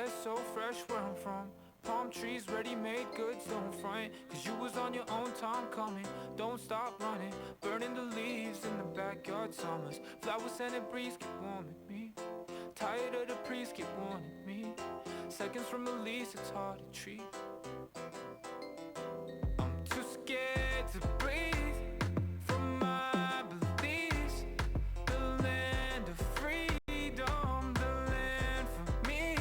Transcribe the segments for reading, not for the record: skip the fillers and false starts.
air's so fresh where I'm from. Palm trees, ready-made goods, don't front. Cause you was on your own time coming. Don't stop running, burning the leaves in the backyard summers. Flower-scented breeze keep warming me. Tired of the priest keep warning me. Seconds from release, it's hard to treat. I'm too scared to breathe from my beliefs. The land of freedom, the land for me.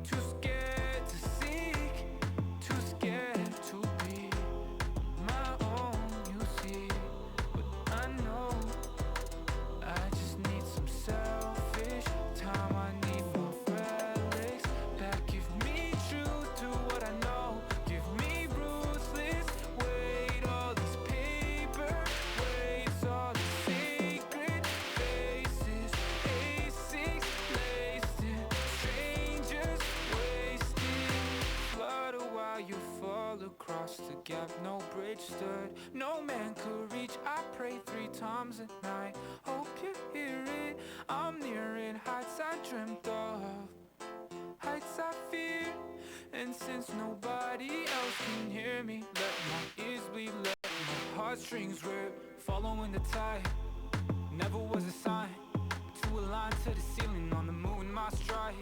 Too scared to seek, too scared to be my own, you see. But I know I just need some selfish time. I need more relics that give me truth to what I know. Give me ruthless weight, all this paper weights, all the sacred faces, A6 laced in strangers wasted. Flood a while you fall across the gap, no bridge stood, no man could reach. I pray 3 times a night, hope you hear it. I'm nearing heights I dreamt of, heights I fear. And since nobody else can hear me, let my ears bleed, let my heartstrings rip. Following the tide, never was a sign to align to the ceiling on the moon, my stride.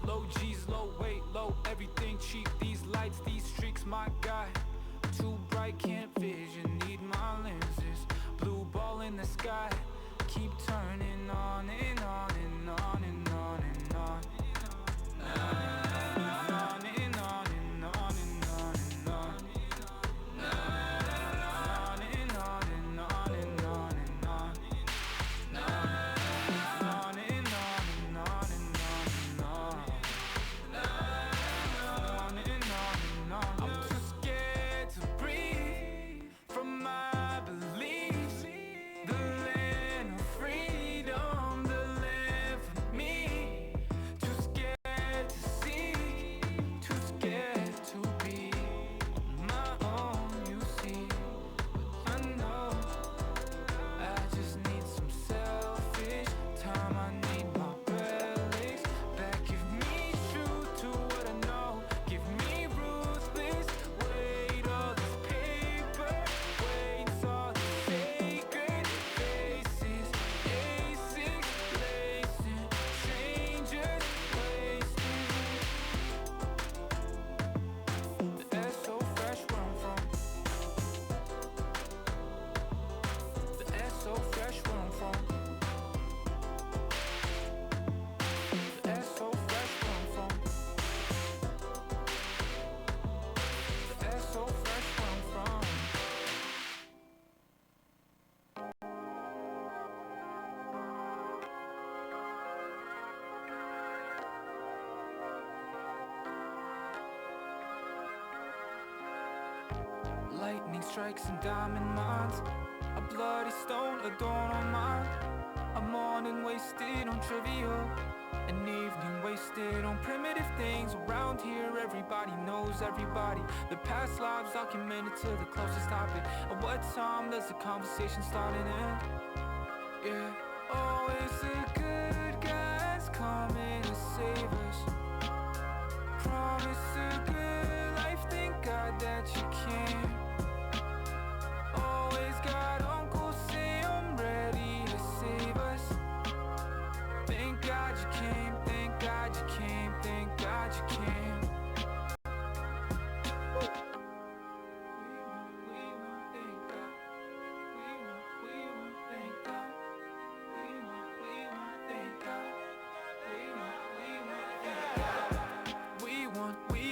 Low G's, low weight, low everything cheap. These lights, these streaks, my guide. Too bright, can't vision, need my lenses. Blue ball in the sky, keep turning on and on and on and on and on. On and on and on and on and on. On and on and on and on and on. On and on and on and on and on. On and on and on. I'm too scared to breathe from my beliefs. The land of freedom, the land for me. Too scared to seek, too scared to be my own, you see. But I know I just need some selfish time. I need my relics that give me truth to what I know. Give me ruthless weight, all this paper weights, all the sacred faces, A6 laced in strangers wasted. The air's so fresh where I'm from. The air's so fresh where I'm from. The air's so fresh where I'm from. The air's so fresh where I'm from. Lightning strikes and diamond mines. A bloody stone adorn on mine. A morning wasted on trivial, an evening wasted on primitive things. Around here everybody knows everybody. The past lives documented to the closest topic. At what time does the conversation start and end? Yeah, always the good guys coming to save us. Promise a good life, thank God that you can. Always got Uncle Sam ready to save us. Thank God you came, thank God you came, thank God you came. We want, thank God. We want, thank God. We want, thank God. We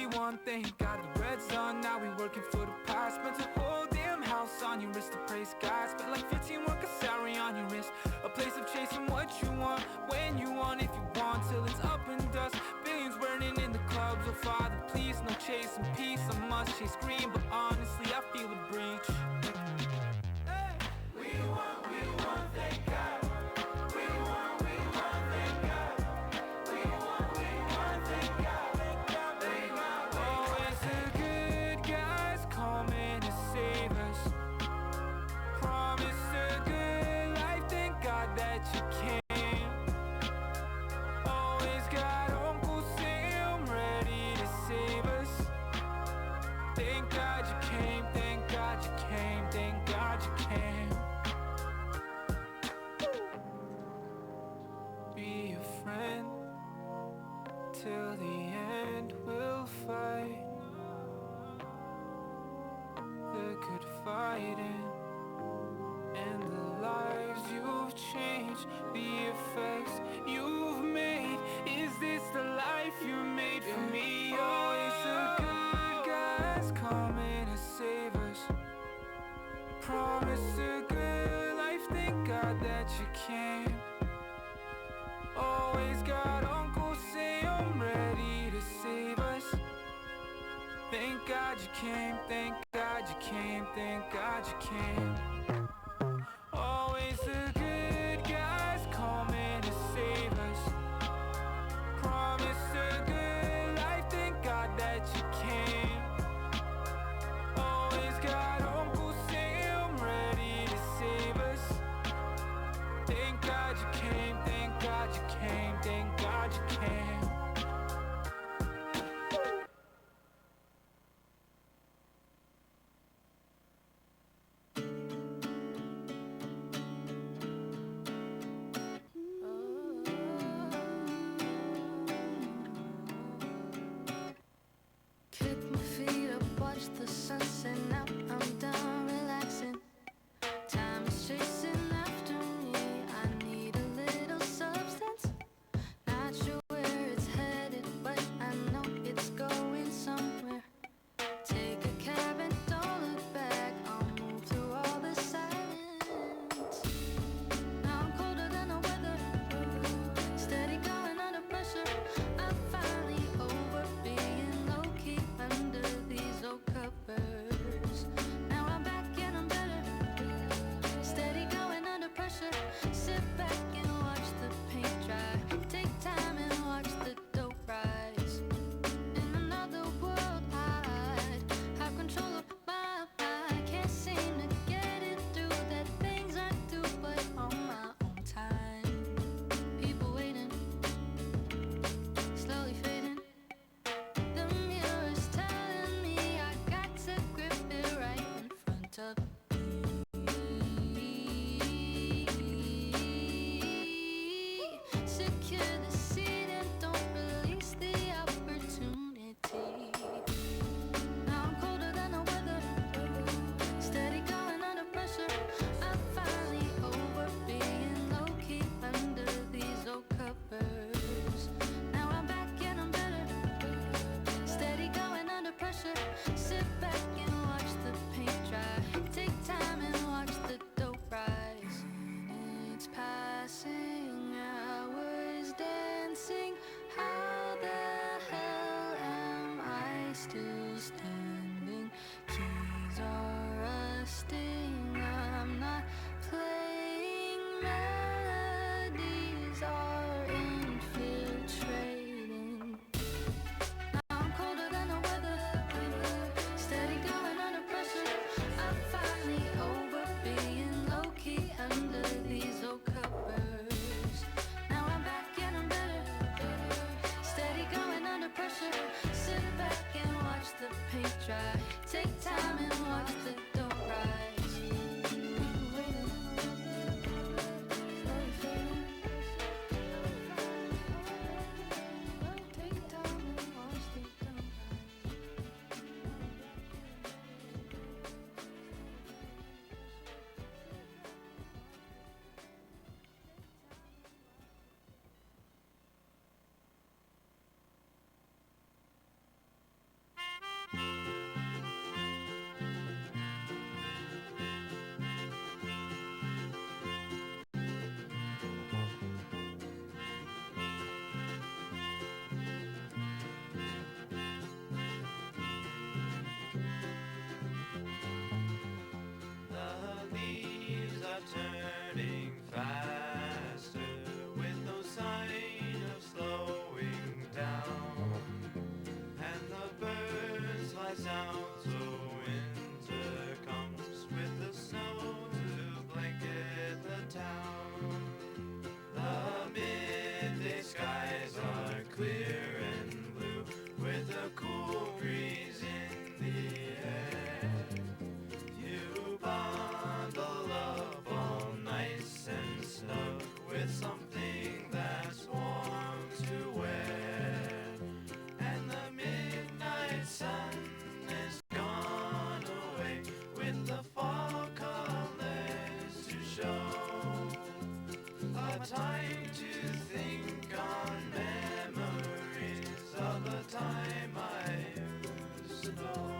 want, thank God. The red's done, now we working for the past. Spent a whole damn house on your wrist to praise God. Spent like 15 work a salary on your wrist. A place of chasing what you want, when you want, if you want, till it's up in dust. Billions burning in the clubs, oh Father, please, no chasing peace. I must chase green, but honestly, I feel a breach. We want, thank God. We want, thank God. We want, thank God. Always the good guys coming to save us. Promise a good life, thank God that you can. Always got Uncle Sam God you came, thank God you came, thank God you came. Always the good guys coming to save us. Promised a good life, thank God that you came. Always got Uncle Sam ready to save us. Thank God you came, thank God you came, thank God you came. Kick my feet up, watch the sunset. Now I'm done relaxing. Time is chasing after me. I need a little substance. Not sure where it's headed, but I know it's going somewhere. Take a cab and don't look back. I'll move through all the silence. Now I'm colder than the weather, steady going under pressure. I'm finally over being low-key under these old covers. Now I'm back and I'm better, steady going under pressure. Sit back and watch the paint dry. Take time and watch the dough rise. In another world I'd have control of my mind. Can't seem to get it through that things I do, but on my own time. People waiting, slowly fading. The mirror's telling me I got to grip it right in front of me. Secure the seat and don't release the opportunity. Now I'm colder than the weather, steady going under pressure. I'm finally over being low-key under these old covers. Now I'm back and I'm better, steady going under pressure. Sit back and watch the paint dry. Take time and watch the dough rise. It's passing hours dancing. How the hell am I still standing? Keys are rusting. I'm not playing. Melodies are infiltrating. Now I'm colder than the weather, steady going under pressure. I'm finally over being low-key under these old covers. Now I'm back and I'm better, steady going under pressure. Sit back and watch the paint dry. Take time and watch the dough rise. Waiting, slowly fading. Take time and watch the dough The leaves are turning faster with no sign of slowing down, and the birds fly south, so winter comes with the snow to blanket the town. The midday skies are clear and blue with a cool breeze in the air. You bundle up all nice and snug with something that's warm to wear, and the midnight sun is gone away with the fall colors to show. A time to think on memories of the time I used to know.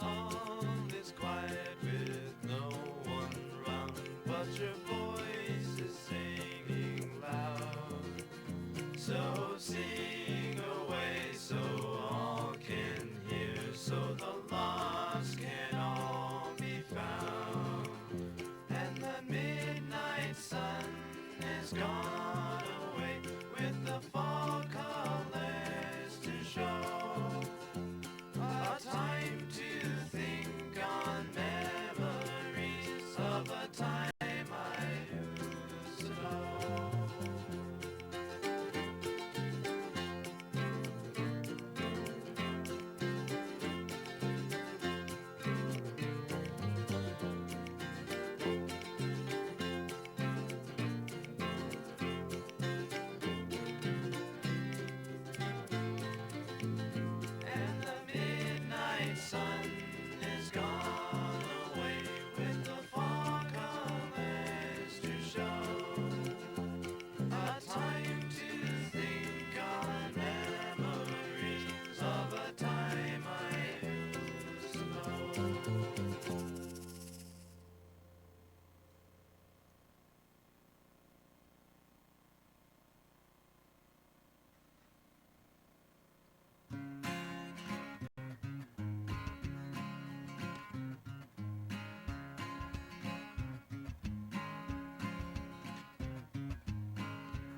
All is quiet with no one round, but your voice is singing loud. So sing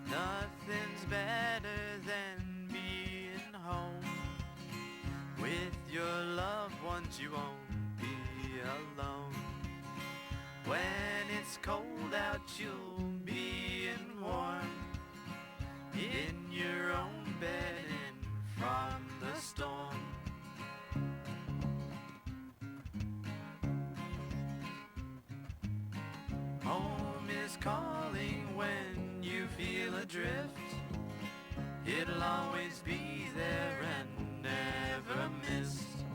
Nothing's better than being home with your loved ones. You won't be alone. When it's cold out, you'll be in warm in your own bed and from the storm. Home is calling when you feel adrift. It'll always be there and never missed.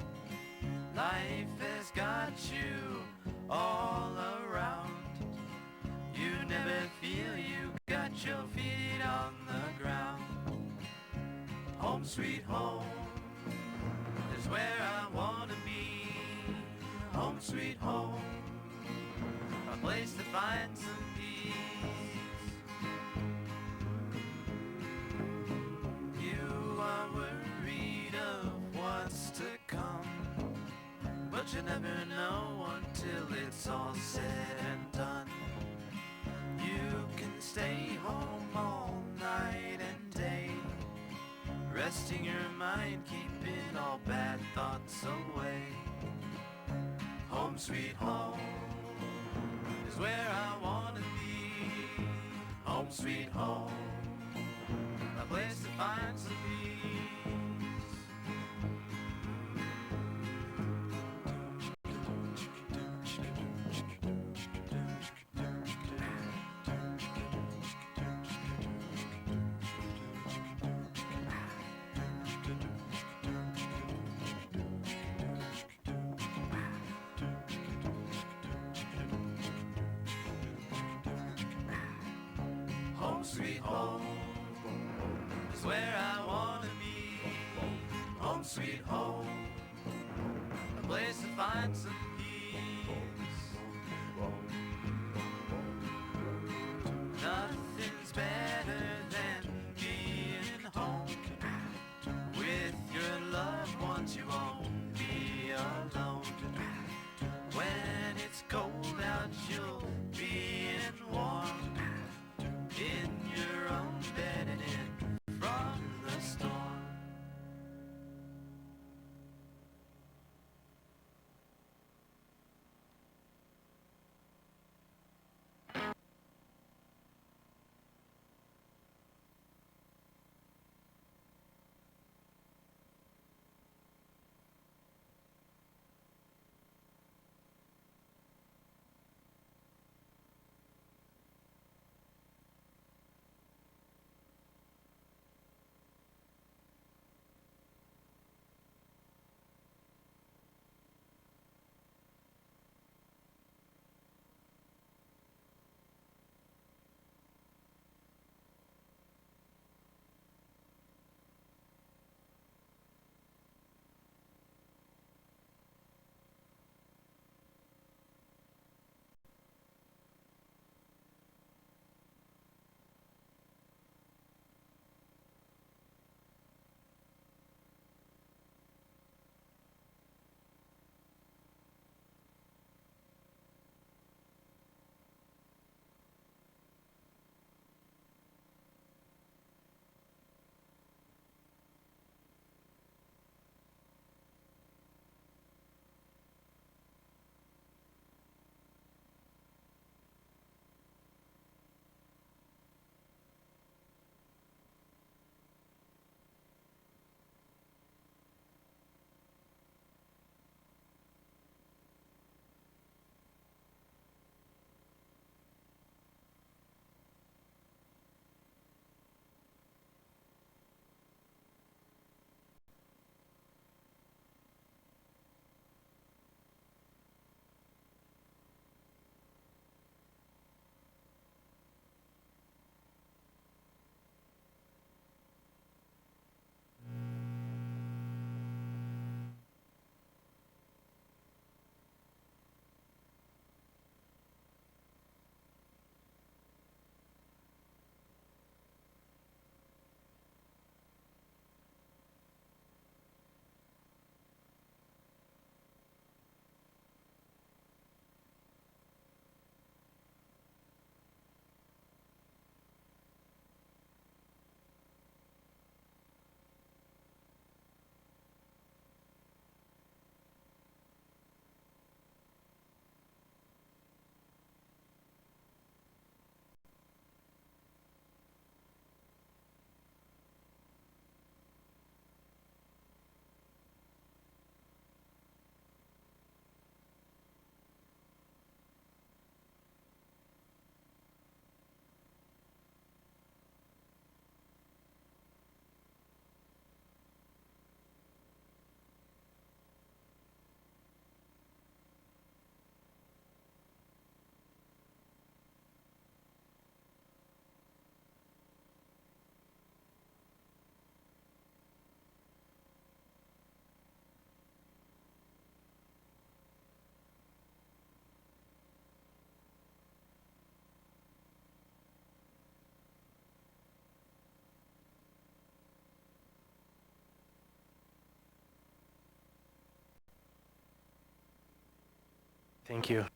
Life has got you all around. You never feel you got your feet on the ground. Home sweet home is where I wanna be. Home sweet home, a place to find some peace. You are worried of what's to come, but you never know until it's all said and done. You can stay home all night and day, resting your mind, keeping all bad thoughts away. Home sweet home is where I wanna be. Home sweet home, a place to find some peace. Home sweet home is where I wanna be. Home sweet home, a place to find some peace. Nothing's better than being home with your loved ones. You won't be alone. When it's cold out, you'll be in warm in your own bed and in from the storm. Thank you.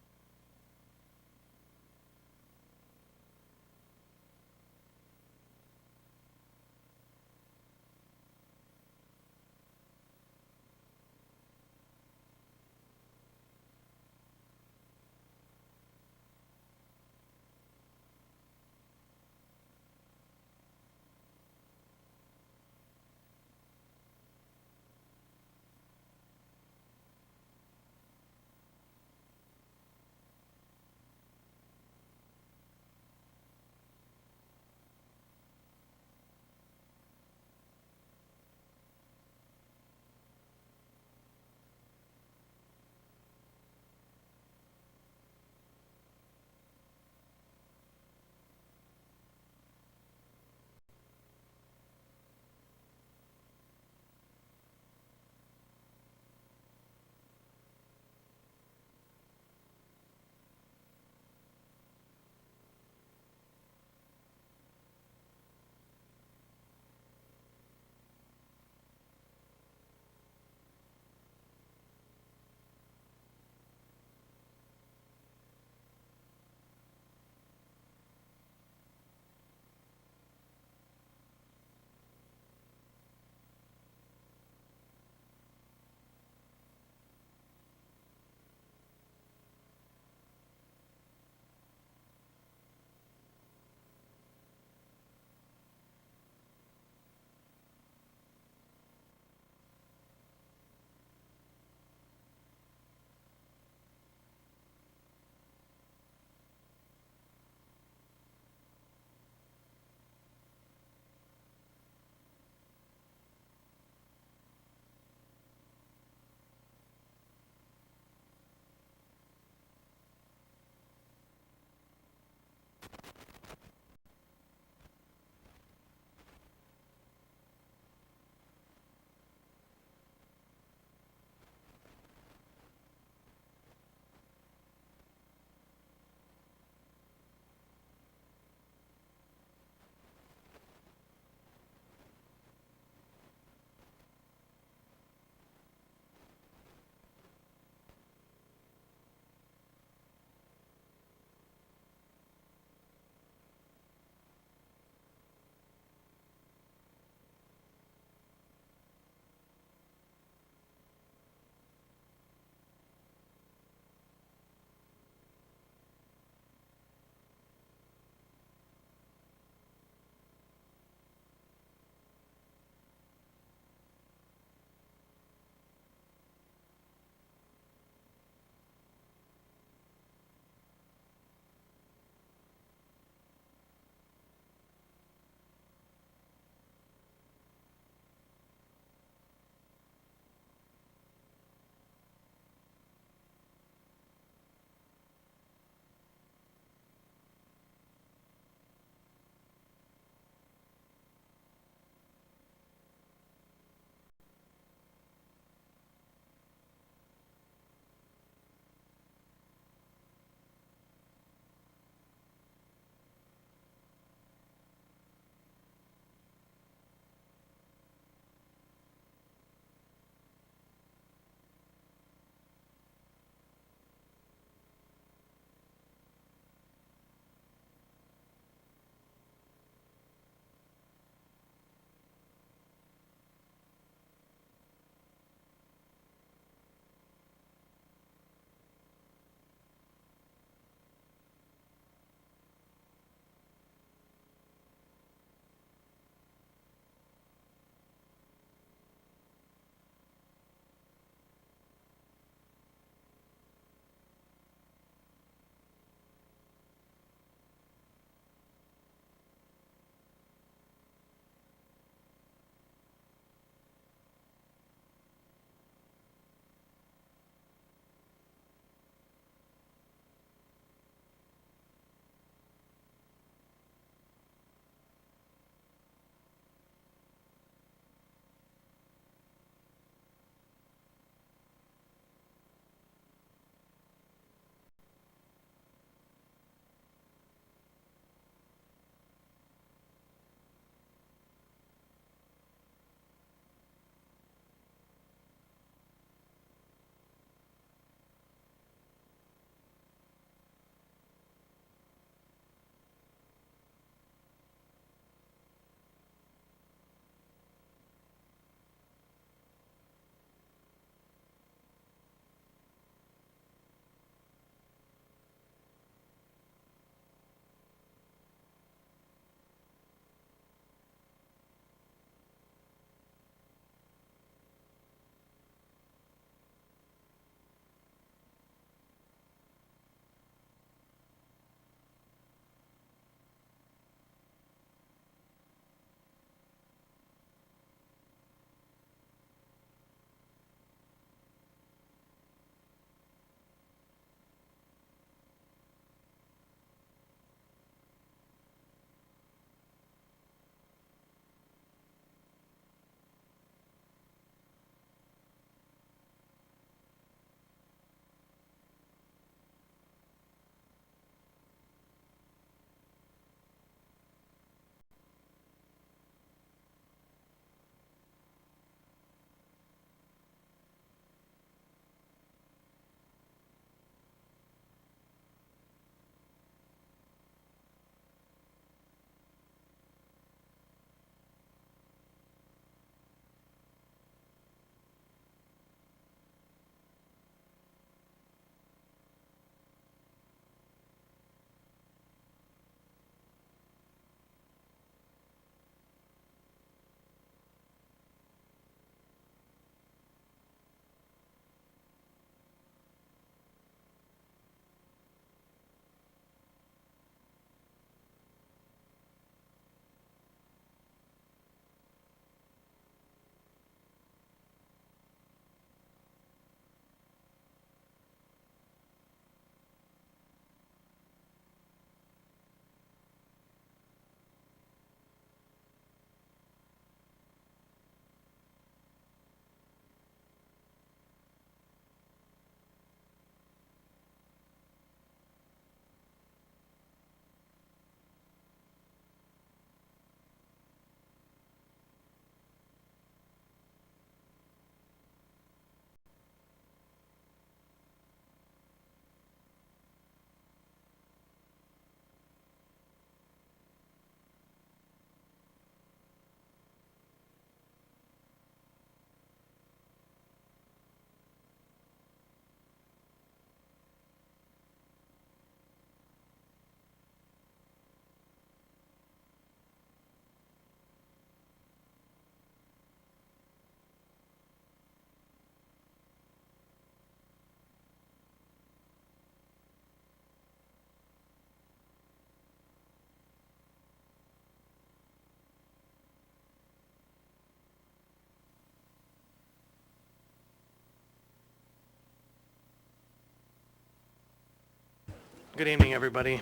Good evening, everybody.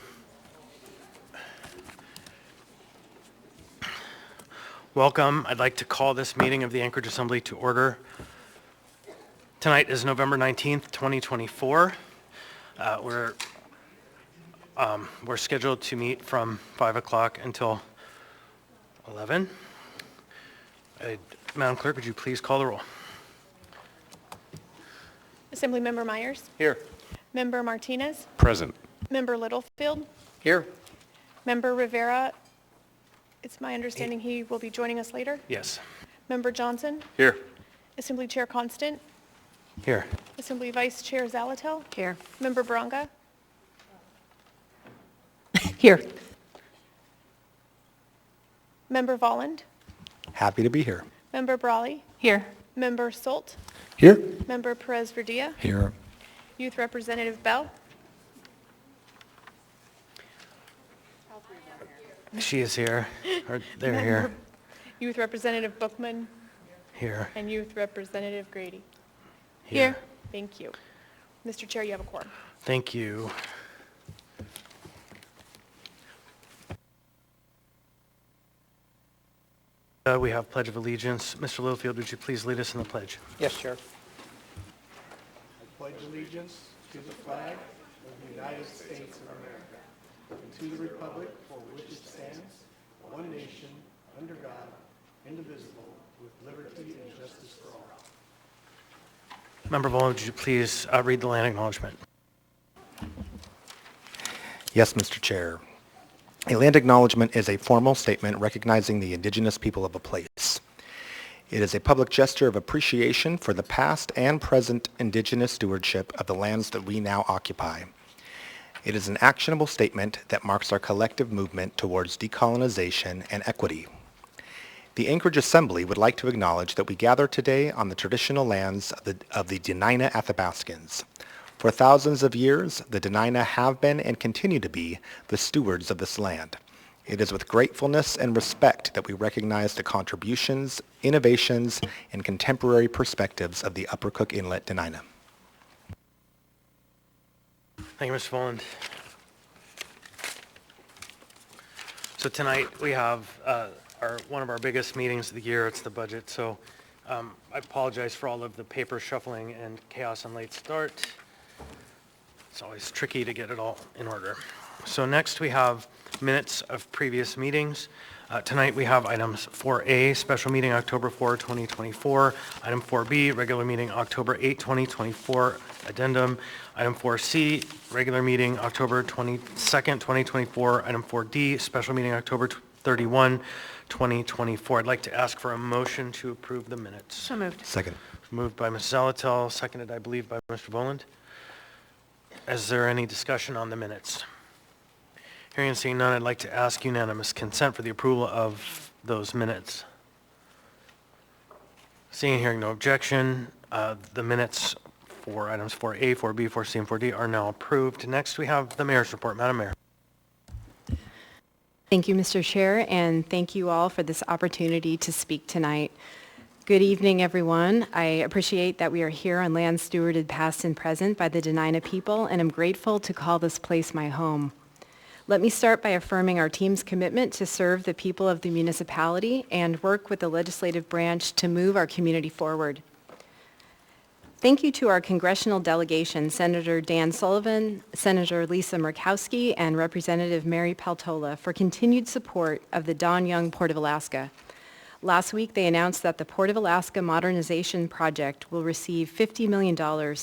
Welcome. I'd like to call this meeting of the Anchorage Assembly to order. Tonight is November 19th, 2024. We're scheduled to meet from 5 o'clock until 11. Madam Clerk, would you please call the roll? Assemblymember Myers, Here. Member Martinez, Present. Member Littlefield, Here. Member Rivera. It's my understanding he will be joining us later. Yes. Member Johnson, Here. Assembly Chair Constant, Here. Assembly Vice Chair Zalatel, Here. Member Bronga, Here. Member Volland, Happy to be here. Member Brawley, Here. Member Solt, Here. Member Perez Verdia, Here. Youth Representative Bell, She is here. Or they're here. Youth Representative Bookman, Here. and Youth Representative Grady. Here. Thank you. Mr. Chair, you have a quorum. Thank you. We have Pledge of Allegiance. Mr. Littlefield, would you please lead us in the pledge? Yes, Chair. I pledge allegiance to the flag of the United States of America and to the republic for which it stands, one nation, under God, indivisible, with liberty and justice for all. Member Volland, would you please read the land acknowledgement? Yes, Mr. Chair. A land acknowledgement is a formal statement recognizing the indigenous people of a place. It is a public gesture of appreciation for the past and present indigenous stewardship of the lands that we now occupy. It is an actionable statement that marks our collective movement towards decolonization and equity. The Anchorage Assembly would like to acknowledge that we gather today on the traditional lands of the Dena'ina Athabascans. For thousands of years, the Dena'ina have been and continue to be the stewards of this land. It is with gratefulness and respect that we recognize the contributions, innovations, and contemporary perspectives of the Upper Cook Inlet Dena'ina. Thank you, Mr. Volland. So tonight we have one of our biggest meetings of the year. It's the budget. So I apologize for all of the paper shuffling and chaos and late start. It's always tricky to get it all in order. So next we have minutes of previous meetings. Tonight we have items 4A, special meeting October 4, 2024. Item 4B, regular meeting October 8, 2024, addendum. Item 4C, regular meeting October 22nd, 2024. Item 4D, special meeting October 31, 2024. I'd like to ask for a motion to approve the minutes. So moved. Second. Moved by Ms. Zalatel, seconded, I believe, by Mr. Volland. Is there any discussion on the minutes? Hearing and seeing none, I'd like to ask unanimous consent for the approval of those minutes. Seeing and hearing no objection, the minutes for items 4A, 4B, 4C, and 4D are now approved. Next, we have the mayor's report. Madam Mayor. Thank you, Mr. Chair, and thank you all for this opportunity to speak tonight. Good evening, everyone. I appreciate that we are here on land stewarded past and present by the Dena'ina people, and I'm grateful to call this place my home. Let me start by affirming our team's commitment to serve the people of the municipality and work with the legislative branch to move our community forward. Thank you to our congressional delegation, Senator Dan Sullivan, Senator Lisa Murkowski, and Representative Mary Peltola for continued support of the Don Young Port of Alaska. Last week, they announced that the Port of Alaska Modernization Project will receive $50 million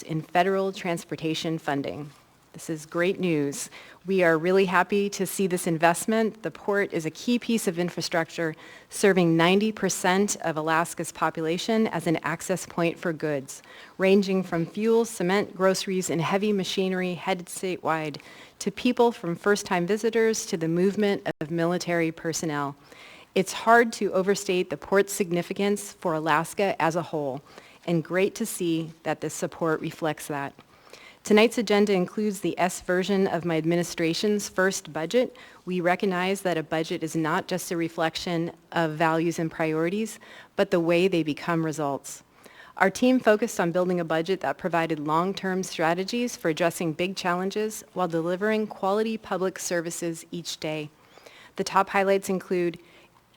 in federal transportation funding. This is great news. We are really happy to see this investment. The port is a key piece of infrastructure serving 90% of Alaska's population as an access point for goods, ranging from fuel, cement, groceries, and heavy machinery headed statewide to people from first-time visitors to the movement of military personnel. It's hard to overstate the port's significance for Alaska as a whole, and great to see that this support reflects that. Tonight's agenda includes the S version of my administration's first budget. We recognize that a budget is not just a reflection of values and priorities, but the way they become results. Our team focused on building a budget that provided long-term strategies for addressing big challenges while delivering quality public services each day. The top highlights include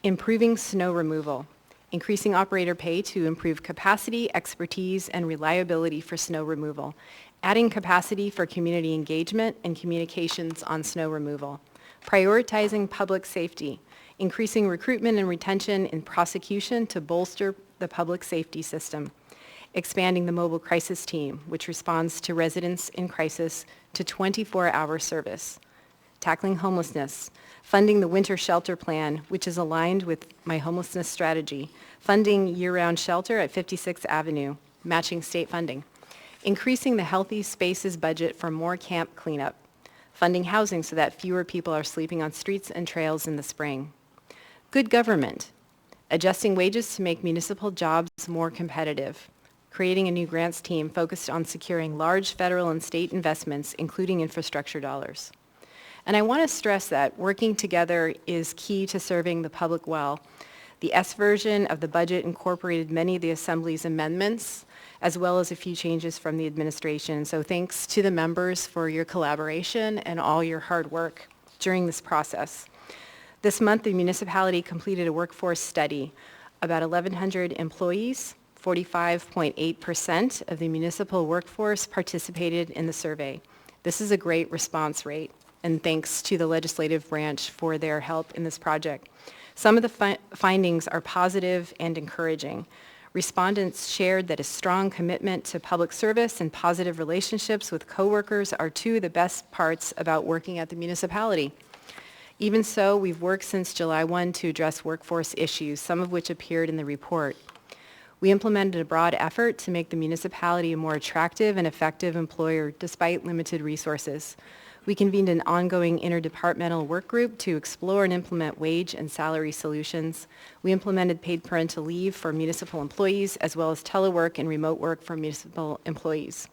improving snow removal, increasing operator pay to improve capacity, expertise, and reliability for snow removal, adding capacity for community engagement and communications on snow removal, prioritizing public safety, increasing recruitment and retention in prosecution to bolster the public safety system, expanding the mobile crisis team, which responds to residents in crisis, to 24-hour service, tackling homelessness, funding the winter shelter plan, which is aligned with my homelessness strategy, funding year-round shelter at 56th Avenue, matching state funding, increasing the healthy spaces budget for more camp cleanup, funding housing so that fewer people are sleeping on streets and trails in the spring. Good government, adjusting wages to make municipal jobs more competitive, creating a new grants team focused on securing large federal and state investments, including infrastructure dollars. And I want to stress that working together is key to serving the public well. The S version of the budget incorporated many of the Assembly's amendments, as well as a few changes from the administration. So thanks to the members for your collaboration and all your hard work during this process. This month, the municipality completed a workforce study. About 1,100 employees, 45.8% of the municipal workforce participated in the survey. This is a great response rate, and thanks to the legislative branch for their help in this project. Some of the findings are positive and encouraging. Respondents shared that a strong commitment to public service and positive relationships with coworkers are two of the best parts about working at the municipality. Even so, we've worked since July 1 to address workforce issues, some of which appeared in the report. We implemented a broad effort to make the municipality a more attractive and effective employer despite limited resources. We convened an ongoing interdepartmental work group to explore and implement wage and salary solutions. We implemented paid parental leave for municipal employees, as well as telework and remote work for municipal employees.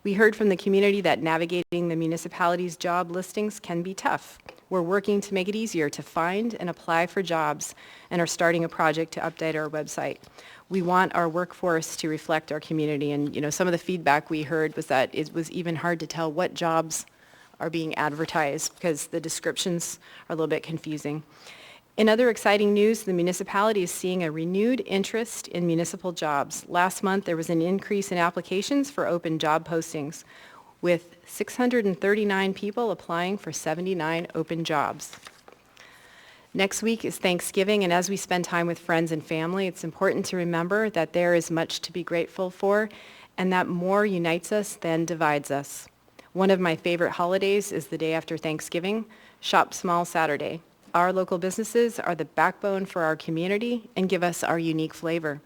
We heard from the community that navigating the municipality's job listings can be tough. We're working to make it easier to find and apply for jobs and are starting a project to update our website. We want our workforce to reflect our community, and some of the feedback we heard was that it was even hard to tell what jobs are being advertised because the descriptions are a little bit confusing. In other exciting news, the municipality is seeing a renewed interest in municipal jobs. Last month, there was an increase in applications for open job postings, with 639 people applying for 79 open jobs. Next week is Thanksgiving, and as we spend time with friends and family, it's important to remember that there is much to be grateful for and that more unites us than divides us. One of my favorite holidays is the day after Thanksgiving, Shop Small Saturday. Our local businesses are the backbone for our community and give us our unique flavor.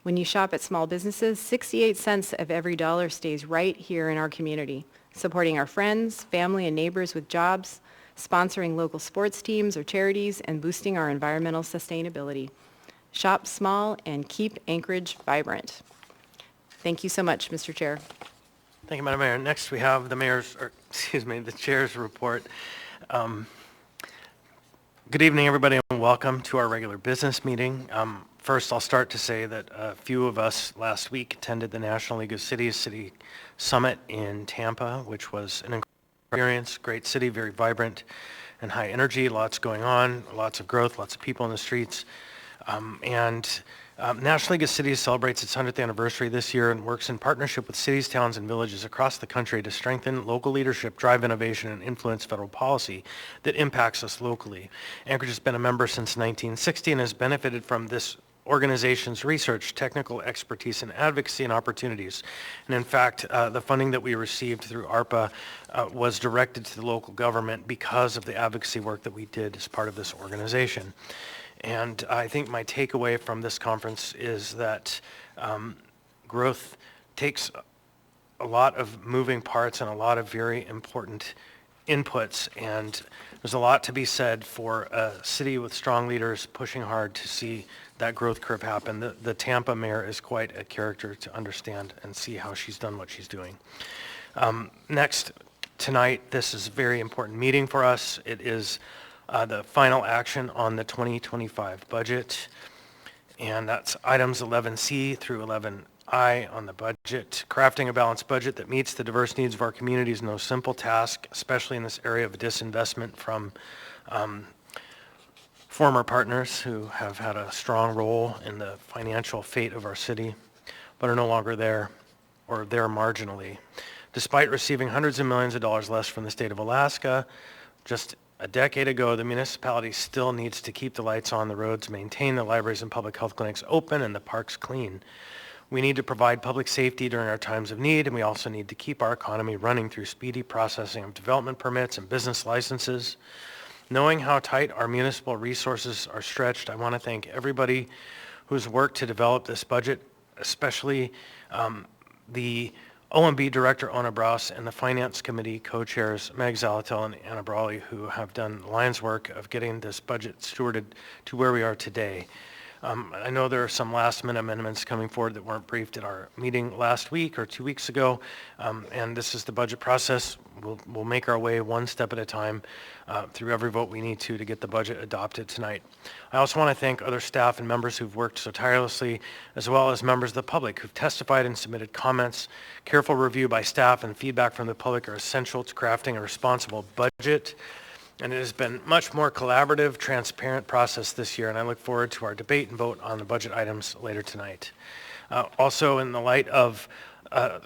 When you shop at small businesses, 68 cents of every dollar stays right here in our community, supporting our friends, family, and neighbors with jobs, sponsoring local sports teams or charities, and boosting our environmental sustainability. Shop small and keep Anchorage vibrant. Thank you so much, Mr. Chair. Thank you, Madam Mayor. Next, we have the chair's report. Good evening, everybody, and welcome to our regular business meeting. First, I'll start to say that a few of us last week attended the National League of Cities City Summit in Tampa, which was an incredible experience. Great city, very vibrant and high energy, lots going on, lots of growth, lots of people in the streets. National League of Cities celebrates its 100th anniversary this year and works in partnership with cities, towns, and villages across the country to strengthen local leadership, drive innovation, and influence federal policy that impacts us locally. Anchorage has been a member since 1960 and has benefited from this organization's research, technical expertise, and advocacy and opportunities. And in fact, the funding that we received through ARPA was directed to the local government because of the advocacy work that we did as part of this organization. And I think my takeaway from this conference is that growth takes a lot of moving parts and a lot of very important inputs, and there's a lot to be said for a city with strong leaders pushing hard to see that growth curve happen. The Tampa mayor is quite a character to understand and see how she's done what she's doing. Next, tonight, this is a very important meeting for us. It is the final action on the 2025 budget, and that's items 11C through I on the budget. Crafting a balanced budget that meets the diverse needs of our community is no simple task, especially in this area of disinvestment from former partners who have had a strong role in the financial fate of our city, but are no longer there, or there marginally. Despite receiving hundreds of millions of dollars less from the state of Alaska, just a decade ago, the municipality still needs to keep the lights on, the roads, maintain the libraries and public health clinics open, and the parks clean. We need to provide public safety during our times of need, and we also need to keep our economy running through speedy processing of development permits and business licenses. Knowing how tight our municipal resources are stretched, I want to thank everybody who's worked to develop this budget, especially the OMB Director, Ona Brous, and the Finance Committee co-chairs, Meg Zalatel and Anna Brawley, who have done the lion's work of getting this budget stewarded to where we are today. I know there are some last-minute amendments coming forward that weren't briefed at our meeting last week or 2 weeks ago, and this is the budget process. We'll make our way one step at a time through every vote we need to get the budget adopted tonight. I also want to thank other staff and members who've worked so tirelessly, as well as members of the public who've testified and submitted comments. Careful review by staff and feedback from the public are essential to crafting a responsible budget. And it has been much more collaborative, transparent process this year, and I look forward to our debate and vote on the budget items later tonight. Also, in the light of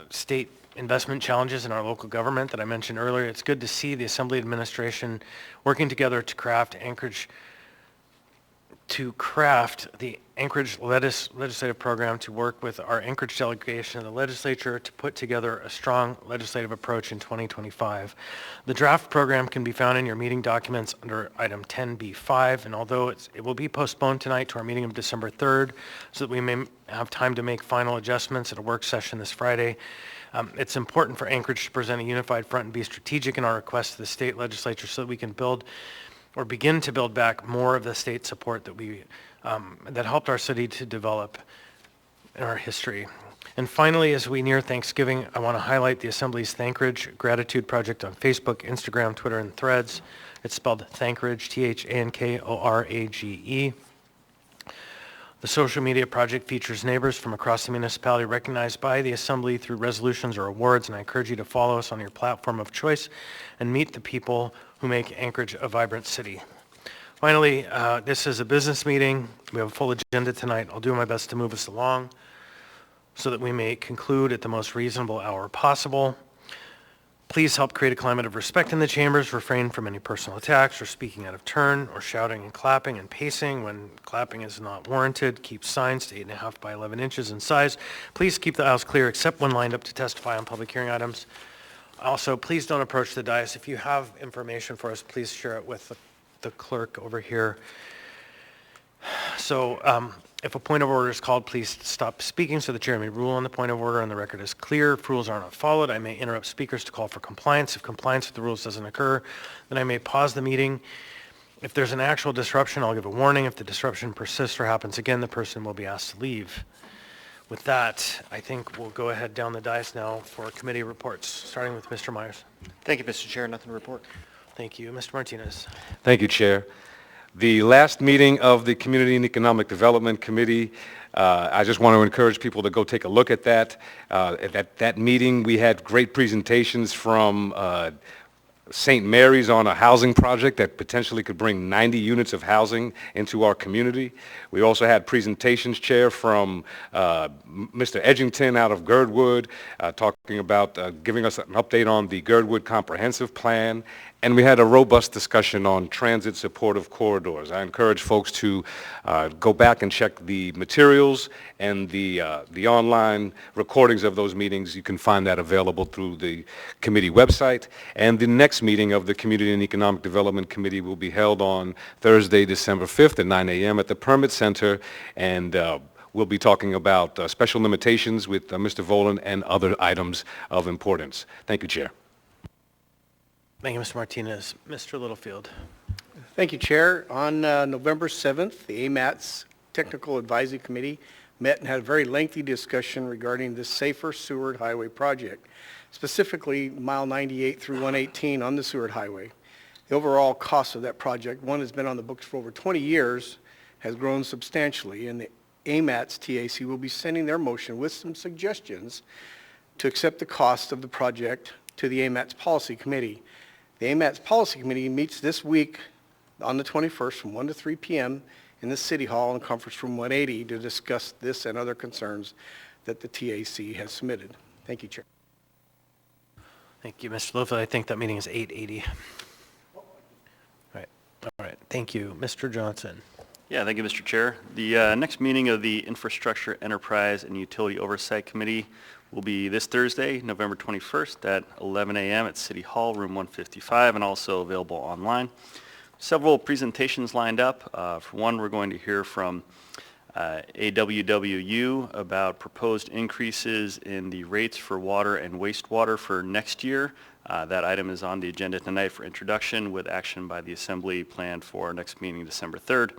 state investment challenges in our local government that I mentioned earlier, it's good to see the Assembly administration working together to craft the Anchorage legislative program to work with our Anchorage delegation of the legislature to put together a strong legislative approach in 2025. The draft program can be found in your meeting documents under item 10B5, and although it will be postponed tonight to our meeting of December 3rd so that we may have time to make final adjustments at a work session this Friday, it's important for Anchorage to present a unified front and be strategic in our request to the state legislature so that we can begin to build back more of the state support that helped our city to develop in our history. And finally, as we near Thanksgiving, I want to highlight the Assembly's Thankridge Gratitude Project on Facebook, Instagram, Twitter, and Threads. It's spelled Thankridge, Thankorage. The social media project features neighbors from across the municipality recognized by the Assembly through resolutions or awards, and I encourage you to follow us on your platform of choice and meet the people who make Anchorage a vibrant city. Finally, this is a business meeting. We have a full agenda tonight. I'll do my best to move us along so that we may conclude at the most reasonable hour possible. Please help create a climate of respect in the chambers. Refrain from any personal attacks or speaking out of turn or shouting and clapping and pacing when clapping is not warranted. Keep signs to 8.5 by 11 inches in size. Please keep the aisles clear except when lined up to testify on public hearing items. Also, please don't approach the dais. If you have information for us, please share it with the clerk over here. So if a point of order is called, please stop speaking so the chair may rule on the point of order and the record is clear. If rules are not followed, I may interrupt speakers to call for compliance. If compliance with the rules doesn't occur, then I may pause the meeting. If there's an actual disruption, I'll give a warning. If the disruption persists or happens again, the person will be asked to leave. With that, I think we'll go ahead down the dais now for committee reports, starting with Mr. Myers. Thank you, Mr. Chair. Nothing to report. Thank you. Mr. Martinez. Thank you, Chair. The last meeting of the Community and Economic Development Committee, I just want to encourage people to go take a look at that. At that meeting, we had great presentations from St. Mary's on a housing project that potentially could bring 90 units of housing into our community. We also had presentations, Chair, from Mr. Edgington out of Girdwood, talking about giving us an update on the Girdwood Comprehensive Plan. And we had a robust discussion on transit supportive corridors. I encourage folks to go back and check the materials and the online recordings of those meetings. You can find that available through the committee website. And the next meeting of the Community and Economic Development Committee will be held on Thursday, December 5th at 9 a.m. at the Permit Center. And we'll be talking about special limitations with Mr. Volan and other items of importance. Thank you, Chair. Thank you, Mr. Martinez. Mr. Littlefield. Thank you, Chair. On November 7th, the AMAT's Technical Advisory Committee met and had a very lengthy discussion regarding the Safer Seward Highway project, specifically mile 98 through 118 on the Seward Highway. The overall cost of that project, one has been on the books for over 20 years, has grown substantially, and the AMAT's TAC will be sending their motion with some suggestions to accept the cost of the project to the AMAT's Policy Committee. The AMAT's Policy Committee meets this week on the 21st from 1 to 3 p.m. in the City Hall in Conference Room 180 to discuss this and other concerns that the TAC has submitted. Thank you, Chair. Thank you, Mr. Littlefield. I think that meeting is 8:80. All right, thank you. Mr. Johnson. Yeah, thank you, Mr. Chair. The next meeting of the Infrastructure, Enterprise, and Utility Oversight Committee will be this Thursday, November 21st at 11 a.m. at City Hall, room 155, and also available online. Several presentations lined up. For one, we're going to hear from AWWU about proposed increases in the rates for water and wastewater for next year. That item is on the agenda tonight for introduction with action by the Assembly planned for our next meeting December 3rd.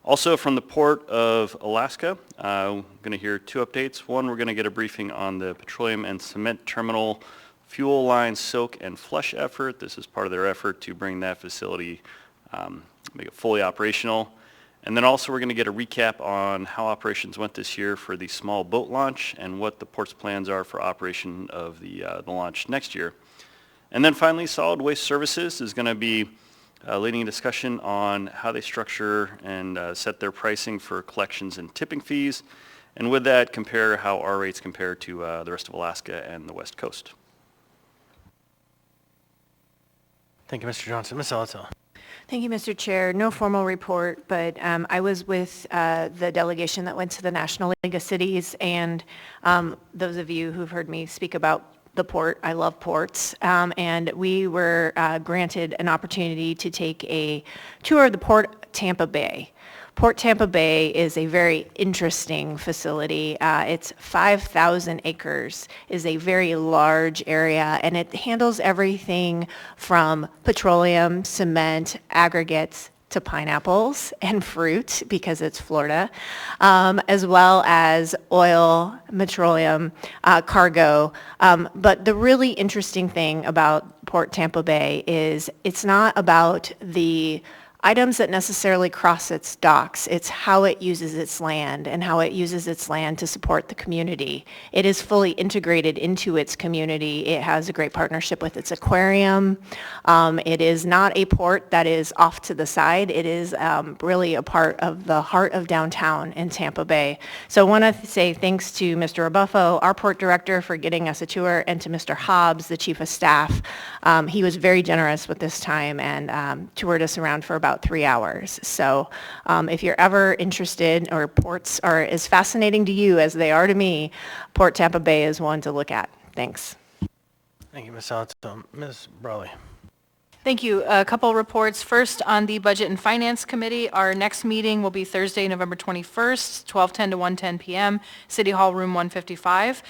Also from the Port of Alaska, I'm going to hear two updates. One, we're going to get a briefing on the petroleum and cement terminal fuel line soak and flush effort. This is part of their effort to bring that facility, make it fully operational. And then also we're going to get a recap on how operations went this year for the small boat launch and what the port's plans are for operation of the launch next year. And then finally, Solid Waste Services is going to be leading a discussion on how they structure and set their pricing for collections and tipping fees. And with that, compare how our rates compare to the rest of Alaska and the West Coast. Thank you, Mr. Johnson. Ms. Alatel. Thank you, Mr. Chair. No formal report, but I was with the delegation that went to the National League of Cities, and those of you who've heard me speak about the port, I love ports, and we were granted an opportunity to take a tour of the Port Tampa Bay. Port Tampa Bay is a very interesting facility. It's 5,000 acres, is a very large area, and it handles everything from petroleum, cement, aggregates, to pineapples and fruit because it's Florida, as well as oil, petroleum, cargo. But the really interesting thing about Port Tampa Bay is it's not about the items that necessarily cross its docks. It's how it uses its land and how it uses its land to support the community. It is fully integrated into its community. It has a great partnership with its aquarium. It is not a port that is off to the side. It is really a part of the heart of downtown in Tampa Bay. So I want to say thanks to Mr. Rebuffo, our port director, for getting us a tour, and to Mr. Hobbs, the chief of staff. He was very generous with this time and toured us around for about 3 hours. So if you're ever interested, or ports are as fascinating to you as they are to me, Port Tampa Bay is one to look at. Thanks. Thank you, Ms. Alatel. Ms. Brawley. Thank you. A couple reports. First, on the Budget and Finance Committee, our next meeting will be Thursday, November 21st, 12:10 to 1:10 p.m., City Hall, room 155.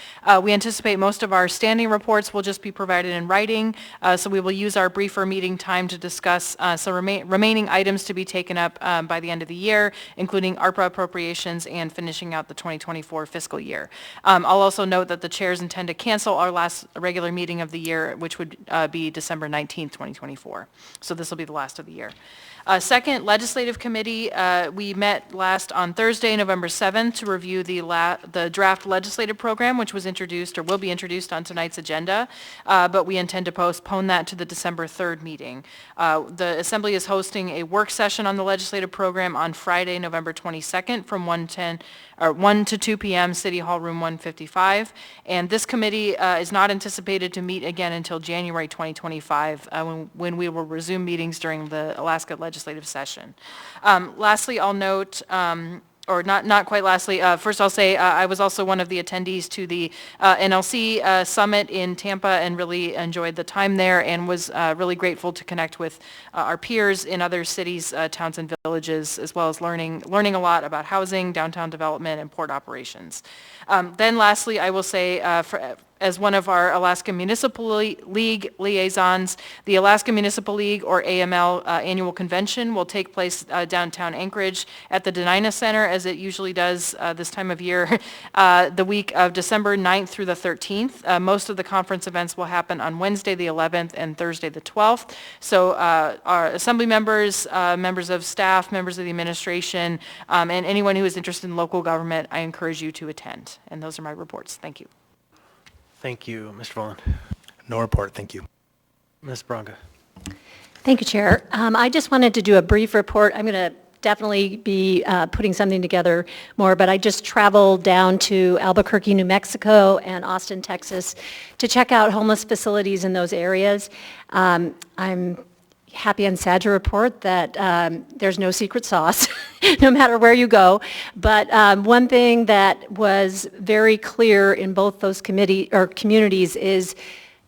We anticipate most of our standing reports will just be provided in writing, so we will use our briefer meeting time to discuss some remaining items to be taken up by the end of the year, including ARPA appropriations and finishing out the 2024 fiscal year. I'll also note that the chairs intend to cancel our last regular meeting of the year, which would be December 19th, 2024. So this will be the last of the year. Second, Legislative Committee, we met last on Thursday, November 7th, to review the draft legislative program, which was introduced or will be introduced on tonight's agenda, but we intend to postpone that to the December 3rd meeting. The Assembly is hosting a work session on the legislative program on Friday, November 22nd from 1 to 2 p.m., City Hall, room 155. And this committee is not anticipated to meet again until January 2025, when we will resume meetings during the Alaska legislative session. Lastly, I'll note, or not quite lastly, first I'll say I was also one of the attendees to the NLC Summit in Tampa and really enjoyed the time there, and was really grateful to connect with our peers in other cities, towns, and villages, as well as learning a lot about housing, downtown development, and port operations. Then lastly, I will say as one of our Alaska Municipal League liaisons. The Alaska Municipal League, or AML, annual convention will take place downtown Anchorage at the Denina Center, as it usually does this time of year, the week of December 9th through the 13th. Most of the conference events will happen on Wednesday, the 11th, and Thursday, the 12th. So our assembly members, members of staff, members of the administration, and anyone who is interested in local government, I encourage you to attend. And those are my reports. Thank you. Thank you, Mr. Volin. No report, thank you. Ms. Branca. Thank you, Chair. I just wanted to do a brief report. I'm going to definitely be putting something together more, but I just traveled down to Albuquerque, New Mexico, and Austin, Texas, to check out homeless facilities in those areas. I'm happy and sad to report that there's no secret sauce, no matter where you go. But one thing that was very clear in both those communities is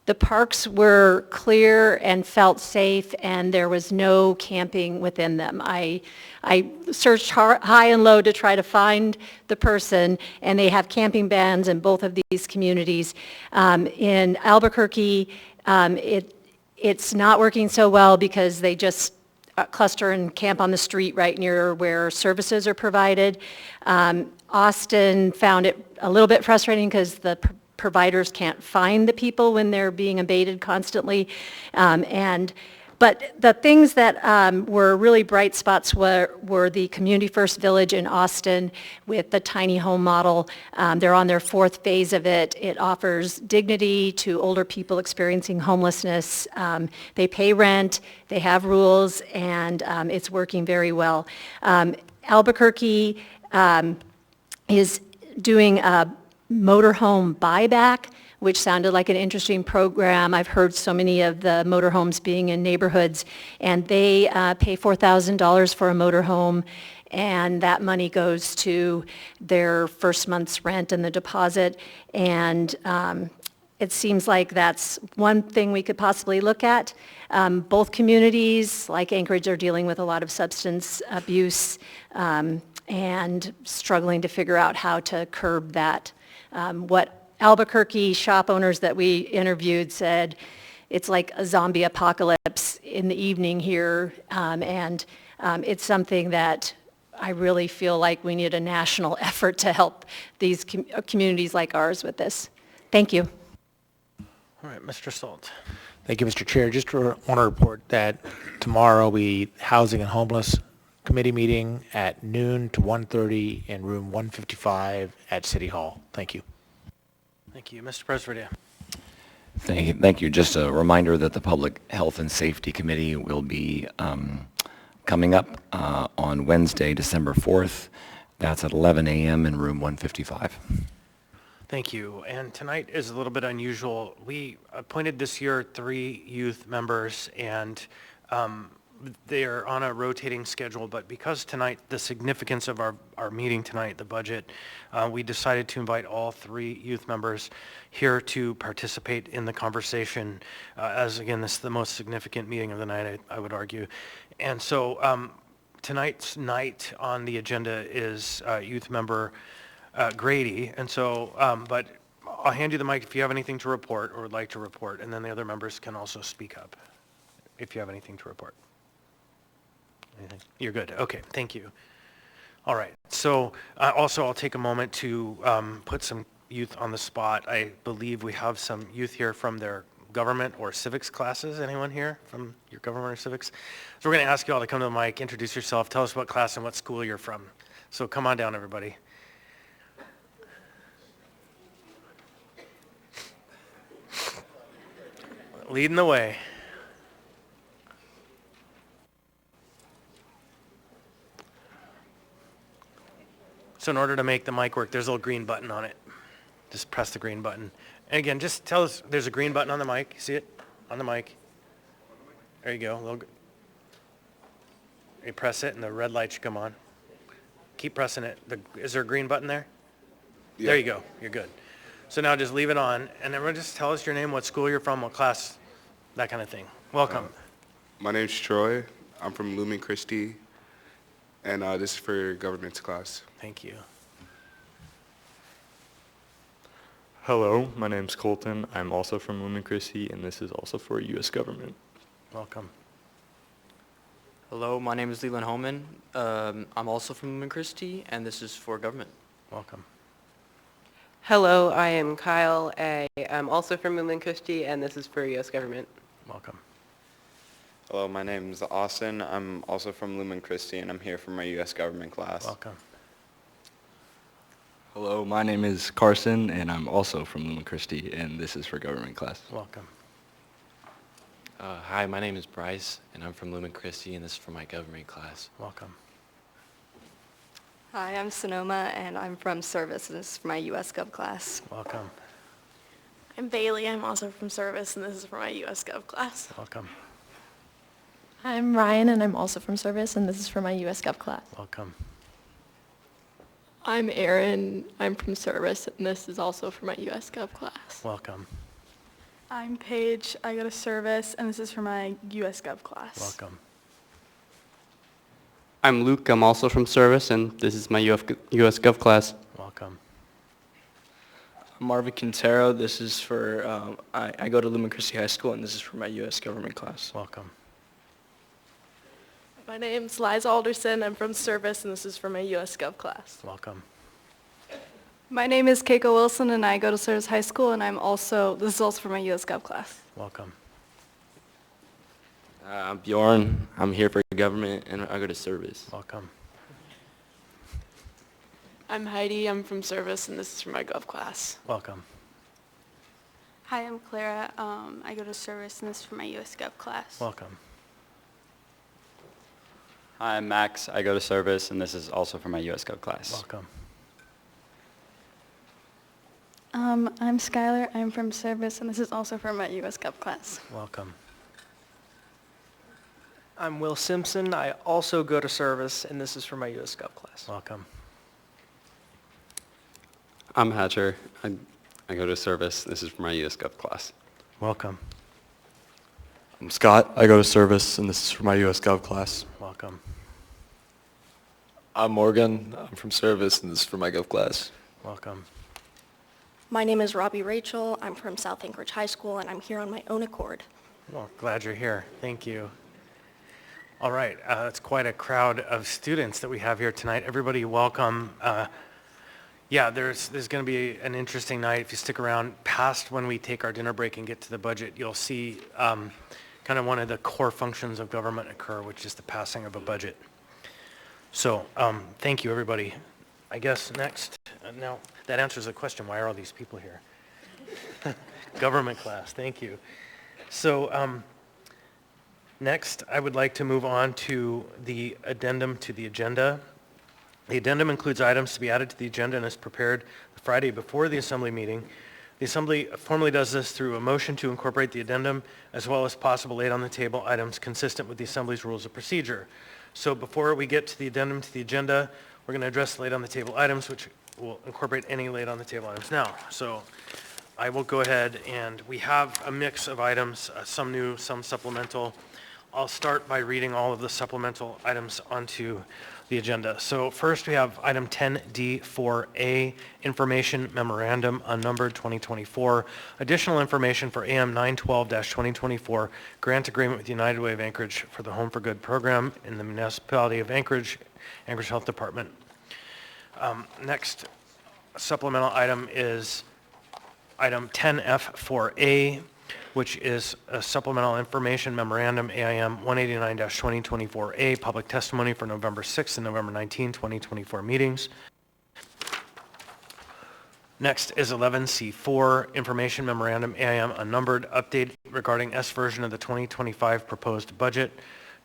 the parks were clear and felt safe, and there was no camping within them. I searched high and low to try to find the person, and they have camping bans in both of these communities. In Albuquerque, it's not working so well because they just cluster and camp on the street right near where services are provided. Austin found it a little bit frustrating because the providers can't find the people when they're being abated constantly. But the things that were really bright spots were the Community First Village in Austin with the tiny home model. They're on their fourth phase of it. It offers dignity to older people experiencing homelessness. They pay rent, they have rules, and it's working very well. Albuquerque is doing a motorhome buyback, which sounded like an interesting program. I've heard so many of the motorhomes being in neighborhoods, and they pay $4,000 for a motorhome, and that money goes to their first month's rent and the deposit. And it seems like that's one thing we could possibly look at. Both communities, like Anchorage, are dealing with a lot of substance abuse and struggling to figure out how to curb that. What Albuquerque shop owners that we interviewed said, it's like a zombie apocalypse in the evening here, and it's something that I really feel like we need a national effort to help these communities like ours with this. Thank you. All right, Mr. Salt. Thank you, Mr. Chair. Just want to report that tomorrow we Housing and Homeless Committee meeting at noon to 1:30 in room 155 at City Hall. Thank you. Thank you. Mr. President. Thank you. Just a reminder that the Public Health and Safety Committee will be coming up on Wednesday, December 4th. That's at 11 a.m. in room 155. Thank you. And tonight is a little bit unusual. We appointed this year 3 youth members, and they are on a rotating schedule, but because tonight, the significance of our meeting tonight, the budget, we decided to invite all 3 youth members here to participate in the conversation, as again, this is the most significant meeting of the night, I would argue. And so tonight's night on the agenda is youth member Grady, and so, but I'll hand you the mic if you have anything to report or would like to report, and then the other members can also speak up if you have anything to report. Anything? You're good. Okay, thank you. All right, so also I'll take a moment to put some youth on the spot. I believe we have some youth here from their government or civics classes. Anyone here from your government or civics? So we're going to ask you all to come to the mic, introduce yourself, tell us what class and what school you're from. So come on down, everybody. Leading the way. So in order to make the mic work, there's a little green button on it. Just press the green button. And again, just tell us, there's a green button on the mic. See it? On the mic. There you go. You press it and the red light should come on. Keep pressing it. Is there a green button there? Yeah. There you go. You're good. So now just leave it on, and then just tell us your name, what school you're from, what class, that kind of thing. Welcome. My name's Troy. I'm from Lumen Christi, and this is for government's class. Thank you. Hello, my name's Colton. I'm also from Lumen Christi, and this is also for U.S. government. Welcome. Hello, my name is Leland Holman. I'm also from Lumen Christi, and this is for government. Welcome. Hello, I am Kyle. I'm also from Lumen Christi, and this is for U.S. government. Welcome. Hello, my name is Austin. I'm also from Lumen Christi, and I'm here for my U.S. government class. Welcome. Hello, my name is Carson, and I'm also from Lumen Christi, and this is for government class. Welcome. Hi, my name is Bryce, and I'm from Lumen Christi, and this is for my government class. Welcome. Hi, I'm Sonoma, and I'm from Service, and this is for my U.S. Gov class. Welcome. I'm Bailey. I'm also from Service, and this is for my U.S. Gov class. Welcome. I'm Ryan, and I'm also from Service, and this is for my U.S. Gov class. Welcome. I'm Erin. I'm from Service, and this is also for my U.S. Gov class. Welcome. I'm Paige. I go to Service, and this is for my U.S. Gov class. Welcome. I'm Luke. I'm also from Service, and this is my U.S. Gov class. Welcome. I'm Marvin Quintero. This is for, I go to Lumen Christi High School, and this is for my U.S. government class. Welcome. My name's Liza Alderson. I'm from Service, and this is for my U.S. Gov class. Welcome. My name is Keiko Wilson, and I go to Service High School, and this is also for my U.S. Gov class. Welcome. I'm Bjorn. I'm here for government, and I go to Service. Welcome. I'm Heidi. I'm from Service, and this is for my Gov class. Welcome. Hi, I'm Clara. I go to Service, and this is for my U.S. Gov class. Welcome. Hi, I'm Max. I go to Service, and this is also for my U.S. Gov class. Welcome. I'm Skylar. I'm from Service, and this is also for my U.S. Gov class. Welcome. I'm Will Simpson. I also go to Service, and this is for my U.S. Gov class. Welcome. I'm Hatcher. I go to Service. This is for my U.S. Gov class. Welcome. I'm Scott. I go to Service, and this is for my U.S. Gov class. Welcome. I'm Morgan. I'm from Service, and this is for my Gov class. Welcome. My name is Robbie Rachel. I'm from South Anchorage High School, and I'm here on my own accord. Well, glad you're here. Thank you. All right, it's quite a crowd of students that we have here tonight. Everybody welcome. Yeah, there's going to be an interesting night. If you stick around past when we take our dinner break and get to the budget, you'll see kind of one of the core functions of government occur, which is the passing of a budget. So thank you, everybody. I guess next, now that answers the question, why are all these people here? Government class, thank you. So next, I would like to move on to the addendum to the agenda. The addendum includes items to be added to the agenda and is prepared the Friday before the Assembly meeting. The Assembly formally does this through a motion to incorporate the addendum as well as possible laid-on-the-table items consistent with the Assembly's rules of procedure. So before we get to the addendum to the agenda, we're going to address laid-on-the-table items, which will incorporate any laid-on-the-table items now. So I will go ahead, and we have a mix of items, some new, some supplemental. I'll start by reading all of the supplemental items onto the agenda. So first we have item 10D4A, Information Memorandum Unnumbered 2024, additional information for AM 912-2024, grant agreement with United Way of Anchorage for the Home for Good program in the municipality of Anchorage, Anchorage Health Department. Next supplemental item is item 10F4A, which is a supplemental information memorandum, AIM 189-2024A, public testimony for November 6th and November 19, 2024 meetings. Next is 11C4, information memorandum, AIM unnumbered, update regarding S version of the 2025 proposed budget.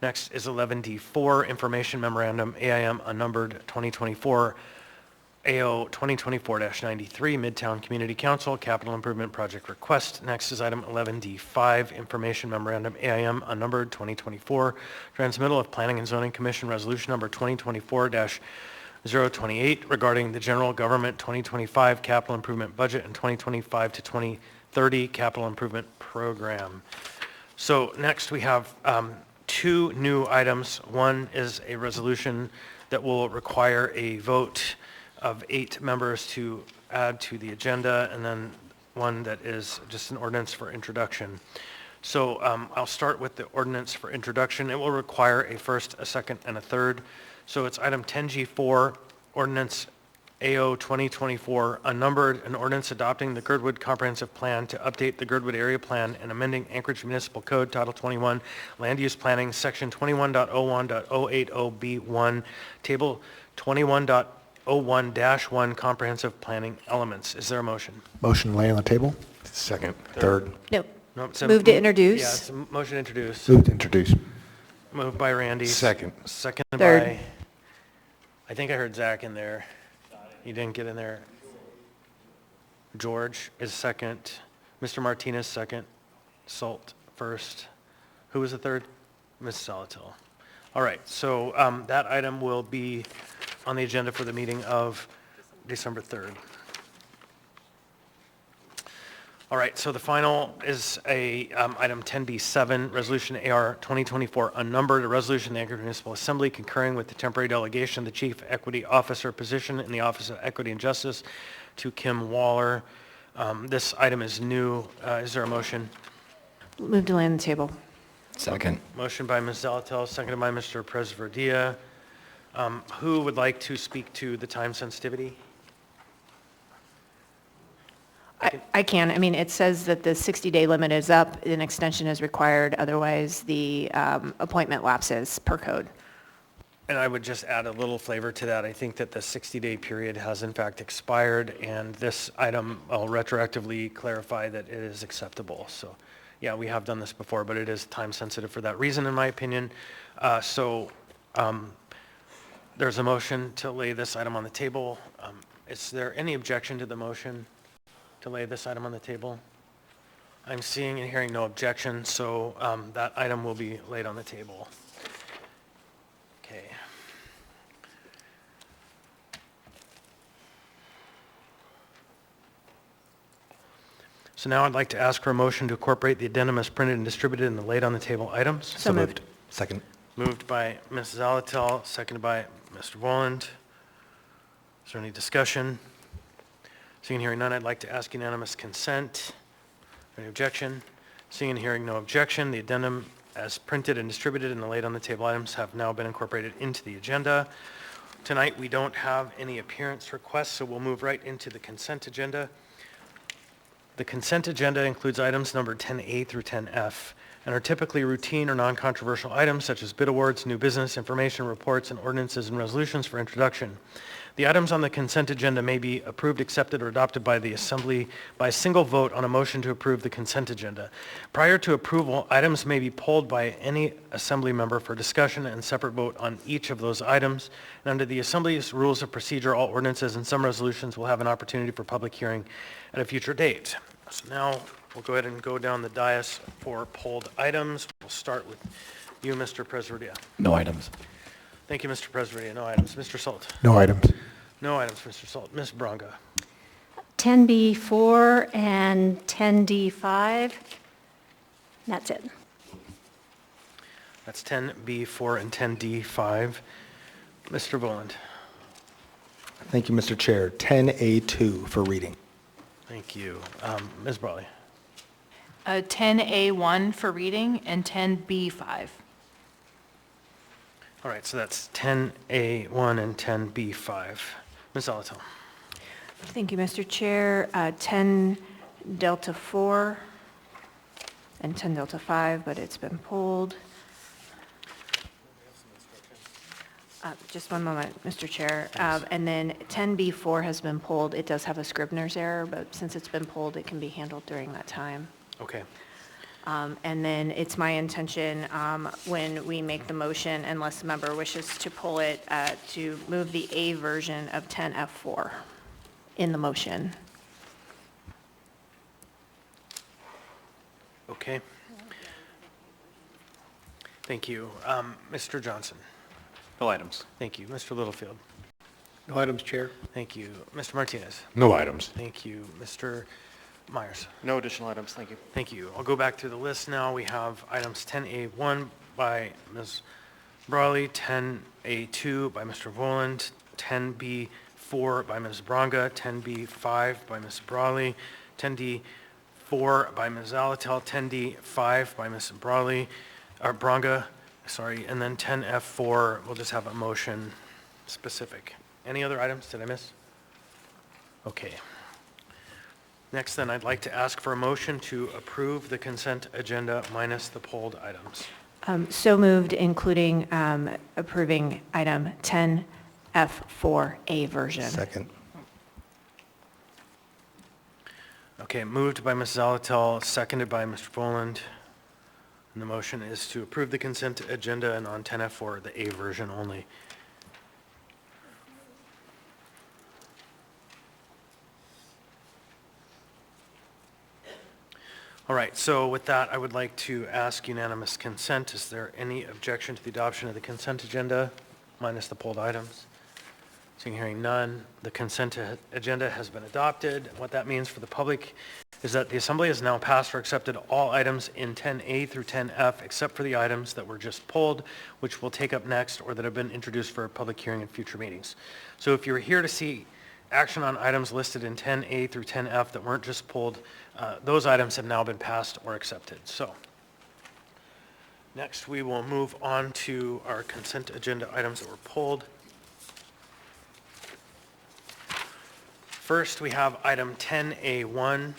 Next is 11D4, information memorandum, AIM unnumbered, 2024 AO 2024-93, Midtown Community Council Capital Improvement Project Request. Next is item 11D5, Information Memorandum AIM unnumbered 2024, transmittal of Planning and Zoning Commission Resolution Number 2024-028 regarding the General Government 2025 Capital Improvement Budget and 2025 to 2030 Capital Improvement Program. So next we have two new items. One is a resolution that will require a vote of 8 members to add to the agenda, and then one that is just an ordinance for introduction. So I'll start with the ordinance for introduction. It will require a first, a second, and a third. So it's item 10G4, ordinance AO 2024, unnumbered, an ordinance adopting the Girdwood Comprehensive Plan to update the Girdwood Area Plan and amending Anchorage Municipal Code, Title 21, Land Use Planning, Section 21.01.080B1, Table 21.01-1, Comprehensive Planning Elements. Is there a motion? Motion lay on the table? Second. Third. No. No, it's a Move to introduce. Yeah, it's a motion to introduce. Move to introduce. Moved by Randy. Second. Seconded Third. by, I think I heard Zach in there. You didn't get in there. George is second. Mr. Martinez second. Salt first. Who was the third? Ms. Salatil. All right, so that item will be on the agenda for the meeting of December 3rd. All right, so the final is item 10B7, Resolution AR 2024 unnumbered, a resolution of the Anchorage Municipal Assembly concurring with the temporary delegation of the Chief Equity Officer position in the Office of Equity and Justice to Kim Waller. This item is new. Is there a motion? Move to lay on the table. Second. Motion by Ms. Zalatel, seconded by Mr. Presverdia. Who would like to speak to the time sensitivity? I can. I mean, it says that the 60-day limit is up, an extension is required, otherwise the appointment lapses per code. And I would just add a little flavor to that. I think that the 60-day period has in fact expired, and this item will retroactively clarify that it is acceptable. So, yeah, we have done this before, but it is time sensitive for that reason, in my opinion. There's a motion to lay this item on the table. Is there any objection to the motion to lay this item on the table? I'm seeing and hearing no objection, so that item will be laid on the table. Okay. So now I'd like to ask for a motion to incorporate the addendum as printed and distributed in the laid on the table items. So moved. Second. Moved by Ms. Zalatel, seconded by Mr. Wolland. Is there any discussion? Seeing and hearing none, I'd like to ask unanimous consent. Any objection? Seeing and hearing no objection, the addendum as printed and distributed in the laid on the table items have now been incorporated into the agenda. Tonight, we don't have any appearance requests, so we'll move right into the consent agenda. The consent agenda includes items numbered 10A through 10F and are typically routine or non-controversial items such as bid awards, new business, information, reports, and ordinances and resolutions for introduction. The items on the consent agenda may be approved, accepted, or adopted by the Assembly by a single vote on a motion to approve the consent agenda. Prior to approval, items may be pulled by any Assembly member for discussion and separate vote on each of those items. And under the Assembly's rules of procedure, all ordinances and some resolutions will have an opportunity for public hearing at a future date. So now we'll go ahead and go down the dais for pulled items. We'll start with you, Mr. Presverdia. No items. Thank you, Mr. Presverdia. No items. Mr. Salt. No items. No items, Mr. Salt. Ms. Bronga. 10B4 and 10D5. That's it. That's 10B4 and 10D5. Mr. Boland. Thank you, Mr. Chair. 10A2 for reading. Thank you. Ms. Brawley. 10A1 for reading and 10B5. All right, so that's 10A1 and 10B5. Ms. Zalatel. Thank you, Mr. Chair. 10 Delta 4 and 10 Delta 5, but it's been pulled. Just one moment, Mr. Chair. And then 10B4 has been pulled. It does have a Scribner's error, but since it's been pulled, it can be handled during that time. Okay. And then it's my intention, when we make the motion, unless the member wishes to pull it, to move the A version of 10F4 in the motion. Okay. Thank you. Mr. Johnson. No items. Thank you. Mr. Littlefield. No items, Chair. Thank you. Mr. Martinez. No items. Thank you. Mr. Myers. No additional items, thank you. Thank you. I'll go back through the list now. We have items 10A1 by Ms. Brawley, 10A2 by Mr. Voland, 10B4 10A4 by Ms. Bronga, 10B5 by Ms. Brawley, 10D4 by Ms. Zalatel, 10D5 by Ms. Bronga, sorry, and then 10F4, we'll just have a motion specific. Any other items? Did I miss? Okay. Next, then, I'd like to ask for a motion to approve the consent agenda minus the pulled items. So moved, including approving item 10F4A version. Second. Okay, moved by Ms. Zalatel, seconded by Mr. Boland. And the motion is to approve the consent agenda and on 10F4, the A version only. All right, so with that, I would like to ask unanimous consent. Is there any objection to the adoption of the consent agenda minus the pulled items? Seeing hearing none, the consent agenda has been adopted. What that means for the public is that the Assembly has now passed or accepted all items in 10A through 10F except for the items that were just pulled, which we'll take up next, or that have been introduced for a public hearing in future meetings. So if you're here to see action on items listed in 10A through 10F that weren't just pulled, those items have now been passed or accepted. So next we will move on to our consent agenda items that were pulled. First, we have item 10A1.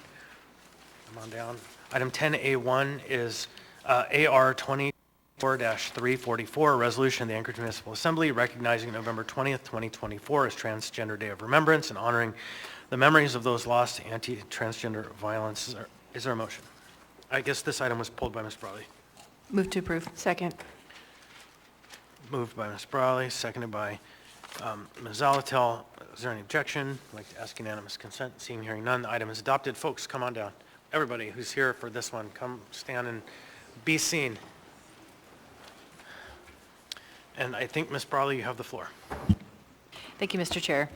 Come on down. Item 10A1 is AR 24-344, a resolution of the Anchorage Municipal Assembly recognizing November 20th, 2024 as Transgender Day of Remembrance and honoring the memories of those lost to anti-transgender violence. Is there a motion? I guess this item was pulled by Ms. Brawley. Move to approve. Second. Moved by Ms. Brawley, seconded by Ms. Zalatel. Is there any objection? I'd like to ask unanimous consent. Seeing, hearing none, the item is adopted. Folks, come on down. Everybody who's here for this one, come stand and be seen. And I think, Ms. Brawley, you have the floor. Thank you, Mr. Chair.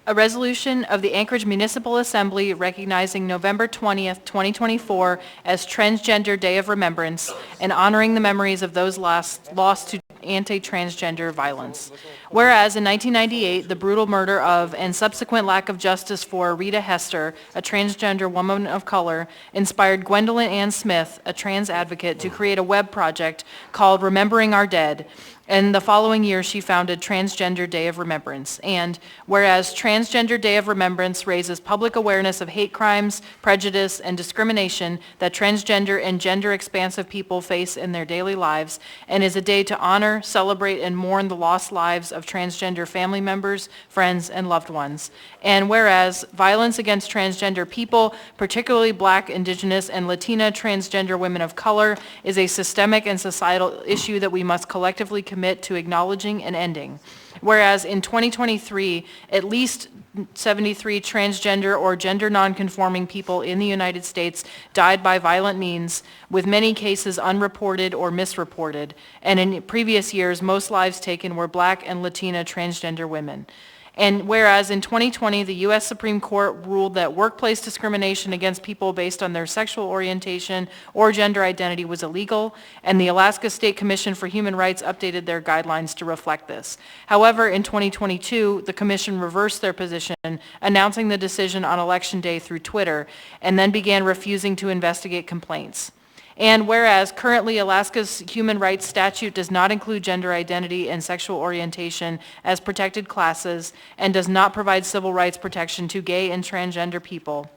A resolution of the Anchorage Municipal Assembly recognizing November 20th, 2024 as Transgender Day of Remembrance and honoring the memories of those lost to anti-transgender violence. Whereas in 1998, the brutal murder of and subsequent lack of justice for Rita Hester, a transgender woman of color, inspired Gwendolyn Ann Smith, a trans advocate, to create a web project called Remembering Our Dead. And the following year, she founded Transgender Day of Remembrance. And whereas Transgender Day of Remembrance raises public awareness of hate crimes, prejudice, and discrimination that transgender and gender-expansive people face in their daily lives, and is a day to honor, celebrate, and mourn the lost lives of transgender family members, friends, and loved ones. And whereas violence against transgender people, particularly Black, Indigenous, and Latina transgender women of color, is a systemic and societal issue that we must collectively commit to acknowledging and ending. Whereas in 2023, at least 73 transgender or gender nonconforming people in the United States died by violent means, with many cases unreported or misreported. And in previous years, most lives taken were Black and Latina transgender women. And whereas in 2020, the U.S. Supreme Court ruled that workplace discrimination against people based on their sexual orientation or gender identity was illegal, and the Alaska State Commission for Human Rights updated their guidelines to reflect this. However, in 2022, the commission reversed their position, announcing the decision on Election Day through Twitter, and then began refusing to investigate complaints. And whereas currently Alaska's human rights statute does not include gender identity and sexual orientation as protected classes and does not provide civil rights protection to gay and transgender people.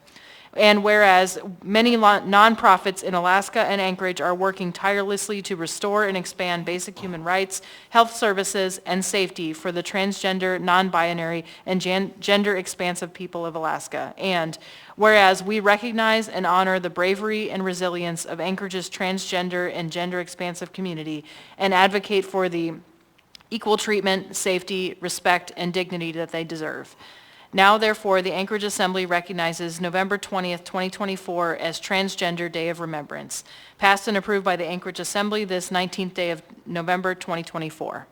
And whereas many nonprofits in Alaska and Anchorage are working tirelessly to restore and expand basic human rights, health services, and safety for the transgender, non-binary, and gender-expansive people of Alaska. And whereas we recognize and honor the bravery and resilience of Anchorage's transgender and gender-expansive community and advocate for the equal treatment, safety, respect, and dignity that they deserve. Now, therefore, the Anchorage Assembly recognizes November 20th, 2024 as Transgender Day of Remembrance, passed and approved by the Anchorage Assembly this 19th day of November 2024.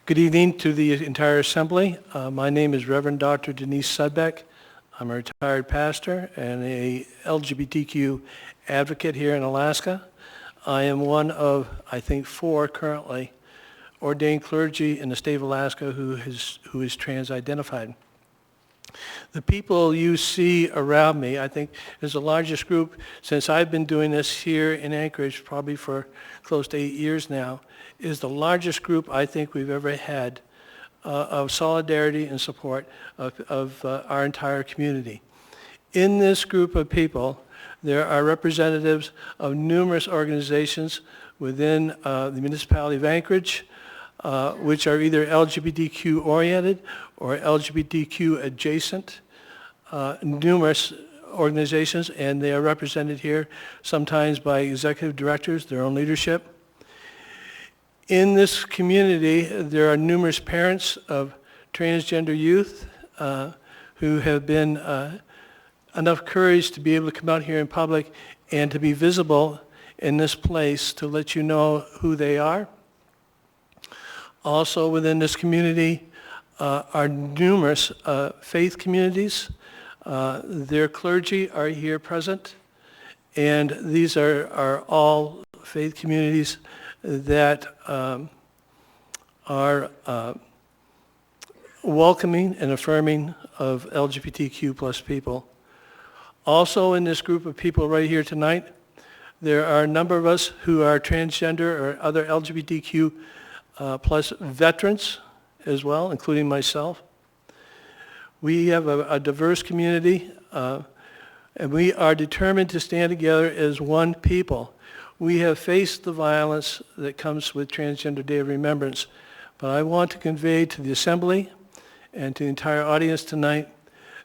Good evening to the entire assembly. My name is Reverend Dr. Denise Sudbeck. I'm a retired pastor and a LGBTQ advocate here in Alaska. I am one of, I think, 4 currently ordained clergy in the state of Alaska who is trans-identified. The people you see around me, I think, is the largest group since I've been doing this here in Anchorage, probably for close to 8 years now, is the largest group I think we've ever had of solidarity and support of our entire community. In this group of people, there are representatives of numerous organizations within the municipality of Anchorage, which are either LGBTQ oriented or LGBTQ adjacent, numerous organizations, and they are represented here sometimes by executive directors, their own leadership. In this community, there are numerous parents of transgender youth who have been enough courage to be able to come out here in public and to be visible in this place to let you know who they are. Also within this community are numerous faith communities. Their clergy are here present, and these are all faith communities that are welcoming and affirming of LGBTQ plus people. Also in this group of people right here tonight, there are a number of us who are transgender or other LGBTQ plus veterans as well, including myself. We have a diverse community, and we are determined to stand together as one people. We have faced the violence that comes with Transgender Day of Remembrance, but I want to convey to the Assembly and to the entire audience tonight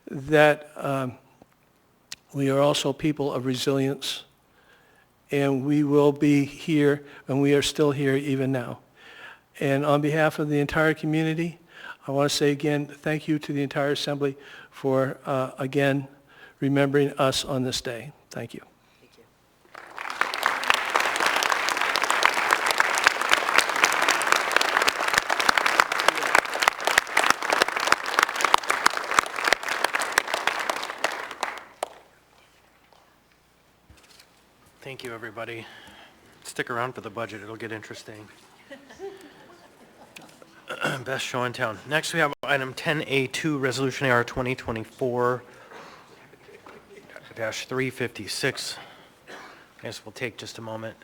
that we are also people of resilience, and we will be here, and we are still here even now. And on behalf of the entire community, I want to say again, thank you to the entire Assembly for, again, remembering us on this day. Thank you. Thank you, everybody. Stick around for the budget. It'll get interesting. Best show in town. Next, we have item 10A2, Resolution AR 2024-356. I guess we'll take just a moment.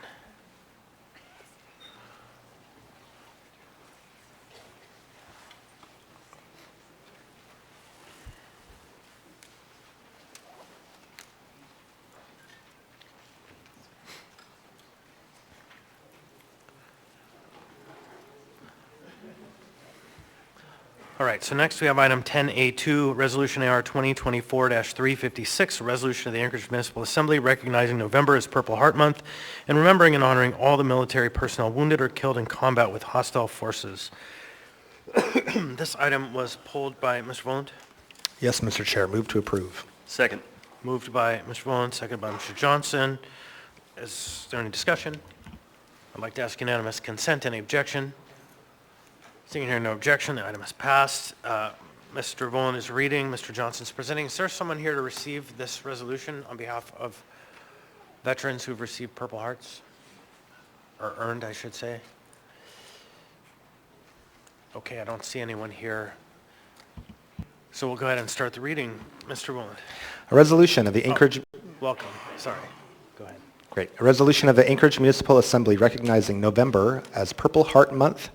All right, so next we have item 10A2, Resolution AR 2024-356, a resolution of the Anchorage Municipal Assembly recognizing November as Purple Heart Month and remembering and honoring all the military personnel wounded or killed in combat with hostile forces. This item was pulled by Mr. Voland. Yes, Mr. Chair. Move to approve. Second. Moved by Mr. Voland, seconded by Mr. Johnson. Is there any discussion? I'd like to ask unanimous consent. Any objection? Seeing here no objection, the item is passed. Mr. Voland is reading, Mr. Johnson is presenting. Is there someone here to receive this resolution on behalf of veterans who've received Purple Hearts? Or earned, I should say. Okay, I don't see anyone here. So we'll go ahead and start the reading. Mr. Voland. A resolution of the Anchorage... Welcome, sorry. Go ahead. Great. A resolution of the Anchorage Municipal Assembly recognizing November as Purple Heart Month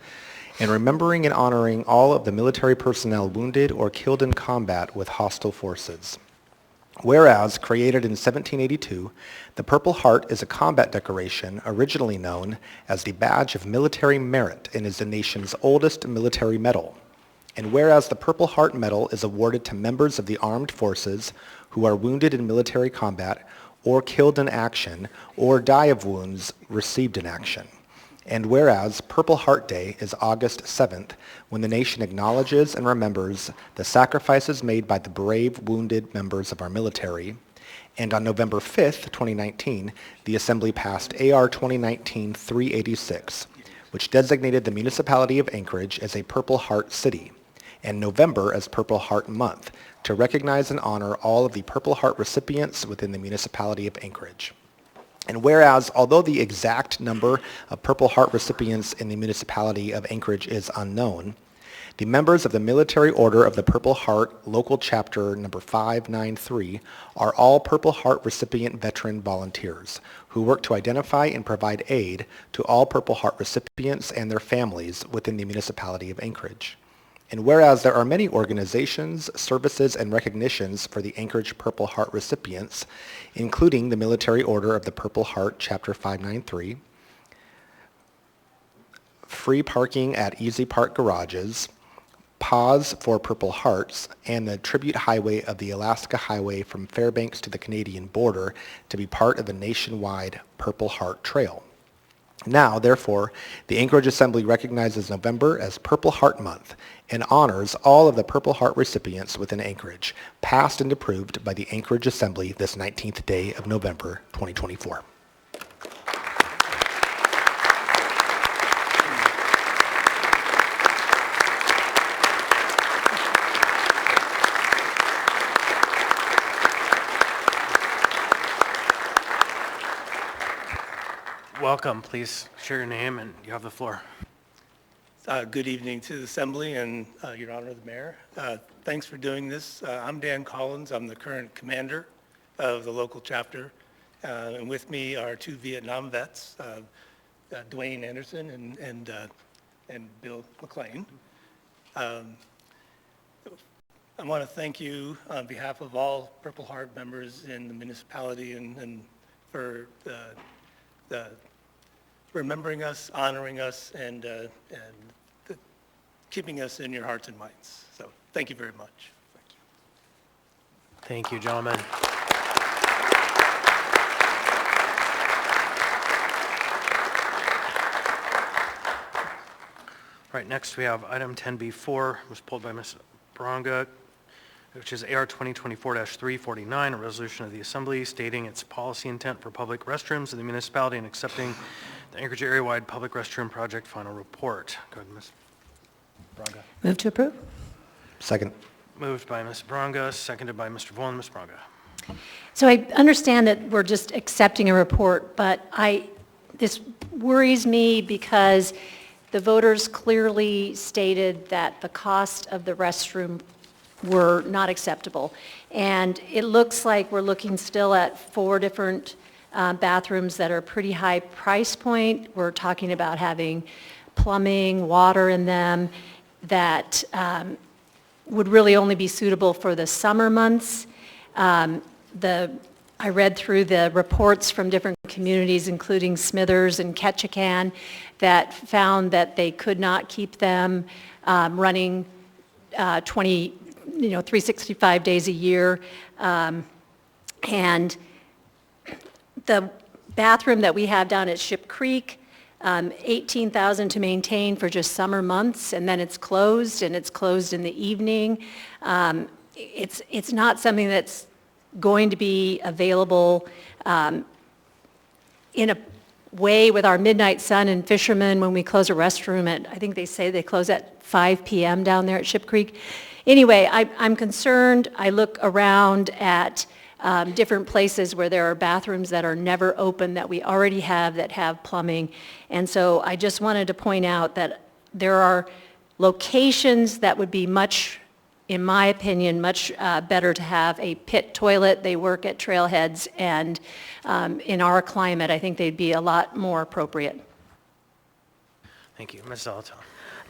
and remembering and honoring all of the military personnel wounded or killed in combat with hostile forces. Whereas, created in 1782, the Purple Heart is a combat decoration originally known as the Badge of Military Merit and is the nation's oldest military medal. And whereas the Purple Heart Medal is awarded to members of the armed forces who are wounded in military combat or killed in action or die of wounds received in action. And whereas Purple Heart Day is August 7th, when the nation acknowledges and remembers the sacrifices made by the brave wounded members of our military. And on November 5th, 2019, the Assembly passed AR 2019-386, which designated the municipality of Anchorage as a Purple Heart City, and November as Purple Heart Month to recognize and honor all of the Purple Heart recipients within the municipality of Anchorage. And whereas, although the exact number of Purple Heart recipients in the municipality of Anchorage is unknown, the members of the Military Order of the Purple Heart Local Chapter number 593 are all Purple Heart recipient veteran volunteers who work to identify and provide aid to all Purple Heart recipients and their families within the municipality of Anchorage. And whereas there are many organizations, services, and recognitions for the Anchorage Purple Heart recipients, including the Military Order of the Purple Heart, Chapter 593, free parking at Easy Park garages, Pause for Purple Hearts, and the Tribute Highway of the Alaska Highway from Fairbanks to the Canadian border to be part of the nationwide Purple Heart Trail. Now, therefore, the Anchorage Assembly recognizes November as Purple Heart Month and honors all of the Purple Heart recipients within Anchorage, passed and approved by the Anchorage Assembly this 19th day of November, 2024. Welcome. Please share your name and you have the floor. Good evening to the Assembly and Your Honor, the Mayor. Thanks for doing this. I'm Dan Collins. I'm the current commander of the local chapter. And with me are two Vietnam vets, Dwayne Anderson and Bill McLean. I want to thank you on behalf of all Purple Heart members in the municipality and for remembering us, honoring us, and keeping us in your hearts and minds. So thank you very much. Thank you, gentlemen. All right, next we have item 10B4, was pulled by Ms. Bronga, which is AR 2024-349, a resolution of the Assembly stating its policy intent for public restrooms in the municipality and accepting the Anchorage area-wide public restroom project final report. Go ahead, Ms. Bronga. Move to approve. Second. Moved by Ms. Bronga, seconded by Mr. Volin. Ms. Bronga. So I understand that we're just accepting a report, but this worries me because the voters clearly stated that the cost of the restroom were not acceptable. And it looks like we're looking still at 4 different bathrooms that are pretty high price point. We're talking about having plumbing, water in them that would really only be suitable for the summer months. I read through the reports from different communities, including Smithers and Ketchikan, that found that they could not keep them running 365 days a year. And the bathroom that we have down at Ship Creek, $18,000 to maintain for just summer months, and then it's closed, and it's closed in the evening. It's not something that's going to be available in a way with our Midnight Sun and Fisherman when we close a restroom at, I think they say they close at 5 p.m. down there at Ship Creek. Anyway, I'm concerned. I look around at different places where there are bathrooms that are never open that we already have that have plumbing. And so I just wanted to point out that there are locations that would be much, in my opinion, much better to have a pit toilet. They work at trailheads, and in our climate, I think they'd be a lot more appropriate. Thank you. Ms. Zalato.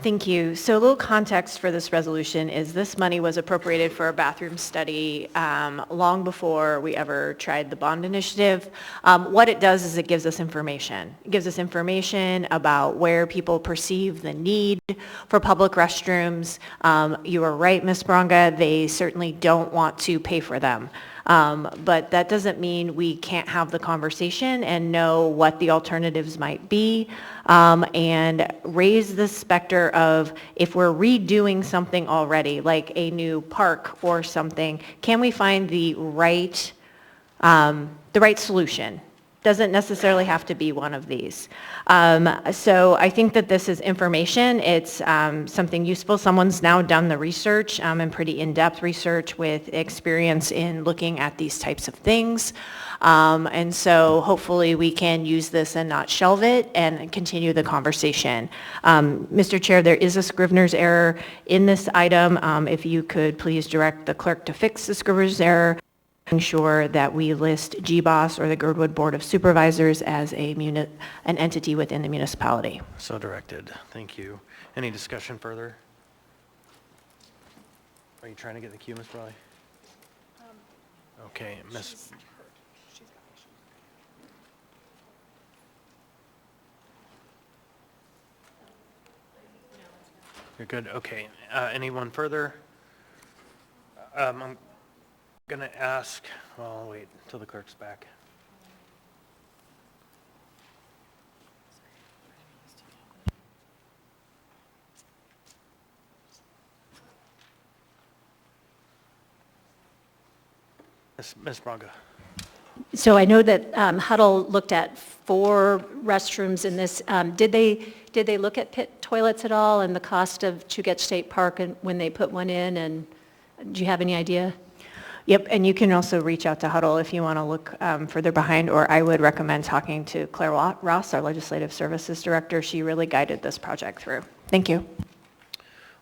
Thank you. So a little context for this resolution is this money was appropriated for a bathroom study long before we ever tried the bond initiative. What it does is it gives us information. It gives us information about where people perceive the need for public restrooms. You are right, Ms. Bronga, they certainly don't want to pay for them. But that doesn't mean we can't have the conversation and know what the alternatives might be, and raise the specter of if we're redoing something already, like a new park or something, can we find the right solution Doesn't necessarily have to be one of these. So I think that this is information. It's something useful. Someone's now done the research and pretty in-depth research with experience in looking at these types of things. And so hopefully we can use this and not shelve it and continue the conversation. Mr. Chair, there is a Scrivener's error in this item. If you could please direct the clerk to fix the Scrivener's error, ensure that we list GBOS or the Girdwood Board of Supervisors as an entity within the municipality. So directed. Thank you. Any discussion further? Are you trying to get the queue, Ms. Brawley? Okay, Ms. You're good? Okay. Anyone further? I'm going to ask, well, I'll wait until the clerk's back. Ms. Braga. So I know that Huddle looked at 4 restrooms in this. Did they look at pit toilets at all and the cost of Chugach State Park and when they put one in? And do you have any idea? Yep, and you can also reach out to Huddle if you want to look further behind, or I would recommend talking to Claire Ross, our Legislative Services Director. She really guided this project through. Thank you.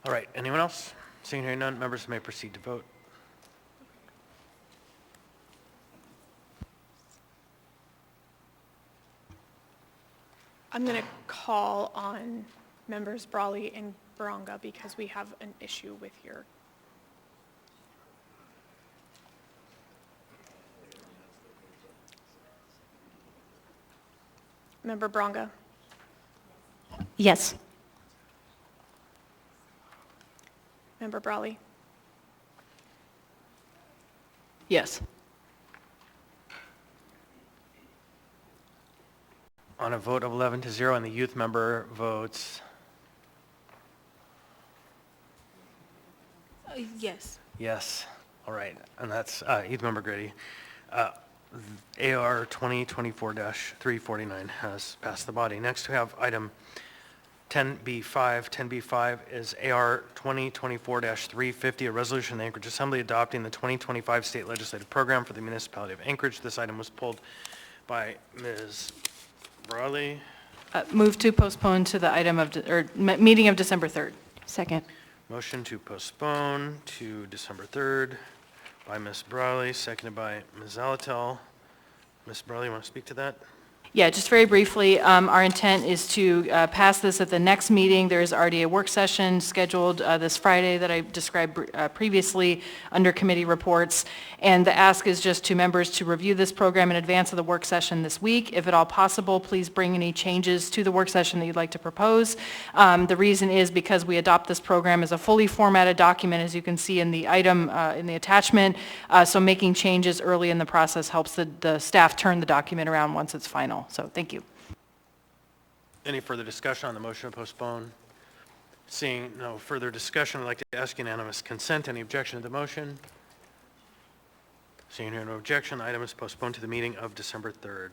All right, anyone else? Seeing and hearing none, members may proceed to vote. I'm going to call on members Brawley and Baranga because we have an issue with your Member Baranga. Yes. Member Brawley. Yes. On a vote of 11-0, and the youth member votes Yes. yes. All right, and that's youth member Grady. AR 2024-349 has passed the body. Next, we have item 10B5. 10B5 is AR 2024-350, a resolution of the Anchorage Assembly adopting the 2025 state legislative program for the municipality of Anchorage. This item was pulled by Ms. Brawley. Move to postpone to the item of, meeting of December 3rd. Second. Motion to postpone to December 3rd by Ms. Brawley, seconded by Ms. Zalatel. Ms. Brawley, you want to speak to that? Yeah, just very briefly, our intent is to pass this at the next meeting. There is already a work session scheduled this Friday that I described previously under committee reports. And the ask is just to members to review this program in advance of the work session this week. If at all possible, please bring any changes to the work session that you'd like to propose. The reason is because we adopt this program as a fully formatted document, as you can see in the item, in the attachment. So making changes early in the process helps the staff turn the document around once it's final. So thank you. Any further discussion on the motion to postpone? Seeing no further discussion, I'd like to ask unanimous consent. Any objection to the motion? Seeing no objection, the item is postponed to the meeting of December 3rd.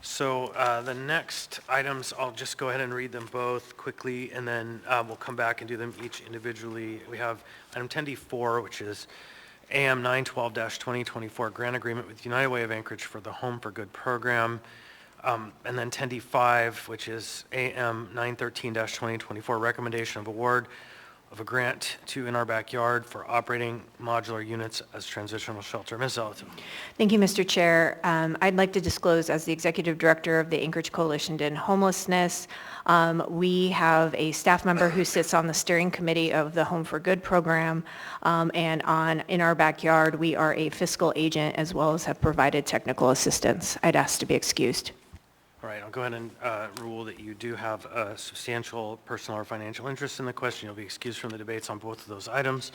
So the next items, I'll just go ahead and read them both quickly, and then we'll come back and do them each individually. We have item 10D4, which is AM 912-2024 grant agreement with United Way of Anchorage for the Home for Good program. And then 10D5, which is AM 913-2024 recommendation of award of a grant to In Our Backyard for operating modular units as transitional shelter. Ms. Zalato. Thank you, Mr. Chair. I'd like to disclose as the Executive Director of the Anchorage Coalition to End Homelessness, we have a staff member who sits on the steering committee of the Home for Good program, and on In Our Backyard, we are a fiscal agent as well as have provided technical assistance. I'd ask to be excused. All right, I'll go ahead and rule that you do have a substantial personal or financial interest in the question. You'll be excused from the debates on both of those items.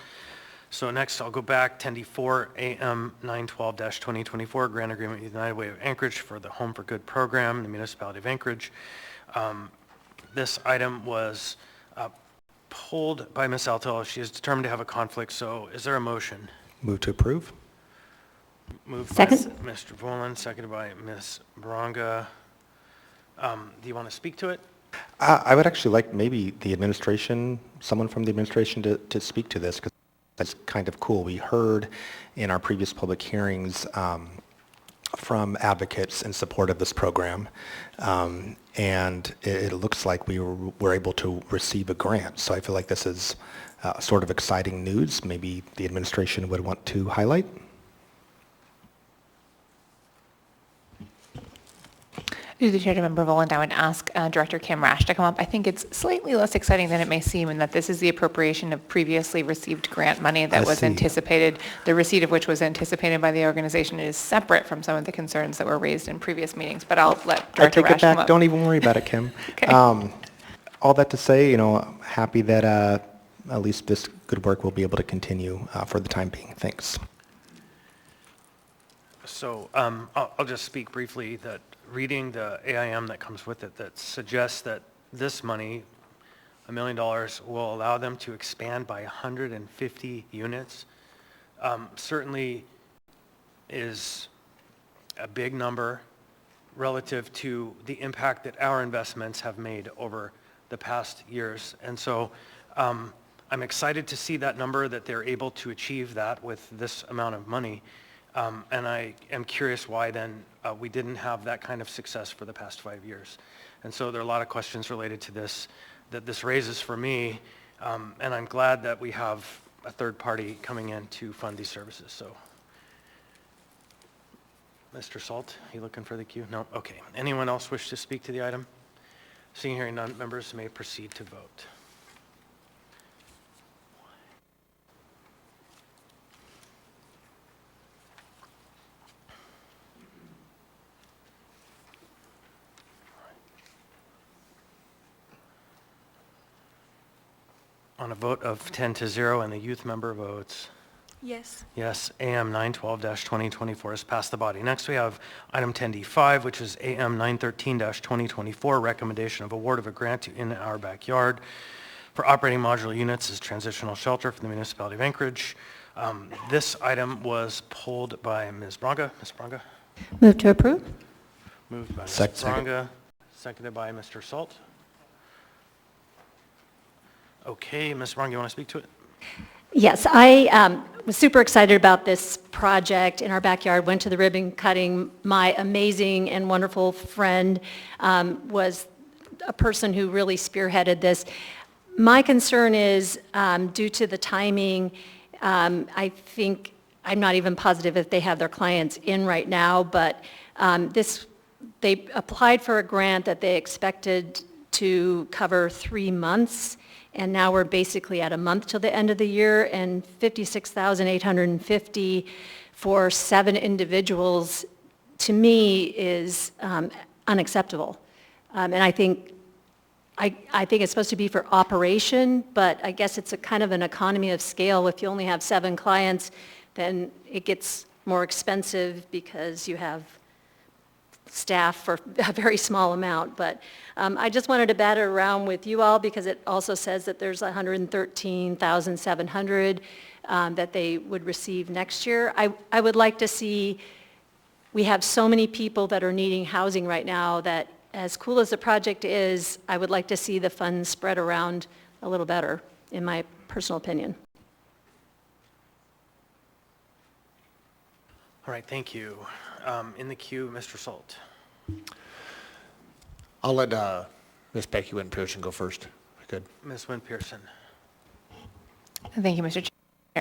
So next, I'll go back, 10D4, AM 912-2024, grant agreement with United Way of Anchorage for the Home for Good program, the municipality of Anchorage. This item was pulled by Ms. Altel. She is determined to have a conflict, so is there a motion? Move to approve. Moved Second. by Mr. Volan, seconded by Ms. Bronga. Do you want to speak to it? I would actually like maybe the administration, someone from the administration to speak to this, because that's kind of cool. We heard in our previous public hearings from advocates in support of this program, and it looks like we were able to receive a grant. So I feel like this is sort of exciting news. Maybe the administration would want to highlight. Through the chair to Member Voland, I would ask Director Kim Rash to come up. I think it's slightly less exciting than it may seem in that this is the appropriation of previously received grant money that was anticipated, the receipt of which was anticipated by the organization. It is separate from some of the concerns that were raised in previous meetings, but I'll let Director Rash come up. I take it back. Don't even worry about it, Kim. Okay. All that to say, I'm happy that at least this good work will be able to continue for the time being. Thanks. So I'll just speak briefly that reading the AIM that comes with it that suggests that this money, $1 million, will allow them to expand by 150 units, certainly is a big number relative to the impact that our investments have made over the past years. And so I'm excited to see that number, that they're able to achieve that with this amount of money. And I am curious why then we didn't have that kind of success for the past 5 years. And so there are a lot of questions related to this that this raises for me, and I'm glad that we have a third party coming in to fund these services. So, Mr. Salt, you looking for the queue? No? Okay. Anyone else wish to speak to the item? Seeing hearing none, members may proceed to vote. On a vote of 10-0 and the youth member votes Yes. yes, AM 912-2024 has passed the body. Next we have item 10D5, which is AM 913-2024, recommendation of award of a grant to In Our Backyard for operating modular units as transitional shelter for the municipality of Anchorage. This item was pulled by Ms. Bronga. Ms. Bronga? Move to approve. Moved by Ms. Second. Bronga, seconded by Mr. Salt. Okay, Ms. Bronga, you want to speak to it? Yes, I was super excited about this project in our backyard, went to the ribbon cutting. My amazing and wonderful friend was a person who really spearheaded this. My concern is due to the timing, I think, I'm not even positive if they have their clients in right now, but they applied for a grant that they expected to cover 3 months. And now we're basically at a month till the end of the year, and $56,850 for 7 individuals, to me, is unacceptable. And I think it's supposed to be for operation, but I guess it's a kind of an economy of scale. If you only have 7 clients, then it gets more expensive because you have staff for a very small amount. But I just wanted to bat it around with you all because it also says that there's $113,700 that they would receive next year. I would like to see, we have so many people that are needing housing right now that as cool as the project is, I would like to see the funds spread around a little better, in my personal opinion. All right, thank you. In the queue, Mr. Salt. I'll let Ms. Becky Wynn-Pearson go first, if I could. Ms. Wynn-Pearson. Thank you, Mr.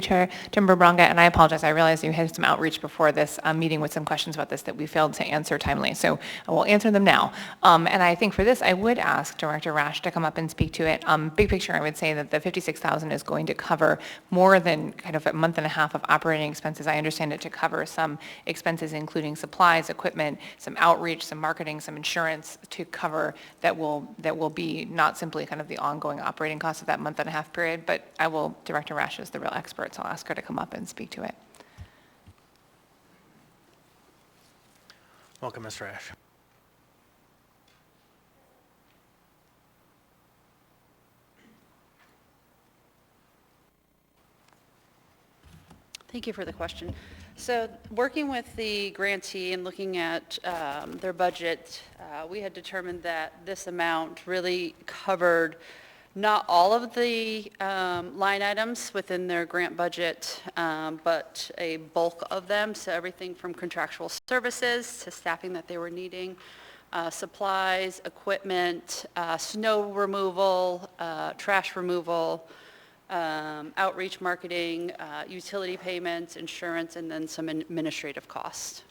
Chair. To Member Bronga, and I apologize, I realized you had some outreach before this meeting with some questions about this that we failed to answer timely, so I will answer them now. And I think for this, I would ask Director Rash to come up and speak to it. Big picture, I would say that the $56,000 is going to cover more than kind of a month and a half of operating expenses. I understand it to cover some expenses, including supplies, equipment, some outreach, some marketing, some insurance to cover that will be not simply kind of the ongoing operating costs of that month and a half period, but Director Rash is the real expert. So I'll ask her to come up and speak to it. Welcome, Ms. Rash. Thank you for the question. So working with the grantee and looking at their budget, we had determined that this amount really covered not all of the line items within their grant budget, but a bulk of them. So everything from contractual services to staffing that they were needing, supplies, equipment, snow removal, trash removal, outreach marketing, utility payments, insurance, and then some administrative costs.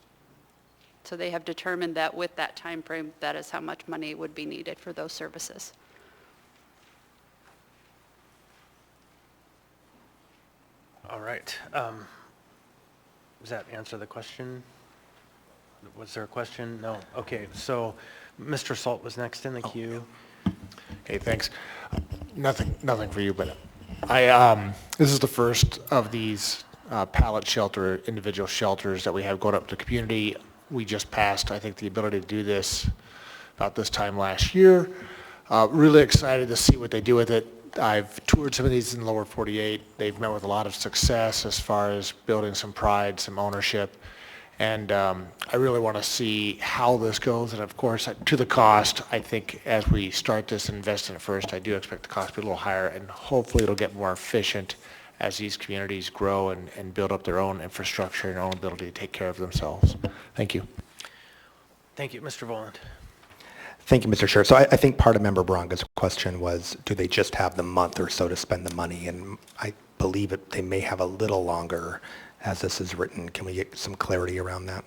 So they have determined that with that time frame, that is how much money would be needed for those services. All right. Does that answer the question? Was there a question? No. Okay, so Mr. Salt was next in the queue. Okay, thanks. Nothing for you, but this is the first of these pallet shelter, individual shelters that we have going up to the community. We just passed, I think, the ability to do this about this time last year. Really excited to see what they do with it. I've toured some of these in the lower 48. They've met with a lot of success as far as building some pride, some ownership. And I really want to see how this goes. And of course, to the cost, I think as we start this and invest in it first, I do expect the cost to be a little higher, and hopefully it'll get more efficient as these communities grow and build up their own infrastructure and their own ability to take care of themselves. Thank you. Thank you. Mr. Voland. Thank you, Mr. Chair. So I think part of Member Bronga's question was, do they just have the month or so to spend the money? And I believe they may have a little longer as this is written. Can we get some clarity around that?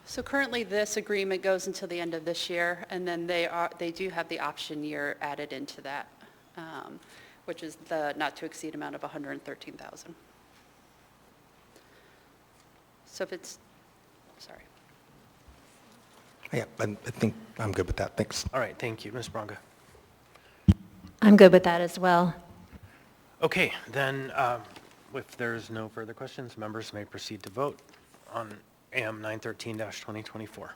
So currently, this agreement goes until the end of this year, and then they do have the option year added into that, which is the not to exceed amount of $113,000. So if it's, sorry. Yeah, I think I'm good with that. Thanks. All right, thank you. Ms. Bronga. I'm good with that as well. Okay, then if there's no further questions, members may proceed to vote on AM 913-2024.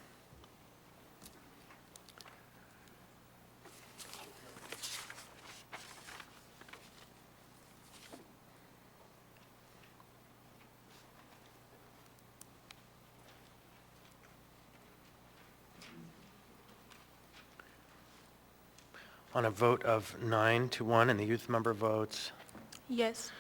On a vote of 9-1 and the youth member votes Yes.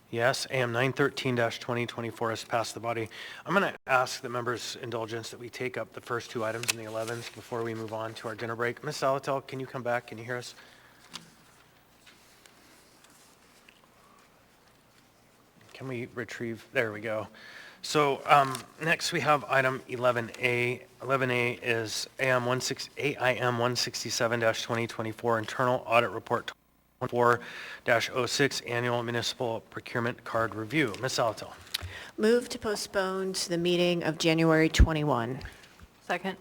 yes, AM 913-2024 has passed the body. I'm going to ask the members' indulgence that we take up the first two items in the 11th before we move on to our dinner break. Ms. Salatel, can you come back? Can you hear us? Can we retrieve? There we go. So next we have item 11A. 11A is AIM 167-2024 Internal Audit Report 24-06 Annual Municipal Procurement Card Review. Ms. Salatel. Move to postpone to the meeting of January 21. Second.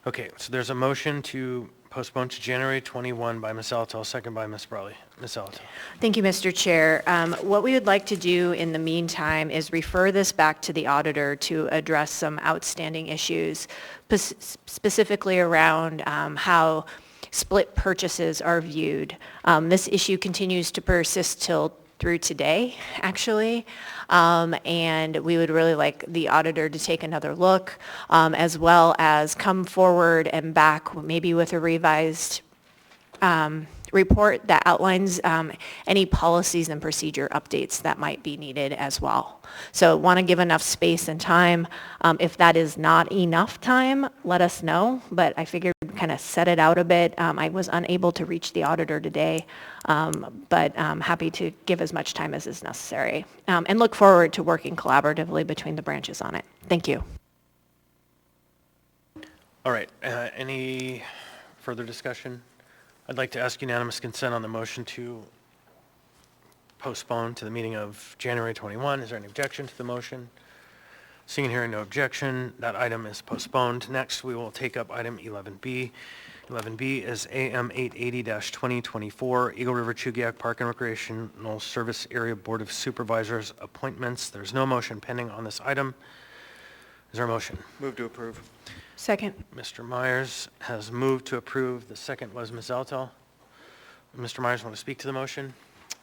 Okay, so there's a motion to postpone to January 21 by Ms. Salatel, second by Ms. Brawley. Ms. Salatel. Thank you, Mr. Chair. What we would like to do in the meantime is refer this back to the auditor to address some outstanding issues, specifically around how split purchases are viewed. This issue continues to persist through today, actually, and we would really like the auditor to take another look, as well as come forward and back maybe with a revised report that outlines any policies and procedure updates that might be needed as well. So want to give enough space and time. If that is not enough time, let us know, but I figured kind of set it out a bit. I was unable to reach the auditor today, but I'm happy to give as much time as is necessary, and look forward to working collaboratively between the branches on it. Thank you. All right, any further discussion? I'd like to ask unanimous consent on the motion to postpone to the meeting of January 21. Is there any objection to the motion? Seeing and hearing no objection, that item is postponed. Next, we will take up item 11B. 11B is AM 880-2024, Eagle River Chugiak Park and Recreational Service Area Board of Supervisors appointments. There's no motion pending on this item. Is there a motion? Move to approve. Second. Mr. Myers has moved to approve. The second was Ms. Zaltel. Mr. Myers, want to speak to the motion?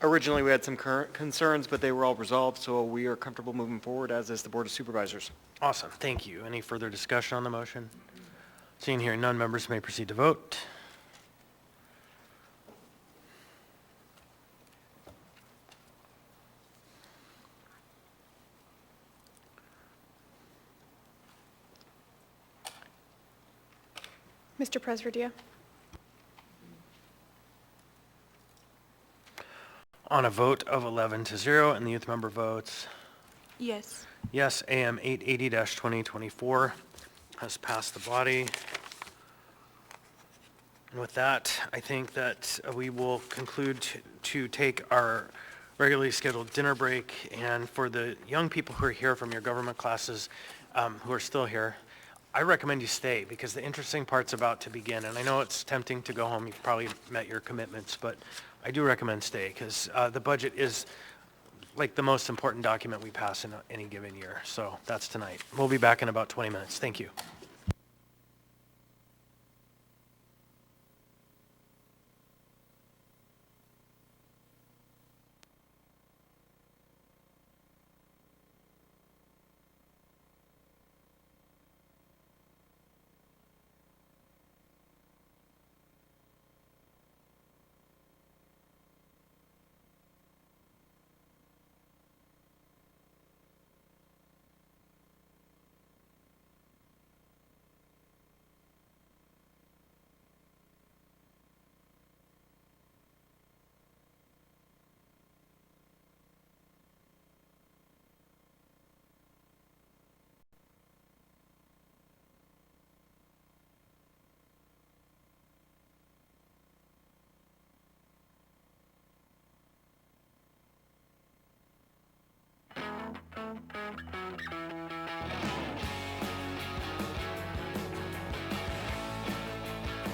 Originally, we had some current concerns, but they were all resolved, so we are comfortable moving forward, as is the Board of Supervisors. Awesome, thank you. Any further discussion on the motion? Seeing here none, members may proceed to vote. Mr. Presverdia? On a vote of 11-0, and the youth member votes Yes. yes, AM 880-2024 has passed the body. And with that, I think that we will conclude to take our regularly scheduled dinner break. And for the young people who are here from your government classes, who are still here, I recommend you stay because the interesting part's about to begin. And I know it's tempting to go home. You've probably met your commitments, but I do recommend stay because the budget is like the most important document we pass in any given year. So that's tonight. We'll be back in about 20 minutes. Thank you.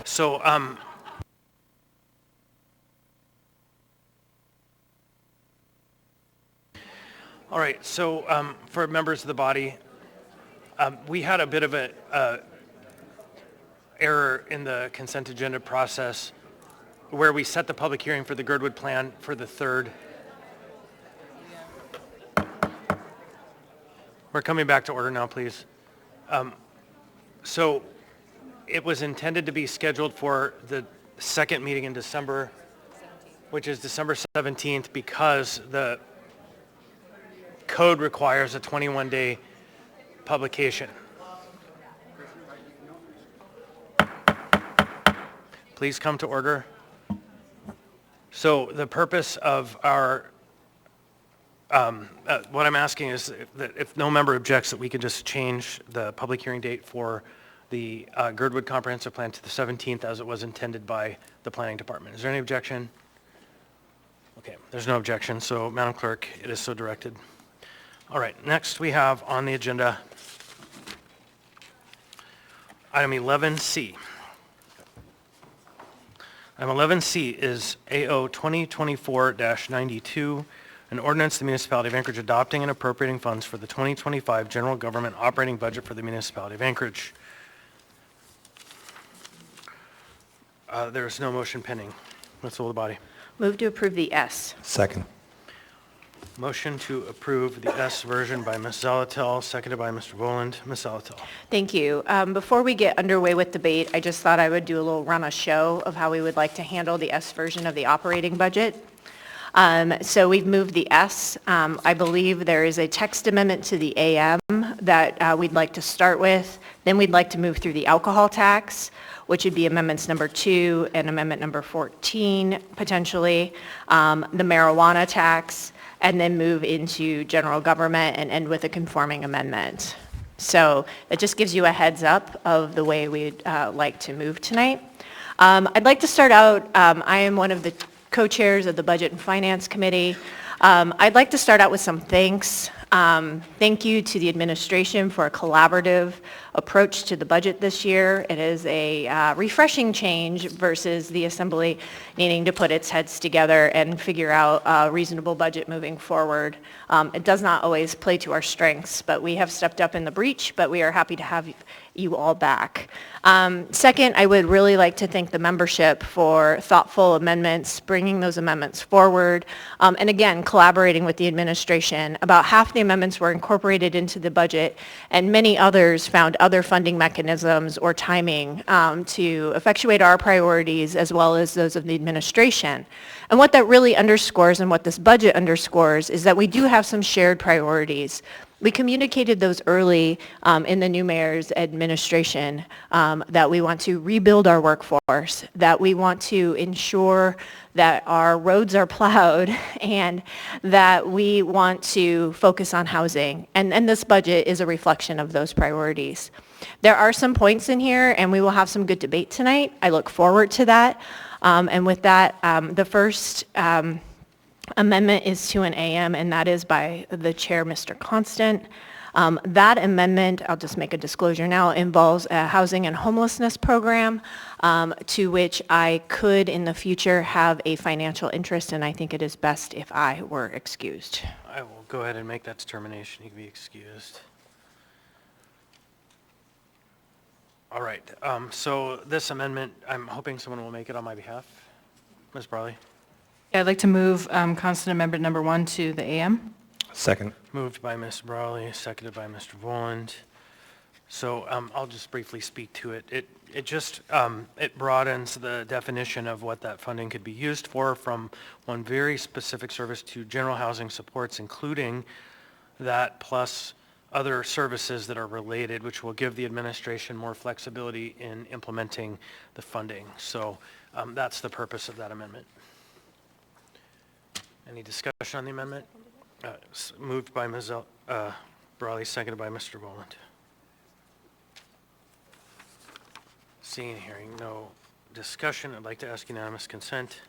So, all right, so for members of the body, we had a bit of a error in the consent agenda process where we set the public hearing for the Girdwood Plan for the 3rd. We're coming back to order now, please. So it was intended to be scheduled for the second meeting in December, which is December 17th, because the code requires a 21-day publication. Please come to order. So the purpose of our, what I'm asking is that if no member objects, that we could just change the public hearing date for the Girdwood Comprehensive Plan to the 17th as it was intended by the Planning Department. Is there any objection? Okay, there's no objection, so Madam Clerk, it is so directed. All right, next we have on the agenda item 11C. Item 11C is AO 2024-92, an ordinance, the Municipality of Anchorage adopting and appropriating funds for the 2025 general government operating budget for the Municipality of Anchorage. There is no motion pending. Let's hold the body. Move to approve the S. Second. Motion to approve the S version by Ms. Zalatel, seconded by Mr. Boland. Ms. Zalatel. Thank you. Before we get underway with debate, I just thought I would do a little run a show of how we would like to handle the S version of the operating budget. So we've moved the S. I believe there is a text amendment to the AM that we'd like to start with. Then we'd like to move through the alcohol tax, which would be amendments number 2 and amendment number 14, potentially, the marijuana tax, and then move into general government and end with a conforming amendment. So that just gives you a heads up of the way we'd like to move tonight. I'd like to start out, I am one of the co-chairs of the Budget and Finance Committee. I'd like to start out with some thanks. Thank you to the administration for a collaborative approach to the budget this year. It is a refreshing change versus the Assembly needing to put its heads together and figure out a reasonable budget moving forward. It does not always play to our strengths, but we have stepped up in the breach, but we are happy to have you all back. Second, I would really like to thank the membership for thoughtful amendments, bringing those amendments forward, and again, collaborating with the administration. About half the amendments were incorporated into the budget, and many others found other funding mechanisms or timing to effectuate our priorities as well as those of the administration. And what that really underscores and what this budget underscores is that we do have some shared priorities. We communicated those early in the new mayor's administration that we want to rebuild our workforce, that we want to ensure that our roads are plowed, and that we want to focus on housing. And this budget is a reflection of those priorities. There are some points in here, and we will have some good debate tonight. I look forward to that. And with that, the first amendment is to an AM, and that is by the chair, Mr. Constant. That amendment, I'll just make a disclosure now, involves a housing and homelessness program to which I could in the future have a financial interest, and I think it is best if I were excused. I will go ahead and make that determination. You can be excused. All right, so this amendment, I'm hoping someone will make it on my behalf. Ms. Brawley? Yeah, I'd like to move constant amendment number 1 to the AM. Second. Moved by Ms. Brawley, seconded by Mr. Voland. So I'll just briefly speak to it. It just, it broadens the definition of what that funding could be used for from one very specific service to general housing supports, including that plus other services that are related, which will give the administration more flexibility in implementing the funding. So that's the purpose of that amendment. Any discussion on the amendment? Moved by Ms. Brawley, seconded by Mr. Voland. Seeing and hearing no discussion, I'd like to ask unanimous consent.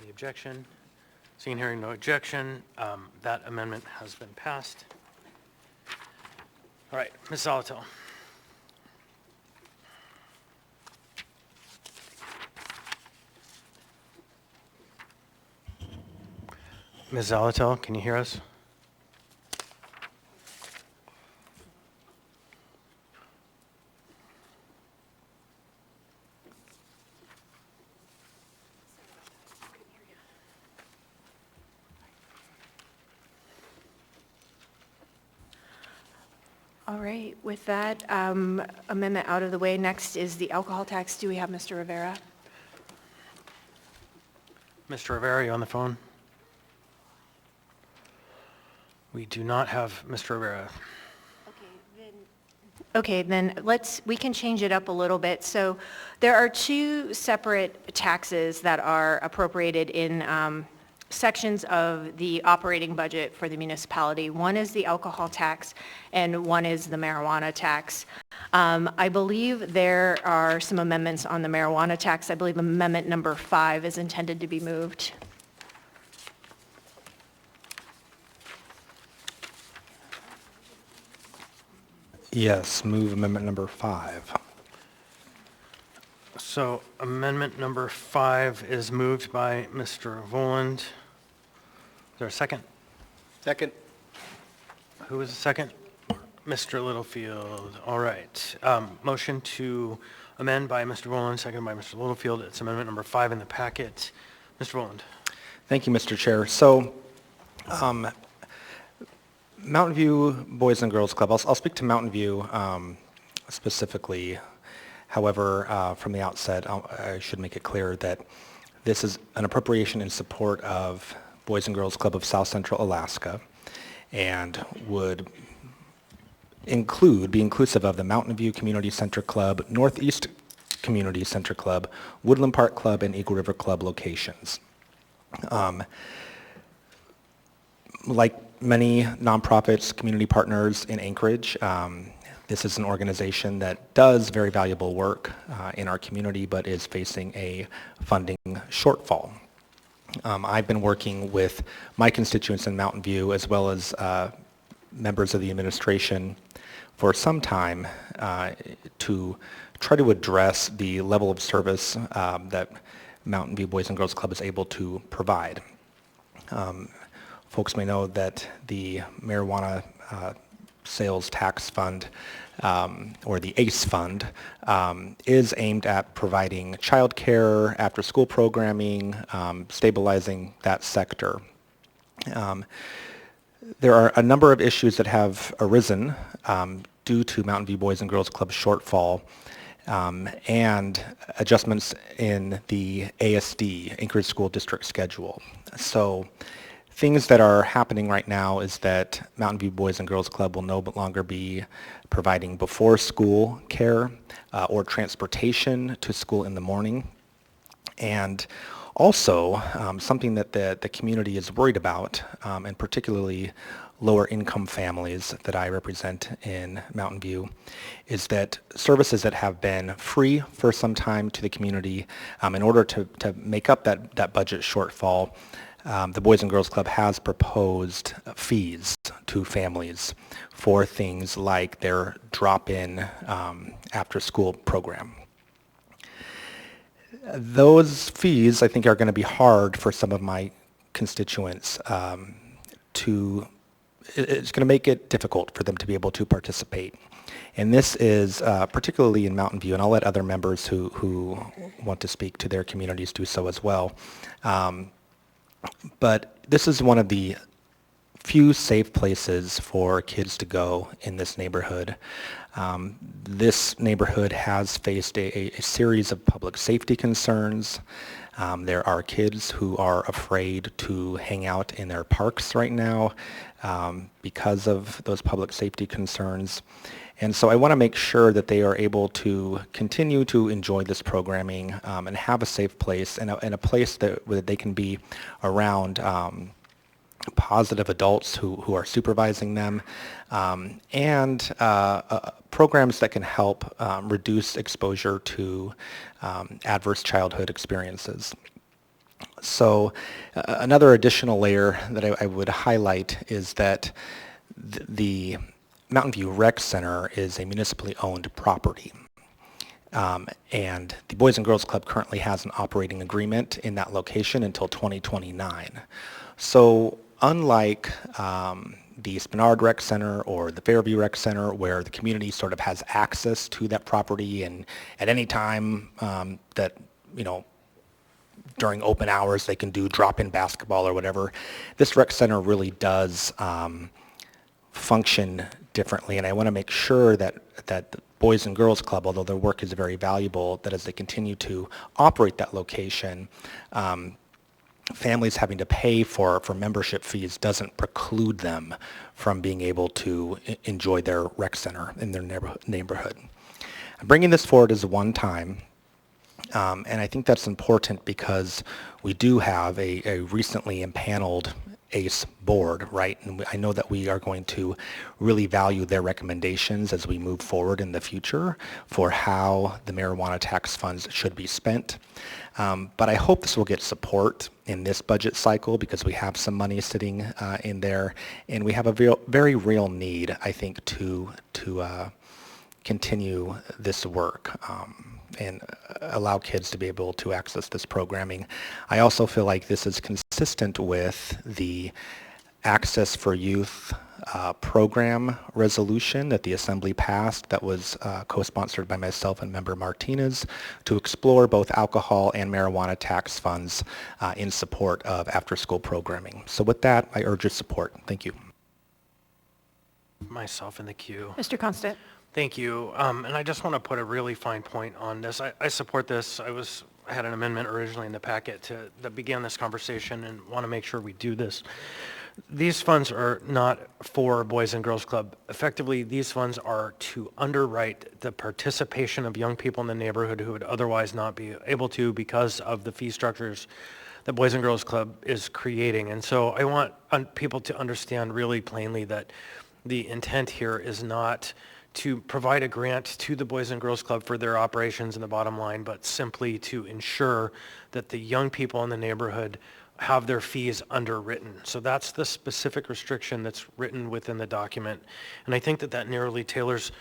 Any objection? Seeing and hearing no objection, that amendment has been passed. All right, Ms. Zolotel. Ms. Zolotel, can you hear us? All right, with that amendment out of the way, next is the alcohol tax. Do we have Mr. Rivera? Mr. Rivera, you on the phone? We do not have Mr. Rivera. Okay, then we can change it up a little bit. So there are two separate taxes that are appropriated in sections of the operating budget for the municipality. One is the alcohol tax and one is the marijuana tax. I believe there are some amendments on the marijuana tax. I believe amendment number 5 is intended to be moved. Yes, move amendment number 5. So amendment number 5 is moved by Mr. Voland. Is there a second? Second. Who was the second? Mr. Littlefield. All right. Motion to amend by Mr. Voland, second by Mr. Littlefield. It's amendment number 5 in the packet. Mr. Voland. Thank you, Mr. Chair. So Mountain View Boys and Girls Club, I'll speak to Mountain View specifically. However, from the outset, I should make it clear that this is an appropriation in support of Boys and Girls Club of South Central Alaska and would be inclusive of the Mountain View Community Center Club, Northeast Community Center Club, Woodland Park Club, and Eagle River Club locations. Like many nonprofits, community partners in Anchorage, this is an organization that does very valuable work in our community but is facing a funding shortfall. I've been working with my constituents in Mountain View as well as members of the administration for some time to try to address the level of service that Mountain View Boys and Girls Club is able to provide. Folks may know that the marijuana sales tax fund, or the ACE fund, is aimed at providing childcare, after-school programming, stabilizing that sector. There are a number of issues that have arisen due to Mountain View Boys and Girls Club shortfall and adjustments in the ASD, Anchorage School District schedule. So things that are happening right now is that Mountain View Boys and Girls Club will no longer be providing before school care or transportation to school in the morning. And also, something that the community is worried about, and particularly lower income families that I represent in Mountain View, is that services that have been free for some time to the community, in order to make up that budget shortfall, the Boys and Girls Club has proposed fees to families for things like their drop-in after-school program. Those fees, I think, are going to be hard for some of my constituents it's going to make it difficult for them to be able to participate. And this is particularly in Mountain View, and I'll let other members who want to speak to their communities do so as well. But this is one of the few safe places for kids to go in this neighborhood. This neighborhood has faced a series of public safety concerns. There are kids who are afraid to hang out in their parks right now because of those public safety concerns. And so I want to make sure that they are able to continue to enjoy this programming and have a safe place and a place where they can be around positive adults who are supervising them, and programs that can help reduce exposure to adverse childhood experiences. So another additional layer that I would highlight is that the Mountain View Rec Center is a municipally owned property. And the Boys and Girls Club currently has an operating agreement in that location until 2029. So unlike the Spenard Rec Center or the Fairview Rec Center, where the community sort of has access to that property, and at any time that, during open hours they can do drop-in basketball or whatever, this rec center really does function differently. And I want to make sure that the Boys and Girls Club, although their work is very valuable, that as they continue to operate that location, families having to pay for membership fees doesn't preclude them from being able to enjoy their rec center in their neighborhood. I'm bringing this forward as a one-time, and I think that's important because we do have a recently impaneled ACE board, right? And I know that we are going to really value their recommendations as we move forward in the future for how the marijuana tax funds should be spent. But I hope this will get support in this budget cycle because we have some money sitting in there, and we have a very real need, I think, to continue this work and allow kids to be able to access this programming. I also feel like this is consistent with the Access for Youth program resolution that the Assembly passed that was co-sponsored by myself and Member Martinez to explore both alcohol and marijuana tax funds in support of after-school programming. So with that, I urge your support. Thank you. Myself in the queue. Mr. Constant. Thank you. And I just want to put a really fine point on this. I support this. I had an amendment originally in the packet that began this conversation and want to make sure we do this. These funds are not for Boys and Girls Club. Effectively, these funds are to underwrite the participation of young people in the neighborhood who would otherwise not be able to because of the fee structures that Boys and Girls Club is creating. And so I want people to understand really plainly that the intent here is not to provide a grant to the Boys and Girls Club for their operations in the bottom line, but simply to ensure that the young people in the neighborhood have their fees underwritten. So that's the specific restriction that's written within the document. And I think that that narrowly tailors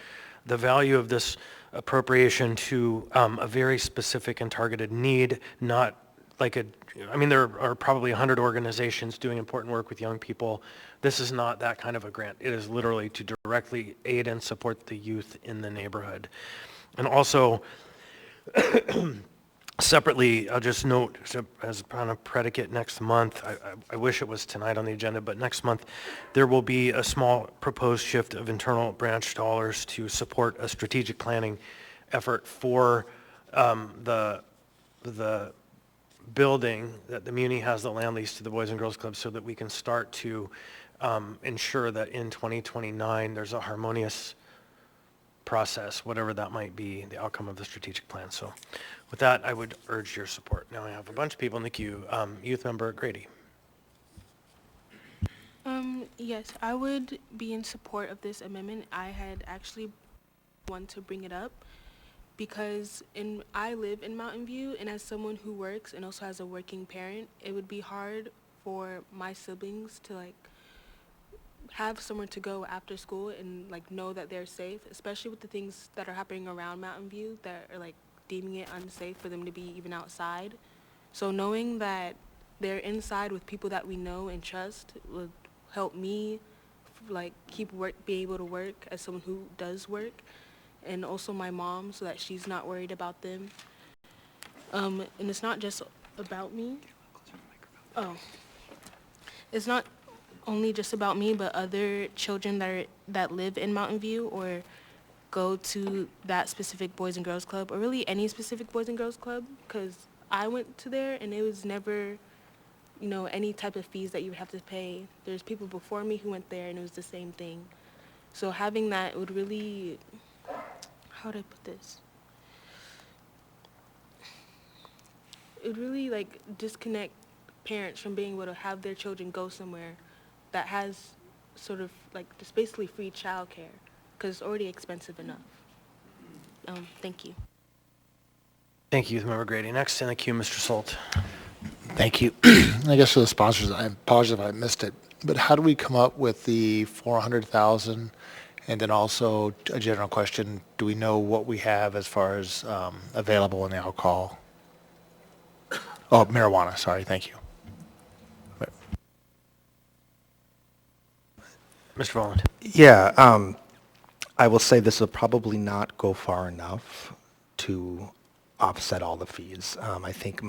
the value of this appropriation to a very specific and targeted need, not like there are probably 100 organizations doing important work with young people. This is not that kind of a grant. It is literally to directly aid and support the youth in the neighborhood. And also, separately, I'll just note, as on a predicate next month, I wish it was tonight on the agenda, but next month, there will be a small proposed shift of internal branch dollars to support a strategic planning effort for the building that the Muni has the land lease to the Boys and Girls Club, so that we can start to ensure that in 2029, there's a harmonious process, whatever that might be, the outcome of the strategic plan. So with that, I would urge your support. Now I have a bunch of people in the queue. Youth member Grady. Yes, I would be in support of this amendment. I had actually wanted to bring it up because I live in Mountain View, and as someone who works and also has a working parent, it would be hard for my siblings to have somewhere to go after school and know that they're safe, especially with the things that are happening around Mountain View that are deeming it unsafe for them to be even outside. So knowing that they're inside with people that we know and trust would help me be able to work as someone who does work, and also my mom, so that she's not worried about them. And it's not just about me. It's not only just about me, but other children that live in Mountain View or go to that specific Boys and Girls Club, or really any specific Boys and Girls Club, because I went to there and it was never, any type of fees that you would have to pay. There's people before me who went there and it was the same thing. So having that would really, how do I put this? It would really disconnect parents from being able to have their children go somewhere that has sort of just basically free childcare, because it's already expensive enough. Thank you. Thank you, Youth member Grady. Next in the queue, Mr. Solt. Thank you. I guess for the sponsors, I apologize if I missed it, but how do we come up with the 400,000? And then also a general question, do we know what we have as far as available in the alcohol? Oh, marijuana, sorry, thank you. Mr. Volland. Yeah, I will say this will probably not go far enough to offset all the fees. I think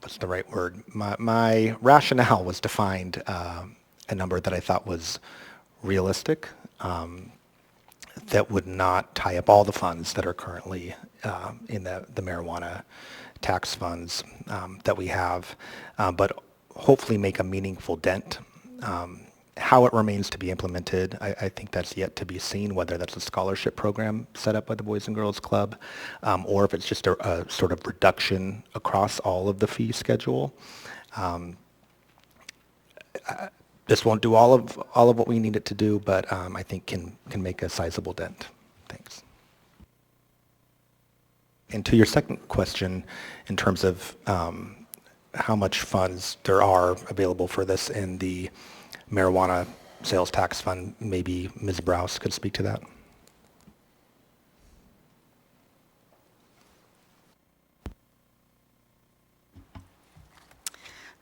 what's the right word? My rationale was to find a number that I thought was realistic, that would not tie up all the funds that are currently in the marijuana tax funds that we have, but hopefully make a meaningful dent. How it remains to be implemented, I think that's yet to be seen, whether that's a scholarship program set up by the Boys and Girls Club, or if it's just a sort of reduction across all of the fee schedule. This won't do all of what we need it to do, but I think can make a sizable dent. Thanks. And to your second question, in terms of how much funds there are available for this in the marijuana sales tax fund, maybe Ms. Browse could speak to that.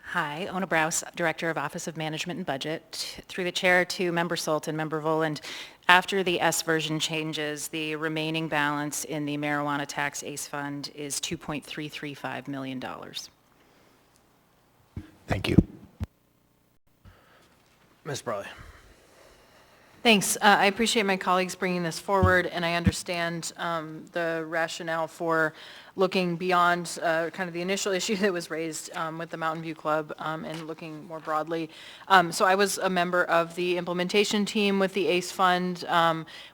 Hi, Ona Browse, Director of Office of Management and Budget. Through the chair to Member Solt and Member Voland, after the S version changes, the remaining balance in the marijuana tax ACE fund is $2.335 million. Thank you. Ms. Brawley. Thanks. I appreciate my colleagues bringing this forward, and I understand the rationale for looking beyond kind of the initial issue that was raised with the Mountain View Club and looking more broadly. So I was a member of the implementation team with the ACE Fund,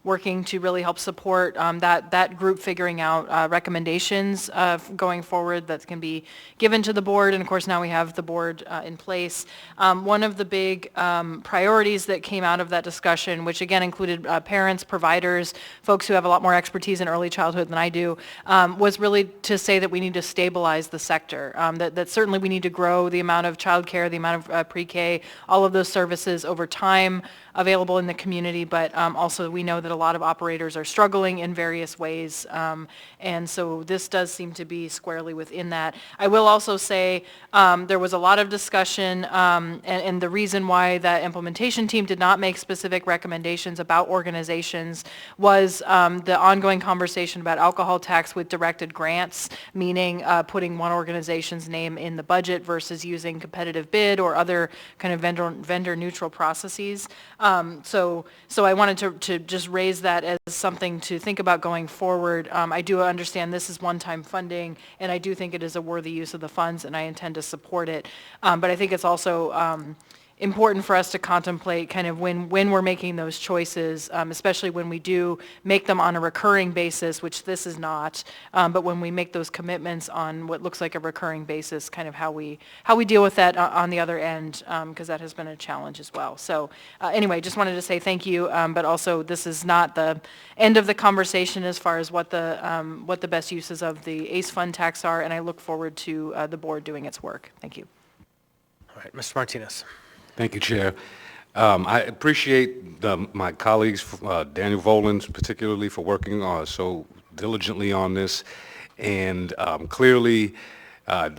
working to really help support that group figuring out recommendations going forward that can be given to the board, and of course now we have the board in place. One of the big priorities that came out of that discussion session, which again included parents, providers, folks who have a lot more expertise in early childhood than I do, was really to say that we need to stabilize the sector, that certainly we need to grow the amount of childcare, the amount of pre-K, all of those services over time available in the community, but also we know that a lot of operators are struggling in various ways, and so this does seem to be squarely within that. I will also say there was a lot of discussion, and the reason why that implementation team did not make specific recommendations about organizations was the ongoing conversation about alcohol tax with directed grants, meaning putting one organization's name in the budget versus using competitive bid or other kind of vendor neutral processes. So I wanted to just raise that as something to think about going forward. I do understand this is one-time funding, and I do think it is a worthy use of the funds, and I intend to support it. But I think it's also important for us to contemplate kind of when we're making those choices, especially when we do make them on a recurring basis, which this is not, but when we make those commitments on what looks like a recurring basis, kind of how we deal with that on the other end, because that has been a challenge as well. So anyway, just wanted to say thank you, but also this is not the end of the conversation as far as what the best uses of the ACE fund tax are, and I look forward to the board doing its work. Thank you. All right, Mr. Martinez. Thank you, Chair. I appreciate my colleagues, Daniel Volins particularly, for working so diligently on this. And clearly,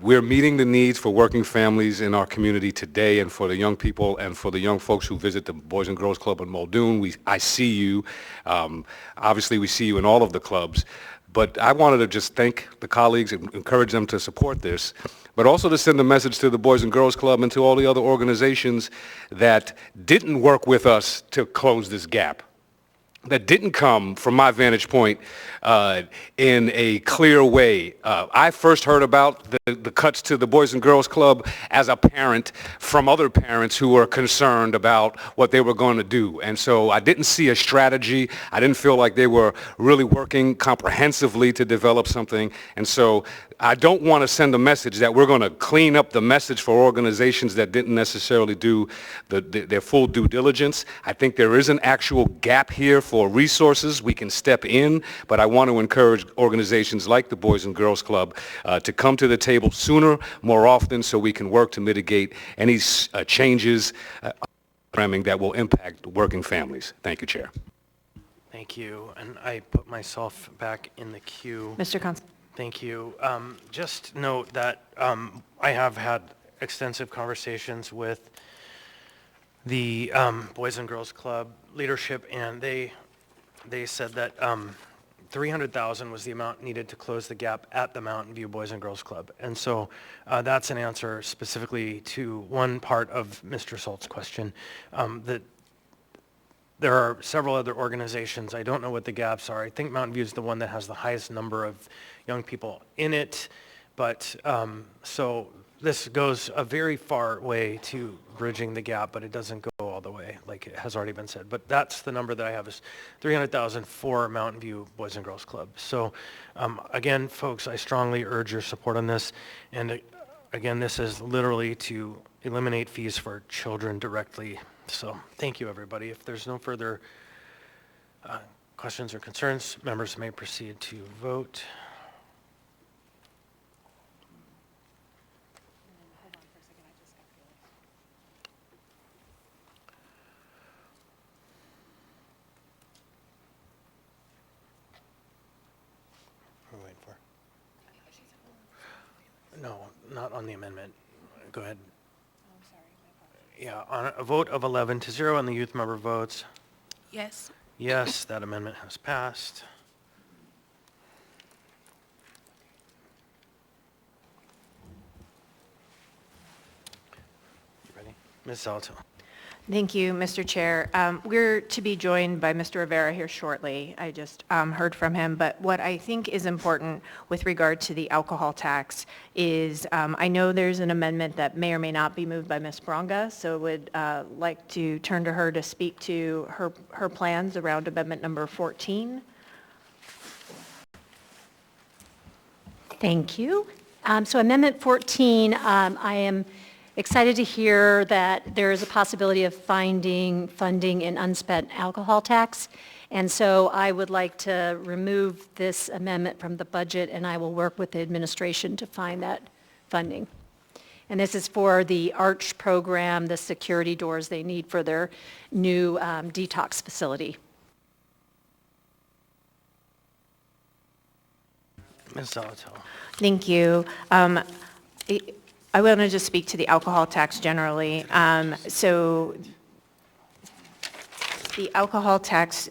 we're meeting the needs for working families in our community today, and for the young people and for the young folks who visit the Boys and Girls Club in Muldoon. I see you. Obviously, we see you in all of the clubs. But I wanted to just thank the colleagues and encourage them to support this, but also to send a message to the Boys and Girls Club and to all the other organizations that didn't work with us to close this gap, that didn't come, from my vantage point, in a clear way. I first heard about the cuts to the Boys and Girls Club as a parent from other parents who were concerned about what they were going to do. And so I didn't see a strategy. I didn't feel like they were really working comprehensively to develop something. And so I don't want to send a message that we're going to clean up the message for organizations that didn't necessarily do their full due diligence. I think there is an actual gap here for resources. We can step in, but I want to encourage organizations like the Boys and Girls Club to come to the table sooner, more often, so we can work to mitigate any changes programming that will impact working families. Thank you, Chair. Thank you. And I put myself back in the queue. Mr. Constable. Thank you. Just note that I have had extensive conversations with the Boys and Girls Club leadership, and they said that $300,000 was the amount needed to close the gap at the Mountain View Boys and Girls Club. And so that's an answer specifically to one part of Mr. Salt's question. That there are several other organizations. I don't know what the gaps are. I think Mountain View is the one that has the highest number of young people in it. But so this goes a very far way to bridging the gap, but it doesn't go all the way, like it has already been said. But that's the number that I have, is $300,000 for Mountain View Boys and Girls Club. So again, folks, I strongly urge your support on this. And again, this is literally to eliminate fees for children directly. So thank you, everybody. If there's no further questions or concerns, members may proceed to vote. No, not on the amendment. Go ahead. Yeah, on a vote of 11-0 and the youth member votes Yes. yes, that amendment has passed. You ready? Ms. Salto. Thank you, Mr. Chair. We're to be joined by Mr. Rivera here shortly. I just heard from him. But what I think is important with regard to the alcohol tax is I know there's an amendment that may or may not be moved by Ms. Bronga, so would like to turn to her to speak to her plans around amendment number 14. Thank you. So Amendment 14, I am excited to hear that there is a possibility of finding funding in unspent alcohol tax. And so I would like to remove this amendment from the budget, and I will work with the administration to find that funding. And this is for the ARCH program, the security doors they need for their new detox facility. Ms. Zalato. Thank you. I want to just speak to the alcohol tax generally. So the alcohol tax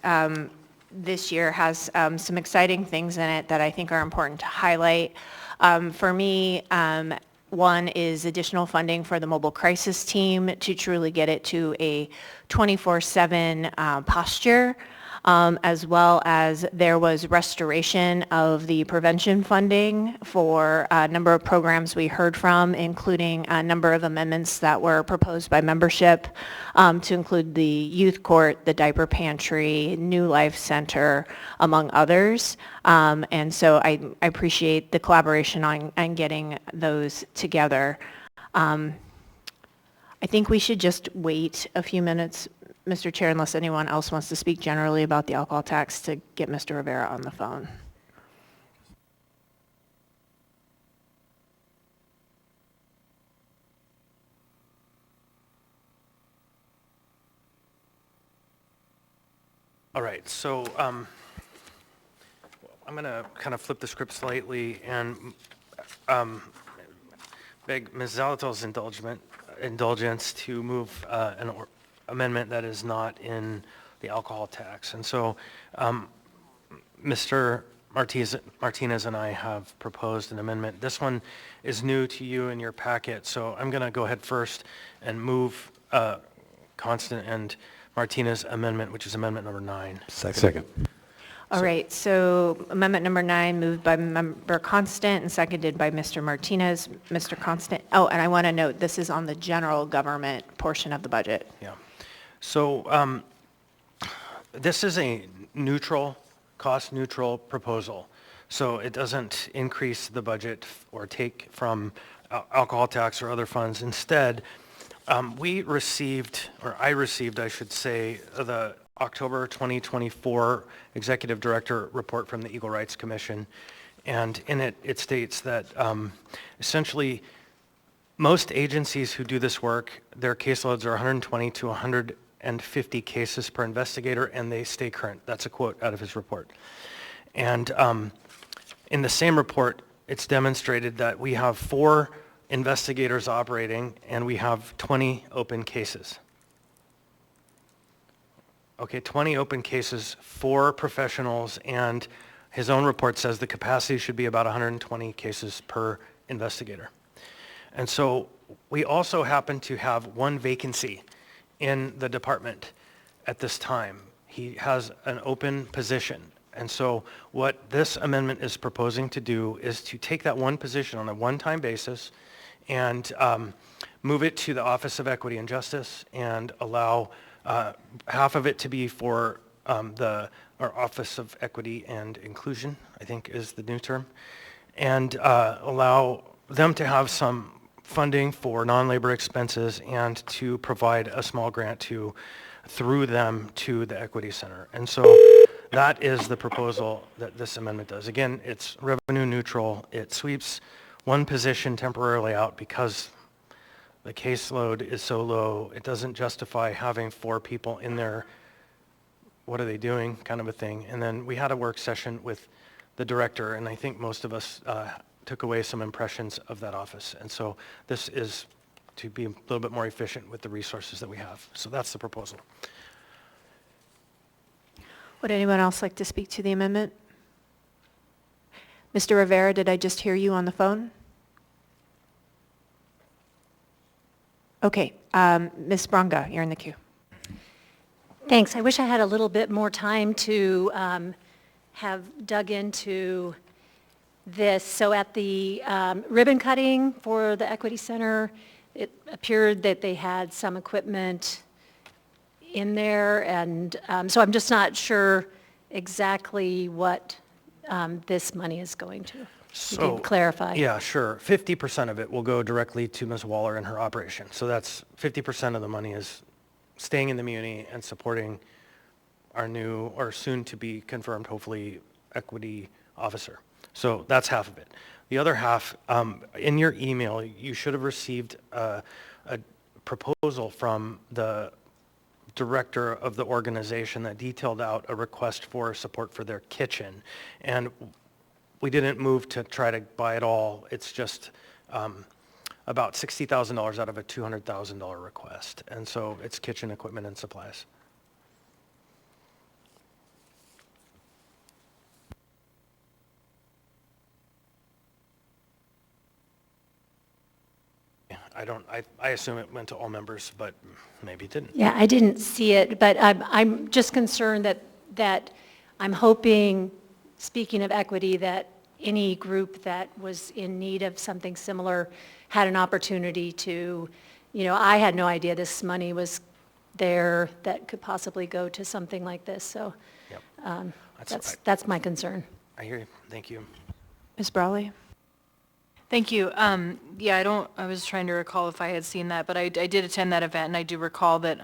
this year has some exciting things in it that I think are important to highlight. For me, one is additional funding for the mobile crisis team to truly get it to a 24/7 posture, as well as there was restoration of the prevention funding for a number of programs we heard from, including a number of amendments that were proposed by membership to include the youth court, the diaper pantry, New Life Center, among others. And so I appreciate the collaboration on getting those together. I think we should just wait a few minutes, Mr. Chair, unless anyone else wants to speak generally about the alcohol tax, to get Mr. Rivera on the phone. All right, so I'm going to kind of flip the script slightly and beg Ms. Zalato's indulgence to move an amendment that is not in the alcohol tax. And so Mr. Martinez and I have proposed an amendment. This one is new to you in your packet, so I'm going to go ahead first and move Constant and Martinez amendment, which is amendment number 9. Second. All right, so amendment number 9 moved by member Constant and seconded by Mr. Martinez. Mr. Constant, oh, and I want to note, this is on the general government portion of the budget. Yeah. So this is a neutral, cost-neutral proposal. So it doesn't increase the budget or take from alcohol tax or other funds. Instead, I received, I should say, the October 2024 Executive Director report from the Equal Rights Commission. And in it, it states that essentially most agencies who do this work, their caseloads are 120 to 150 cases per investigator, and they stay current. That's a quote out of his report. And in the same report, it's demonstrated that we have 4 investigators operating, and we have 20 open cases. Okay, 20 open cases, 4 professionals, and his own report says the capacity should be about 120 cases per investigator. And so we also happen to have 1 vacancy in the department at this time. He has an open position. And so what this amendment is proposing to do is to take that 1 position on a one-time basis and move it to the Office of Equity and Justice and allow half of it to be for our Office of Equity and Inclusion, I think is the new term, and allow them to have some funding for non-labor expenses and to provide a small grant through them to the Equity Center. And so that is the proposal that this amendment does. Again, it's revenue neutral. It sweeps 1 position temporarily out because the caseload is so low. It doesn't justify having 4 people in there. What are they doing, kind of a thing. And then we had a work session with the director, and I think most of us took away some impressions of that office. And so this is to be a little bit more efficient with the resources that we have. So that's the proposal. Would anyone else like to speak to the amendment? Mr. Rivera, did I just hear you on the phone? Okay, Ms. Bronga, you're in the queue. Thanks. I wish I had a little bit more time to have dug into this. So at the ribbon cutting for the Equity Center, it appeared that they had some equipment in there, and so I'm just not sure exactly what this money is going to. You can clarify. Yeah, sure. 50% of it will go directly to Ms. Waller and her operation. So that's 50% of the money is staying in the muni and supporting our new or soon to be confirmed, hopefully, equity officer. So that's half of it. The other half, in your email, you should have received a proposal from the director of the organization that detailed out a request for support for their kitchen. And we didn't move to try to buy it all. It's just about $60,000 out of a $200,000 request. And so it's kitchen equipment and supplies. I assume it went to all members, but maybe it didn't. Yeah, I didn't see it, but I'm just concerned that I'm hoping, speaking of equity, that any group that was in need of something similar had an opportunity to, I had no idea this money was there that could possibly go to something like this, so Yep. that's my concern. I hear you. Thank you. Ms. Brawley? Thank you. Yeah, I was trying to recall if I had seen that, but I did attend that event, and I do recall that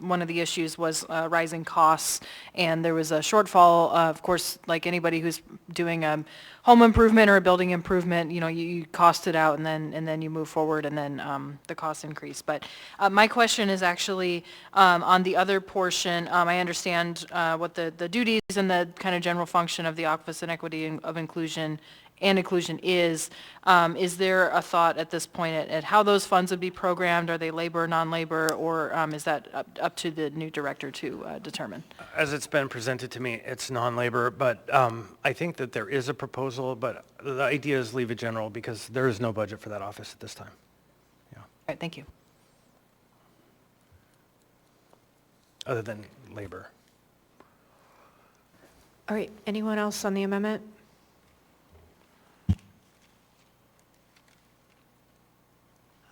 one of the issues was rising costs, and there was a shortfall. Of course, like anybody who's doing a home improvement or a building improvement, you cost it out, and then you move forward, and then the costs increase. But my question is actually on the other portion. I understand what the duties and the kind of general function of the Office of Equity and of Inclusion is. Is there a thought at this point at how those funds would be programmed? Are they labor, non-labor, or is that up to the new director to determine? As it's been presented to me, it's non-labor, but I think that there is a proposal, but the idea is leave it general because there is no budget for that office at this time. Yeah. All right, thank you. Other than labor. All right, anyone else on the amendment?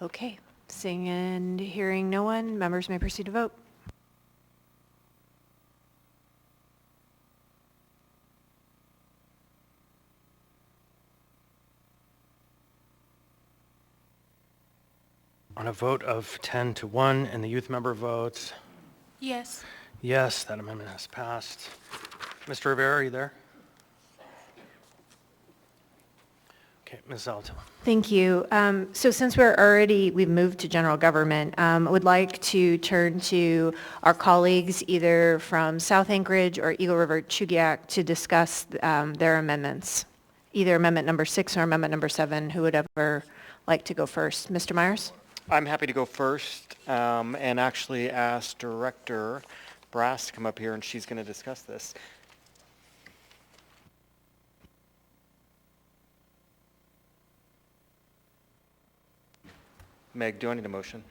Okay, seeing and hearing no one, members may proceed to vote. On a vote of 10 to 1 and the youth member votes Yes. yes, that amendment has passed. Mr. Rivera, are you there? Okay, Ms. Zalto. Thank you. So since we've moved to general government, would like to turn to our colleagues either from South Anchorage or Eagle River Chugiak to discuss their amendments, either amendment number 6 or amendment number 7. Who would ever like to go first? Mr. Myers? I'm happy to go first and actually ask Director Brass to come up here, and she's going to discuss this. Meg, do I need a motion?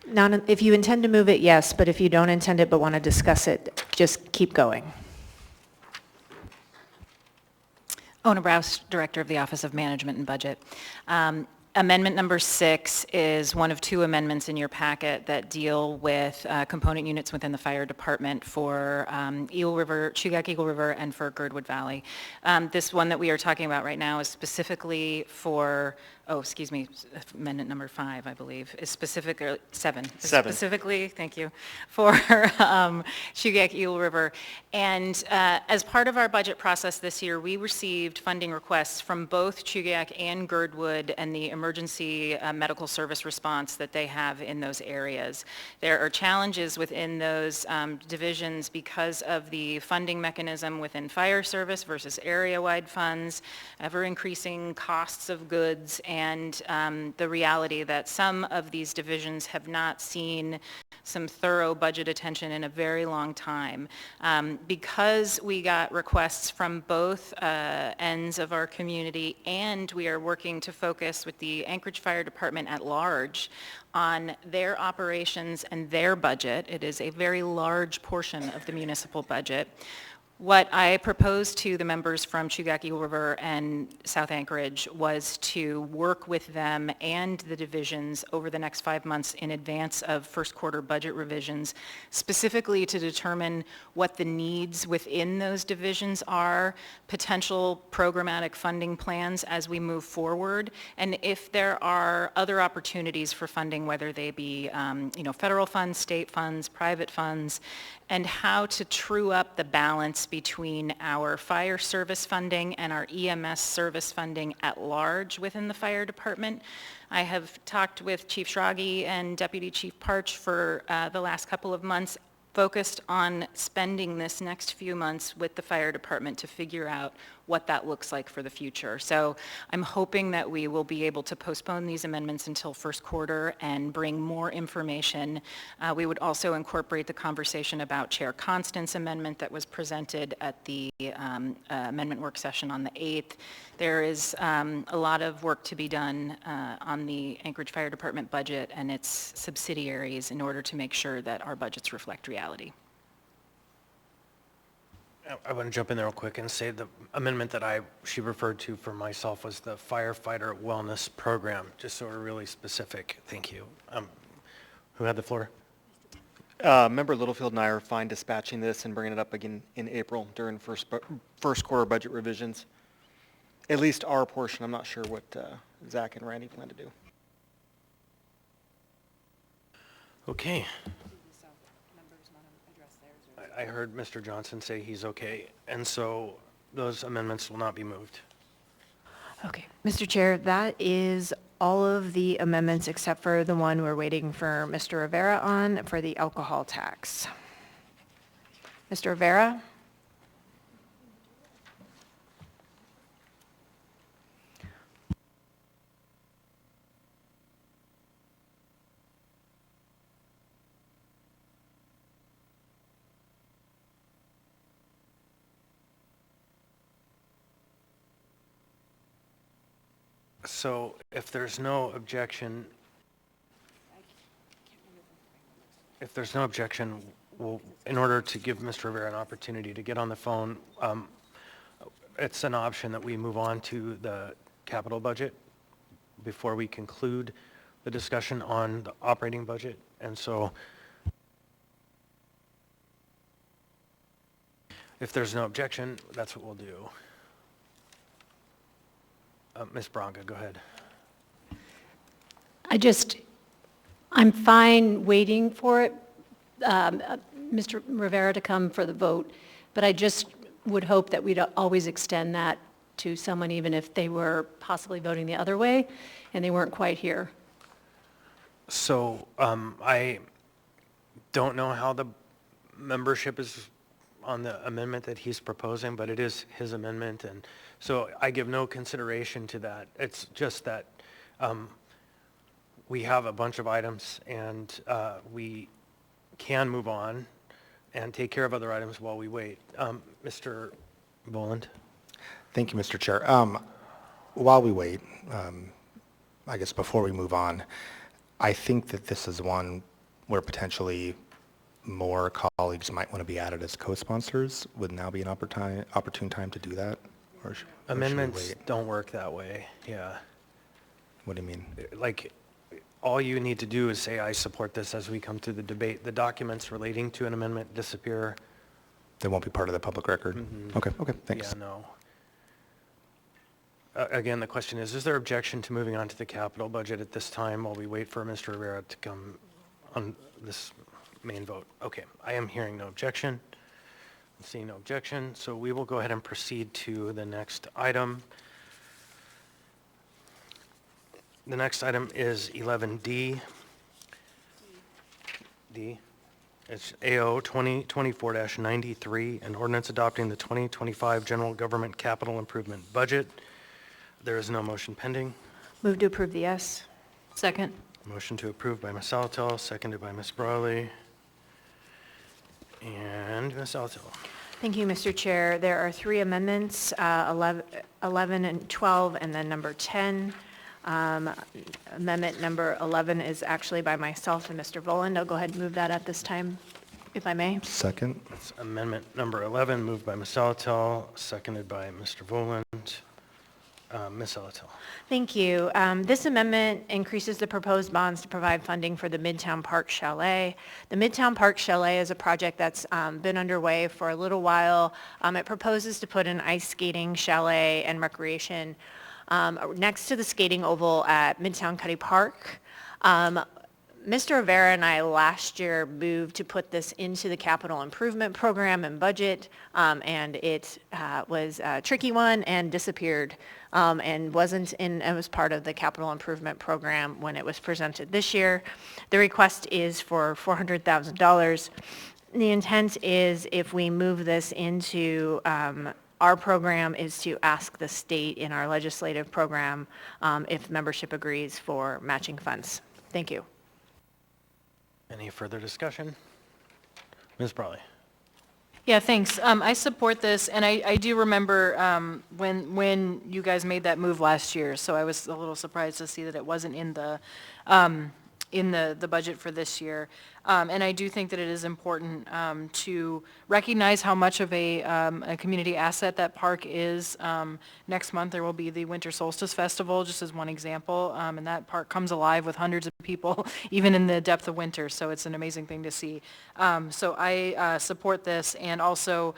If you intend to move it, yes, but if you don't intend it but want to discuss it, just keep going. Ona Brous, Director of the Office of Management and Budget. Amendment number 6 is one of 2 amendments in your packet that deal with component units within the fire department for Eagle River, Chugiak Eagle River, and for Girdwood Valley. This one that we are talking about right now is specifically for, amendment number 5, I believe, is specifically, 7. Specifically, thank you, for Chugiak Eagle River. And as part of our budget process this year, we received funding requests from both Chugiak and Girdwood and the emergency medical service response that they have in those areas. There are challenges within those divisions because of the funding mechanism within fire service versus area-wide funds, ever-increasing costs of goods, and the reality that some of these divisions have not seen some thorough budget attention in a very long time. Because we got requests from both ends of our community, and we are working to focus with the Anchorage Fire Department at large on their operations and their budget. It is a very large portion of the municipal budget. What I proposed to the members from Chugaki River and South Anchorage was to work with them and the divisions over the next 5 months in advance of first quarter budget revisions, specifically to determine what the needs within those divisions are, potential programmatic funding plans as we move forward, and if there are other opportunities for funding, whether they be federal funds, state funds, private funds, and how to true up the balance between our fire service funding and our EMS service funding at large within the fire department. I have talked with Chief Schrage and Deputy Chief Parch for the last couple of months, focused on spending this next few months with the fire department to figure out what that looks like for the future. So I'm hoping that we will be able to postpone these amendments until first quarter and bring more information. We would also incorporate the conversation about Chair Constant's amendment that was presented at the amendment work session on the 8th. There is a lot of work to be done on the Anchorage Fire Department budget and its subsidiaries in order to make sure that our budgets reflect reality. I want to jump in there real quick and say the amendment that she referred to for myself was the firefighter wellness program, just so we're really specific. Thank you. Who had the floor? Member Littlefield and I are fine dispatching this and bringing it up again in April during first quarter budget revisions. At least our portion. I'm not sure what Zach and Randy plan to do. Okay. I heard Mr. Johnson say he's okay, and so those amendments will not be moved. Okay, Mr. Chair, that is all of the amendments except for the one we're waiting for Mr. Rivera on for the alcohol tax. Mr. Rivera? So if there's no objection, we'll, in order to give Mr. Rivera an opportunity to get on the phone, it's an option that we move on to the capital budget before we conclude the discussion on the operating budget. And so if there's no objection, that's what we'll do. Ms. Bronca, go ahead. I'm fine waiting for it, Mr. Rivera to come for the vote, but I just would hope that we'd always extend that to someone even if they were possibly voting the other way and they weren't quite here. So I don't know how the membership is on the amendment that he's proposing, but it is his amendment, and so I give no consideration to that. It's just that we have a bunch of items, and we can move on and take care of other items while we wait. Mr. Boland? Thank you, Mr. Chair. While we wait, I guess before we move on, I think that this is one where potentially more colleagues might want to be added as co-sponsors. Would now be an opportune time to do that? Or should Amendments don't work that way, yeah. What do you mean? Like, all you need to do is say, I support this as we come through the debate. The documents relating to an amendment disappear. They won't be part of the public record? Mm-hmm. Okay, thanks. Yeah, no. Again, the question is there objection to moving on to the capital budget at this time while we wait for Mr. Rivera to come on this main vote? Okay, I am hearing no objection. Seeing no objection, so we will go ahead and proceed to the next item. The next item is 11D. D. It's AO 2024-93, an ordinance adopting the 2025 general government capital improvement budget. There is no motion pending. Move to approve the S. Second. Motion to approve by Ms. Salatil, seconded by Ms. Brawley. And Ms. Salatil. Thank you, Mr. Chair. There are three amendments, 11 and 12, and then number 10. Amendment number 11 is actually by myself and Mr. Voland. I'll go ahead and move that at this time. if I may. Second. It's amendment number 11, moved by Ms. Salatil, seconded by Mr. Voland. Ms. Salatil. Thank you. This amendment increases the proposed bonds to provide funding for the Midtown Park Chalet. The Midtown Park Chalet is a project that's been underway for a little while. It proposes to put an ice skating chalet and recreation next to the skating oval at Midtown Cuddy Park. Mr. Rivera and I last year moved to put this into the capital improvement program and budget, and it was a tricky one and disappeared and wasn't in, it was part of the capital improvement program when it was presented this year. The request is for $400,000. The intent is if we move this into our program is to ask the state in our legislative program if membership agrees for matching funds. Thank you. Any further discussion? Ms. Brawley. Yeah, thanks. I support this, and I do remember when you guys made that move last year, so I was a little surprised to see that it wasn't in the budget for this year. And I do think that it is important to recognize how much of a community asset that park is. Next month, there will be the Winter Solstice Festival, just as one example, and that park comes alive with hundreds of people, even in the depth of winter, so it's an amazing thing to see. So I support this, and also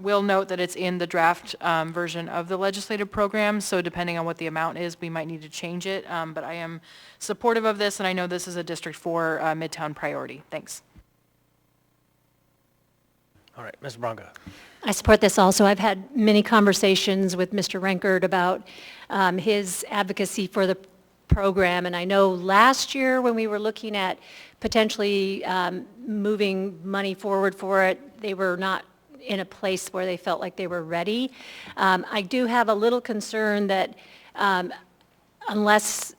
will note that it's in the draft version of the legislative program, so depending on what the amount is, we might need to change it, but I am supportive of this, and I know this is a District 4 Midtown priority. Thanks. All right, Ms. Braga. I support this also. I've had many conversations with Mr. Renkert about his advocacy for the program, and I know last year when we were looking at potentially moving money forward for it, they were not in a place where they felt like they were ready. I do have a little concern that unless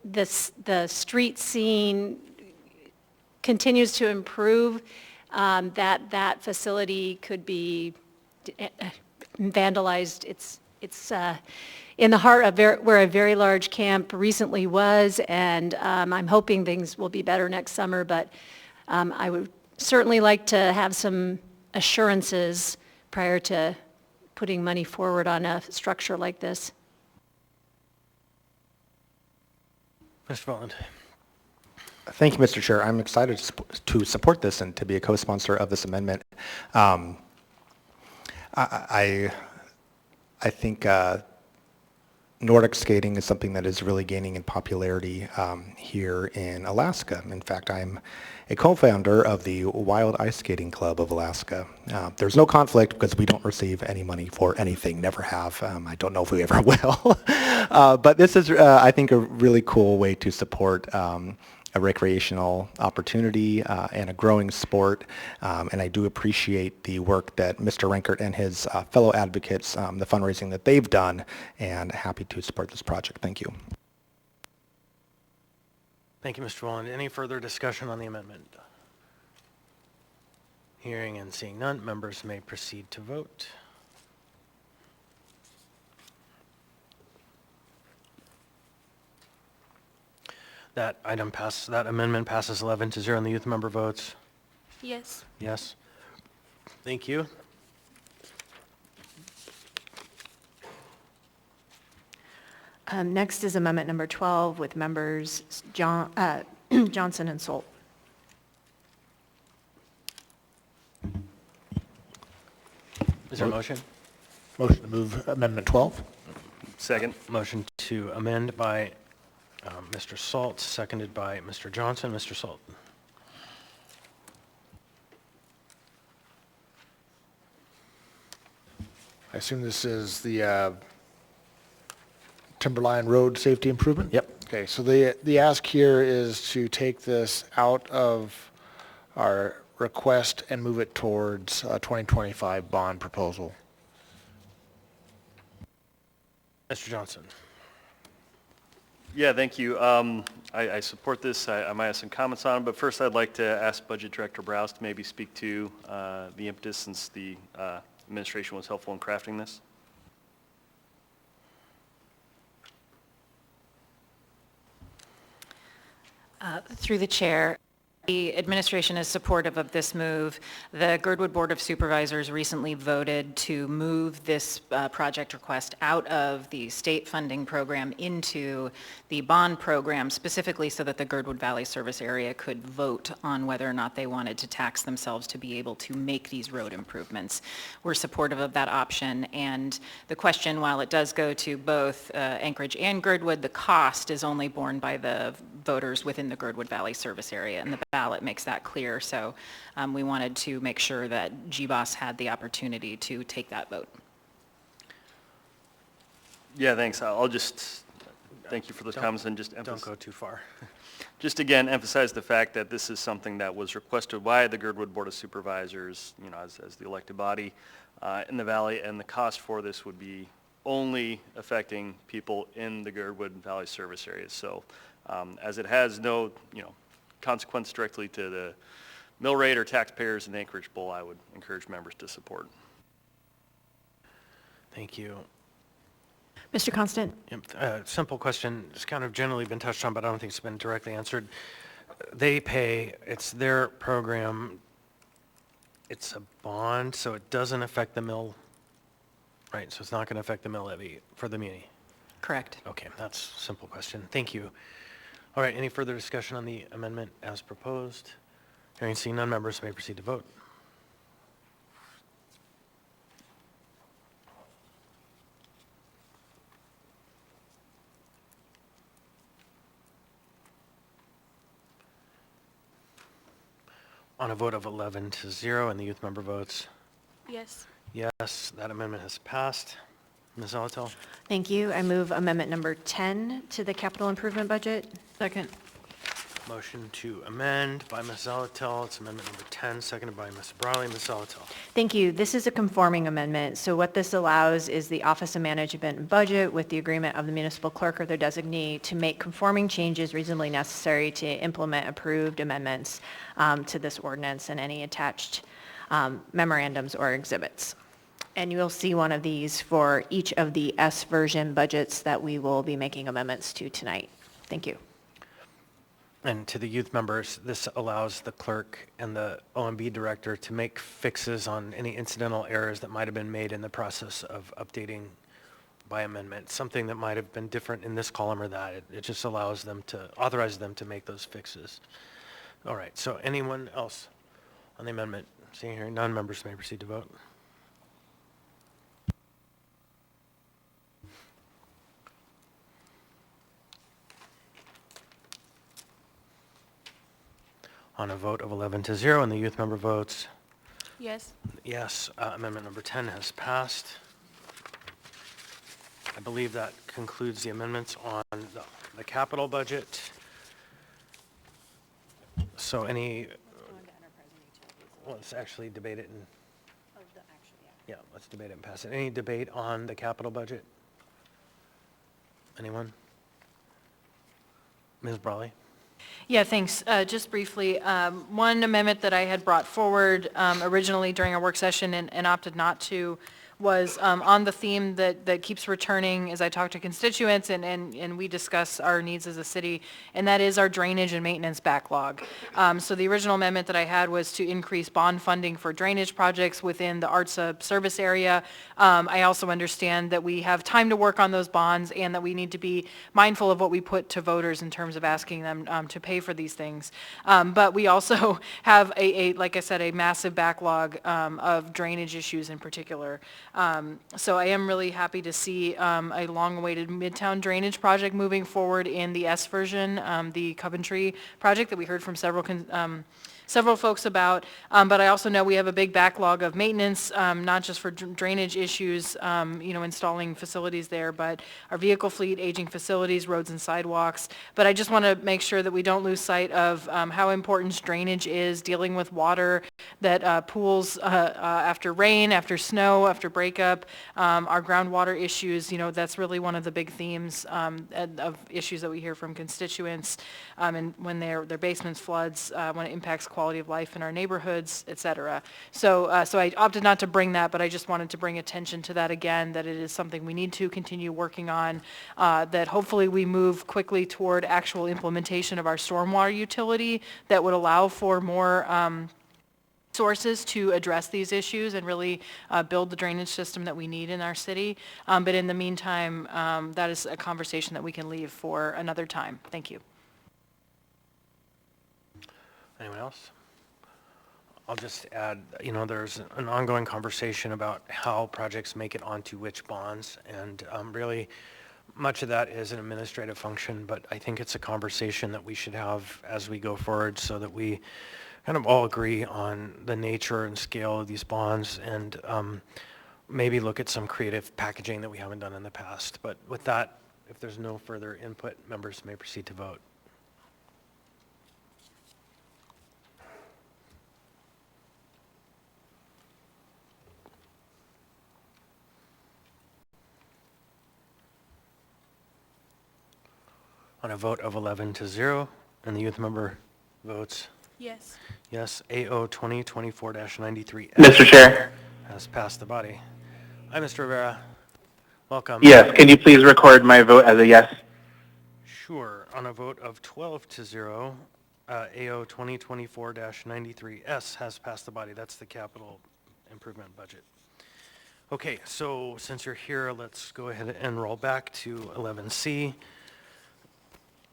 the street scene continues to improve, that facility could be vandalized. It's in the heart of where a very large camp recently was, and I'm hoping things will be better next summer, but I would certainly like to have some assurances prior to putting money forward on a structure like this. Mr. Voland. Thank you, Mr. Chair. I'm excited to support this and to be a co-sponsor of this amendment. I think Nordic skating is something that is really gaining in popularity here in Alaska. In fact, I'm a co-founder of the Wild Ice Skating Club of Alaska. There's no conflict because we don't receive any money for anything, never have. I don't know if we ever will. But this is, I think, a really cool way to support a recreational opportunity and a growing sport, and I do appreciate the work that Mr. Renkert and his fellow advocates, the fundraising that they've done, and happy to support this project. Thank you. Thank you, Mr. Voland. Any further discussion on the amendment? Hearing and seeing none, members may proceed to vote. That amendment passes 11-0, and the youth member votes Yes. yes. Thank you. Next is amendment number 12 with members Johnson and Solt. Is there a motion? Motion to move Amendment 12. Second. Motion to amend by Mr. Salt, seconded by Mr. Johnson. Mr. Salt. I assume this is the Timberline Road safety improvement? Yep. Okay, so the ask here is to take this out of our request and move it towards a 2025 bond proposal. Mr. Johnson. Yeah, thank you. I support this. I might have some comments on it, but first I'd like to ask Budget Director Browse to maybe speak to the impetus since the administration was helpful in crafting this. Through the chair, The administration is supportive of this move. The Girdwood Board of Supervisors recently voted to move this project request out of the state funding program into the bond program, specifically so that the Girdwood Valley Service Area could vote on whether or not they wanted to tax themselves to be able to make these road improvements. We're supportive of that option, and the question, while it does go to both Anchorage and Girdwood, the cost is only borne by the voters within the Girdwood Valley Service Area, and the ballot makes that clear. So we wanted to make sure that GBOS had the opportunity to take that vote. Yeah, thanks. I'll just, thank you for those comments and just Don't go too far. Just again, emphasize the fact that this is something that was requested by the Girdwood Board of Supervisors, you know, as the elected body in the valley, and the cost for this would be only affecting people in the Girdwood Valley service areas. So as it has no, you know, consequence directly to the mill rate or taxpayers in the Anchorage Bowl, I would encourage members to support. Thank you. Mr. Constant? Simple question. It's kind of generally been touched on, but I don't think it's been directly answered. They pay, it's their program, it's a bond, so it doesn't affect the mill, right? So it's not going to affect the mill levy for the muni? Correct. Okay, that's a simple question. Thank you. All right, any further discussion on the amendment as proposed? Hearing seen, none, members may proceed to vote. On a vote of 11-0, and the youth member votes Yes. yes, that amendment has passed. Ms. Zolotel? Thank you. I move amendment number 10 to the capital improvement budget. Second. Motion to amend by Ms. Zolotel. It's amendment number 10, seconded by Ms. Brawley. Ms. Zolotel. Thank you. This is a conforming amendment. So what this allows is the Office of Management and Budget, with the agreement of the municipal clerk or their designee, to make conforming changes reasonably necessary to implement approved amendments to this ordinance and any attached memorandums or exhibits. And you will see one of these for each of the S version budgets that we will be making amendments to tonight. Thank you. And to the youth members, this allows the clerk and the OMB director to make fixes on any incidental errors that might have been made in the process of updating by amendment, something that might have been different in this column or that. It just allows them to, authorize them to make those fixes. All right, so anyone else on the amendment? Seeing here, none, members may proceed to vote. On a vote of 11-0, and the youth member votes Yes. yes, amendment number 10 has passed. I believe that concludes the amendments on the capital budget. So any, let's actually debate it and, yeah, let's debate it and pass it. Any debate on the capital budget? Anyone? Ms. Brawley? Yeah, thanks. Just briefly, one amendment that I had brought forward originally during our work session and opted not to was on the theme that keeps returning as I talk to constituents and we discuss our needs as a city, and that is our drainage and maintenance backlog. So the original amendment that I had was to increase bond funding for drainage projects within the ARTSA service area. I also understand that we have time to work on those bonds and that we need to be mindful of what we put to voters in terms of asking them to pay for these things. But we also have like I said, a massive backlog of drainage issues in particular. So I am really happy to see a long-awaited Midtown drainage project moving forward in the S version, the Coventry project that we heard from several folks about, but I also know we have a big backlog of maintenance, not just for drainage issues, installing facilities there, but our vehicle fleet, aging facilities, roads and sidewalks. But I just want to make sure that we don't lose sight of how important drainage is, dealing with water that pools after rain, after snow, after breakup, our groundwater issues. That's really one of the big themes of issues that we hear from constituents, and when their basements floods, when it impacts quality of life in our neighborhoods, et cetera. So I opted not to bring that, but I just wanted to bring attention to that again, that it is something we need to continue working on, that hopefully we move quickly toward actual implementation of our stormwater utility that would allow for more sources to address these issues and really build the drainage system that we need in our city. But in the meantime, that is a conversation that we can leave for another time. Thank you. Anyone else? I'll just add, there's an ongoing conversation about how projects make it onto which bonds, and really much of that is an administrative function, but I think it's a conversation that we should have as we go forward so that we kind of all agree on the nature and scale of these bonds, and maybe look at some creative packaging that we haven't done in the past. But with that, if there's no further input, members may proceed to vote. On a vote of 11-0, and the youth member votes Yes. yes, AO 2024-93. Mr. Chair. Has passed the body. Hi, Mr. Rivera. Welcome. Yes, can you please record my vote as a yes? Sure. On a vote of 12-0, AO 2024-93S has passed the body. That's the capital improvement budget. Okay, so since you're here, let's go ahead and roll back to 11C.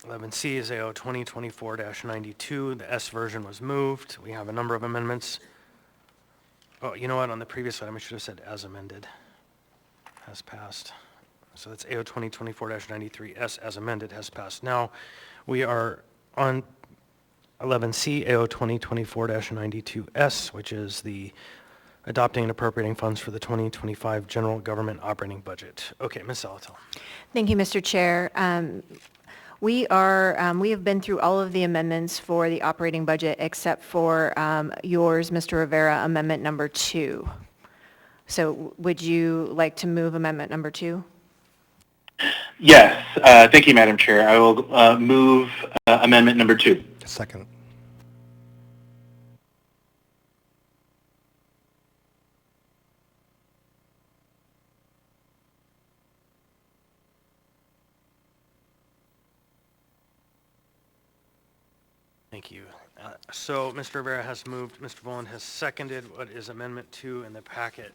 11C is AO 2024-92. The S version was moved. We have a number of amendments. Oh, you know what? On the previous item, I should have said as amended. Has passed. So that's AO 2024-93. As amended has passed. Now, we are on 11C, AO 2024-92S, which is the adopting and appropriating funds for the 2025 general government operating budget. Okay, Ms. Salatil. Thank you, Mr. Chair. We have been through all of the amendments for the operating budget except for yours, Mr. Rivera, amendment number 2. So would you like to move amendment number 2? Yes, thank you, Madam Chair. I will move amendment number 2. Second. Thank you. So Mr. Rivera has moved, Mr. Voland has seconded what is amendment 2 in the packet.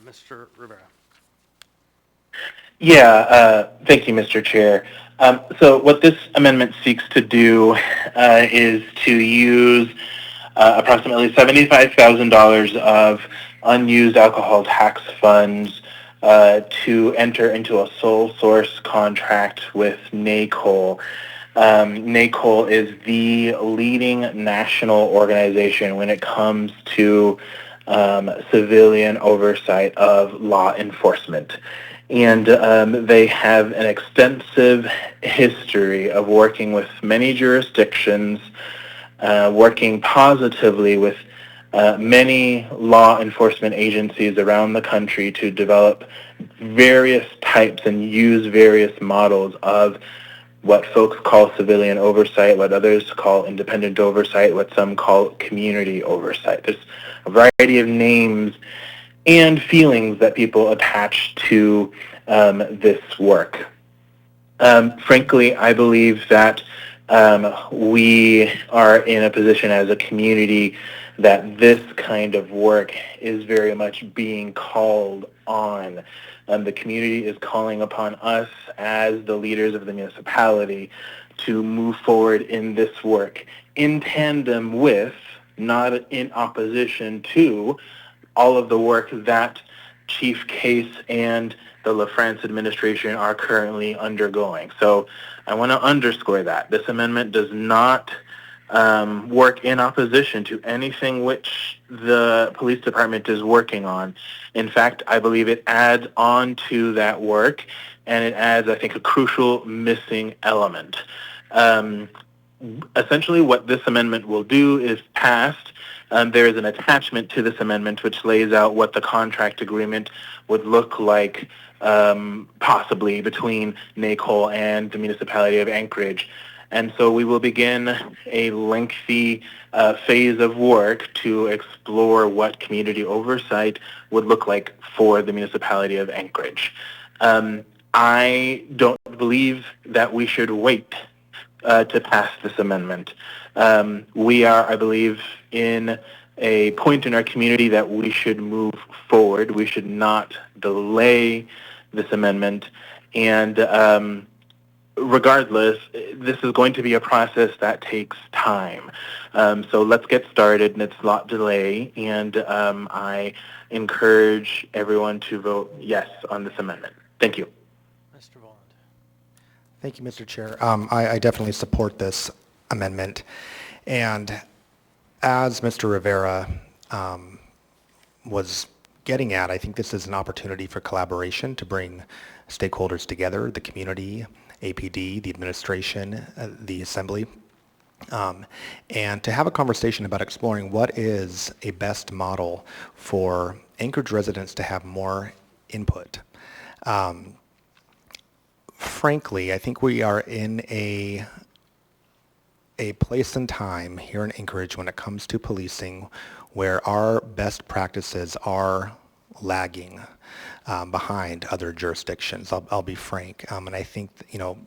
Mr. Rivera. Yeah, thank you, Mr. Chair. So what this amendment seeks to do is to use approximately $75,000 of unused alcohol tax funds to enter into a sole source contract with NACOL. NACOL is the leading national organization when it comes to civilian oversight of law enforcement. And they have an extensive history of working with many jurisdictions, working positively with many law enforcement agencies around the country to develop various types and use various models of what folks call civilian oversight, what others call independent oversight, what some call community oversight. There's a variety of names and feelings that people attach to this work. Frankly, I believe that we are in a position as a community that this kind of work is very much being called on. The community is calling upon us as the leaders of the municipality to move forward in this work in tandem with, not in opposition to, all of the work that Chief Case and the LaFrance administration are currently undergoing. So I want to underscore that. This amendment does not work in opposition to anything which the police department is working on. In fact, I believe it adds on to that work, and it adds, I think, a crucial missing element. Essentially, what this amendment will do is passed. There is an attachment to this amendment which lays out what the contract agreement would look like, possibly between NACOL and the municipality of Anchorage. And so we will begin a lengthy phase of work to explore what community oversight would look like for the municipality of Anchorage. I don't believe that we should wait to pass this amendment. We are, I believe, in a point in our community that we should move forward. We should not delay this amendment. And regardless, this is going to be a process that takes time. So let's get started, and it's not delay. And I encourage everyone to vote yes on this amendment. Thank you. Mr. Voland. Thank you, Mr. Chair. I definitely support this amendment. And as Mr. Rivera was getting at, I think this is an opportunity for collaboration to bring stakeholders together, the community, APD, the administration, the assembly, and to have a conversation about exploring what is a best model for Anchorage residents to have more input. Frankly, I think we are in a place and time here in Anchorage when it comes to policing where our best practices are lagging behind other jurisdictions. I'll be frank. And I think,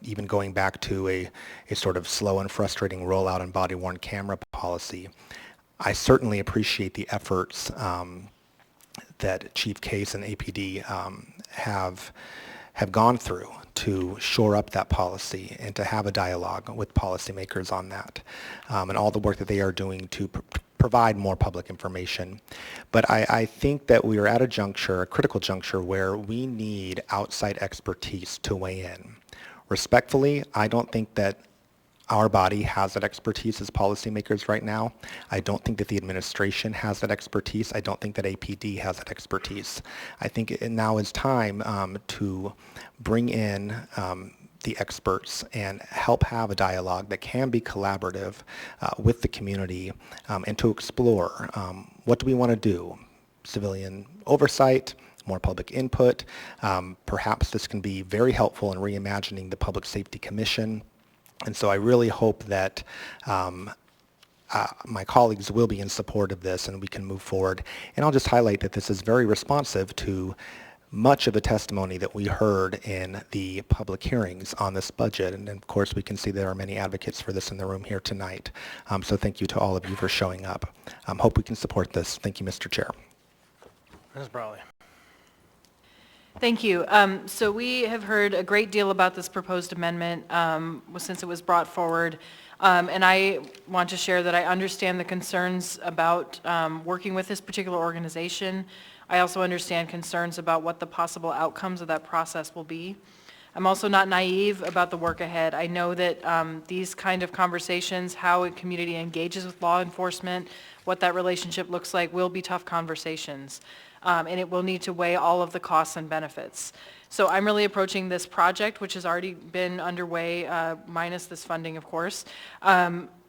even going back to a sort of slow and frustrating rollout in body-worn camera policy, I certainly appreciate the efforts that Chief Case and APD have gone through to shore up that policy and to have a dialogue with policymakers on that, and all the work that they are doing to provide more public information. But I think that we are at a critical juncture, where we need outside expertise to weigh in. Respectfully, I don't think that our body has that expertise as policymakers right now. I don't think that the administration has that expertise. I don't think that APD has that expertise. I think it now is time to bring in the experts and help have a dialogue that can be collaborative with the community, and to explore what do we want to do? Civilian oversight, more public input. Perhaps this can be very helpful in reimagining the Public Safety Commission. And so I really hope that my colleagues will be in support of this and we can move forward. And I'll just highlight that this is very responsive to much of the testimony that we heard in the public hearings on this budget. And of course, we can see there are many advocates for this in the room here tonight. So thank you to all of you for showing up. Hope we can support this. Thank you, Mr. Chair. Ms. Brawley. Thank you. So we have heard a great deal about this proposed amendment since it was brought forward. And I want to share that I understand the concerns about working with this particular organization. I also understand concerns about what the possible outcomes of that process will be. I'm also not naive about the work ahead. I know that these kind of conversations, how a community engages with law enforcement, what that relationship looks like, will be tough conversations. And it will need to weigh all of the costs and benefits. So I'm really approaching this project, which has already been underway, minus this funding, of course,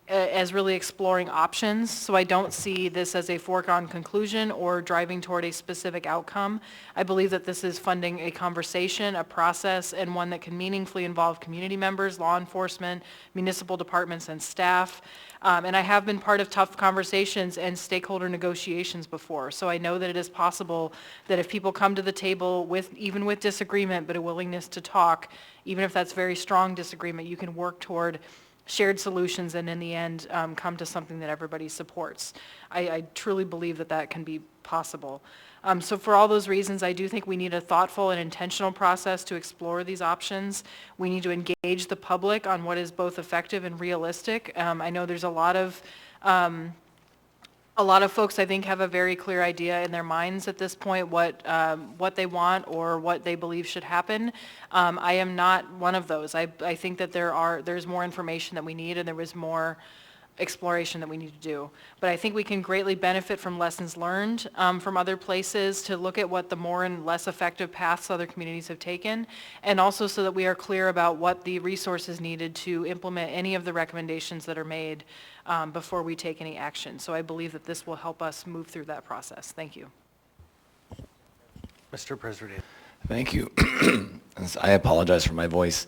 as really exploring options. So I don't see this as a foregone conclusion or driving toward a specific outcome. I believe that this is funding a conversation, a process, and one that can meaningfully involve community members, law enforcement, municipal departments, and staff. And I have been part of tough conversations and stakeholder negotiations before. So I know that it is possible that if people come to the table even with disagreement, but a willingness to talk, even if that's very strong disagreement, you can work toward shared solutions and in the end come to something that everybody supports. I truly believe that that can be possible. So for all those reasons, I do think we need a thoughtful and intentional process to explore these options. We need to engage the public on what is both effective and realistic. I know there's a lot of folks, I think, have a very clear idea in their minds at this point what they want or what they believe should happen. I am not one of those. I think that there's more information that we need, and there is more exploration that we need to do. But I think we can greatly benefit from lessons learned from other places to look at what the more and less effective paths other communities have taken, and also so that we are clear about what the resources needed to implement any of the recommendations that are made before we take any action. So I believe that this will help us move through that process. Thank you. Mr. President. Thank you. I apologize for my voice.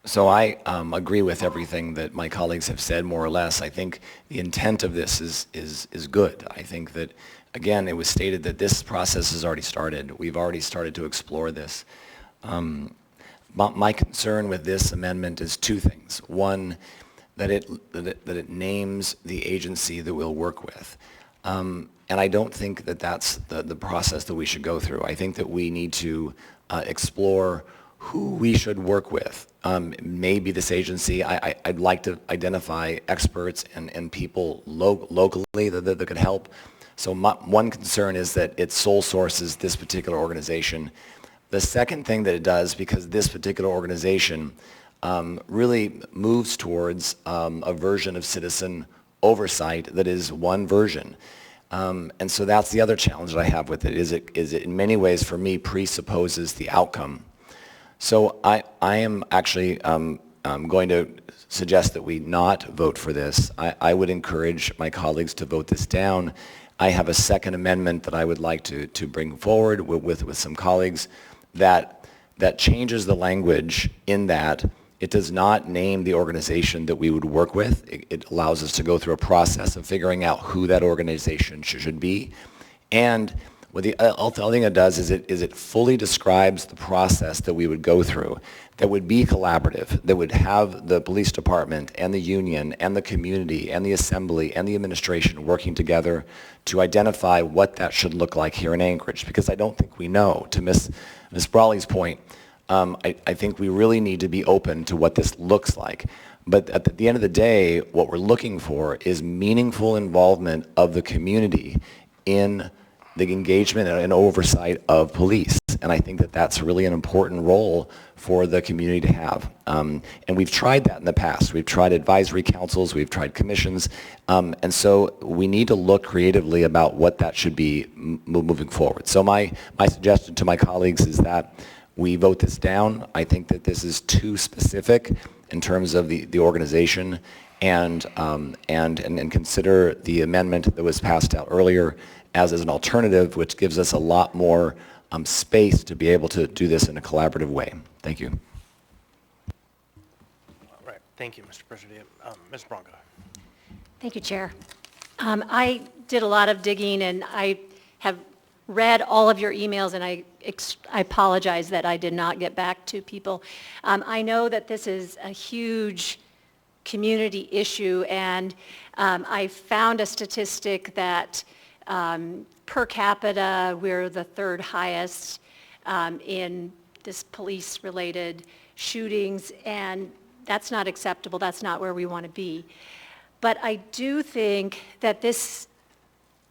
So I agree with everything that my colleagues have said, more or less. I think the intent of this is good. I think that, again, it was stated that this process has already started. We've already started to explore this. My concern with this amendment is two things. One, that it names the agency that we'll work with. And I don't think that that's the process that we should go through. I think that we need to explore who we should work with. Maybe this agency, I'd like to identify experts and people locally that could help. So one concern is that it sole sources this particular organization. The second thing that it does, because this particular organization really moves towards a version of citizen oversight that is one version. And so that's the other challenge that I have with it, is it in many ways for me presupposes the outcome. So I am actually going to suggest that we not vote for this. I would encourage my colleagues to vote this down. I have a second amendment that I would like to bring forward with some colleagues that changes the language in that it does not name the organization that we would work with. It allows us to go through a process of figuring out who that organization should be. And what the other thing it does is it fully describes the process that we would go through, that would be collaborative, that would have the police department and the union and the community and the assembly and the administration working together to identify what that should look like here in Anchorage, because I don't think we know. To Ms. Brawley's point, I think we really need to be open to what this looks like. But at the end of the day, what we're looking for is meaningful involvement of the community in the engagement and oversight of police. And I think that that's really an important role for the community to have. And we've tried that in the past. We've tried advisory councils, we've tried commissions, and so we need to look creatively about what that should be moving forward. So my suggestion to my colleagues is that we vote this down. I think that this is too specific in terms of the organization, and consider the amendment that was passed out earlier as an alternative, which gives us a lot more space to be able to do this in a collaborative way. Thank you. All right. Thank you, Mr. President. Ms. Bronco. Thank you, Chair. I did a lot of digging, and I have read all of your emails, and I apologize that I did not get back to people. I know that this is a huge community issue, and I found a statistic that per capita, we're the third highest in this police-related shootings, and that's not acceptable. That's not where we want to be. But I do think that this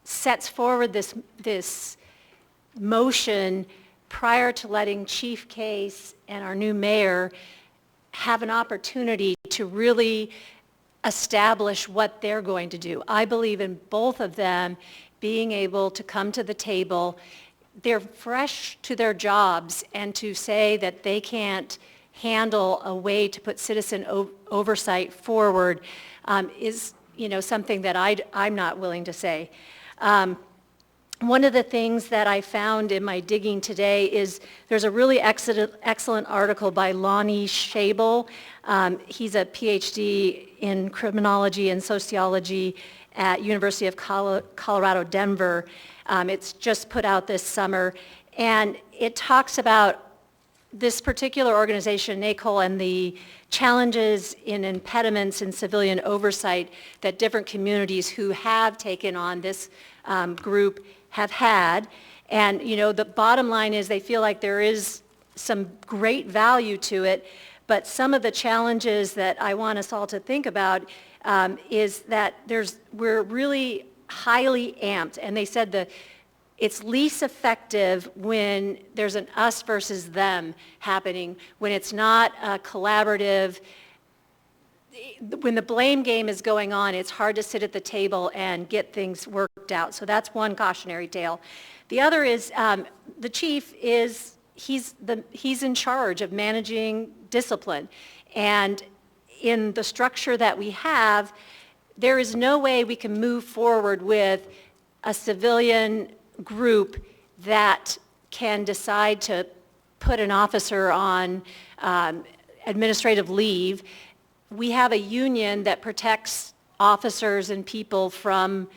sets forward this motion prior to letting Chief Case and our new mayor have an opportunity to really establish what they're going to do. I believe in both of them being able to come to the table. They're fresh to their jobs, and to say that they can't handle a way to put citizen oversight forward is, something that I'm not willing to say. One of the things that I found in my digging today is there's a really excellent article by Lonnie Schabel. He's a PhD in criminology and sociology at University of Colorado, Denver. It's just put out this summer, and it talks about this particular organization, NACOL, and the challenges and impediments in civilian oversight that different communities who have taken on this group have had. And, the bottom line is they feel like there is some great value to it, but some of the challenges that I want us all to think about is that we're really highly amped, and they said it's least effective when there's an us versus them happening, when it's not a collaborative. When the blame game is going on, it's hard to sit at the table and get things worked out. So that's one cautionary tale. The other is the chief he's in charge of managing discipline, and in the structure that we have, there is no way we can move forward with a civilian group that can decide to put an officer on administrative leave, we have a union that protects officers and people from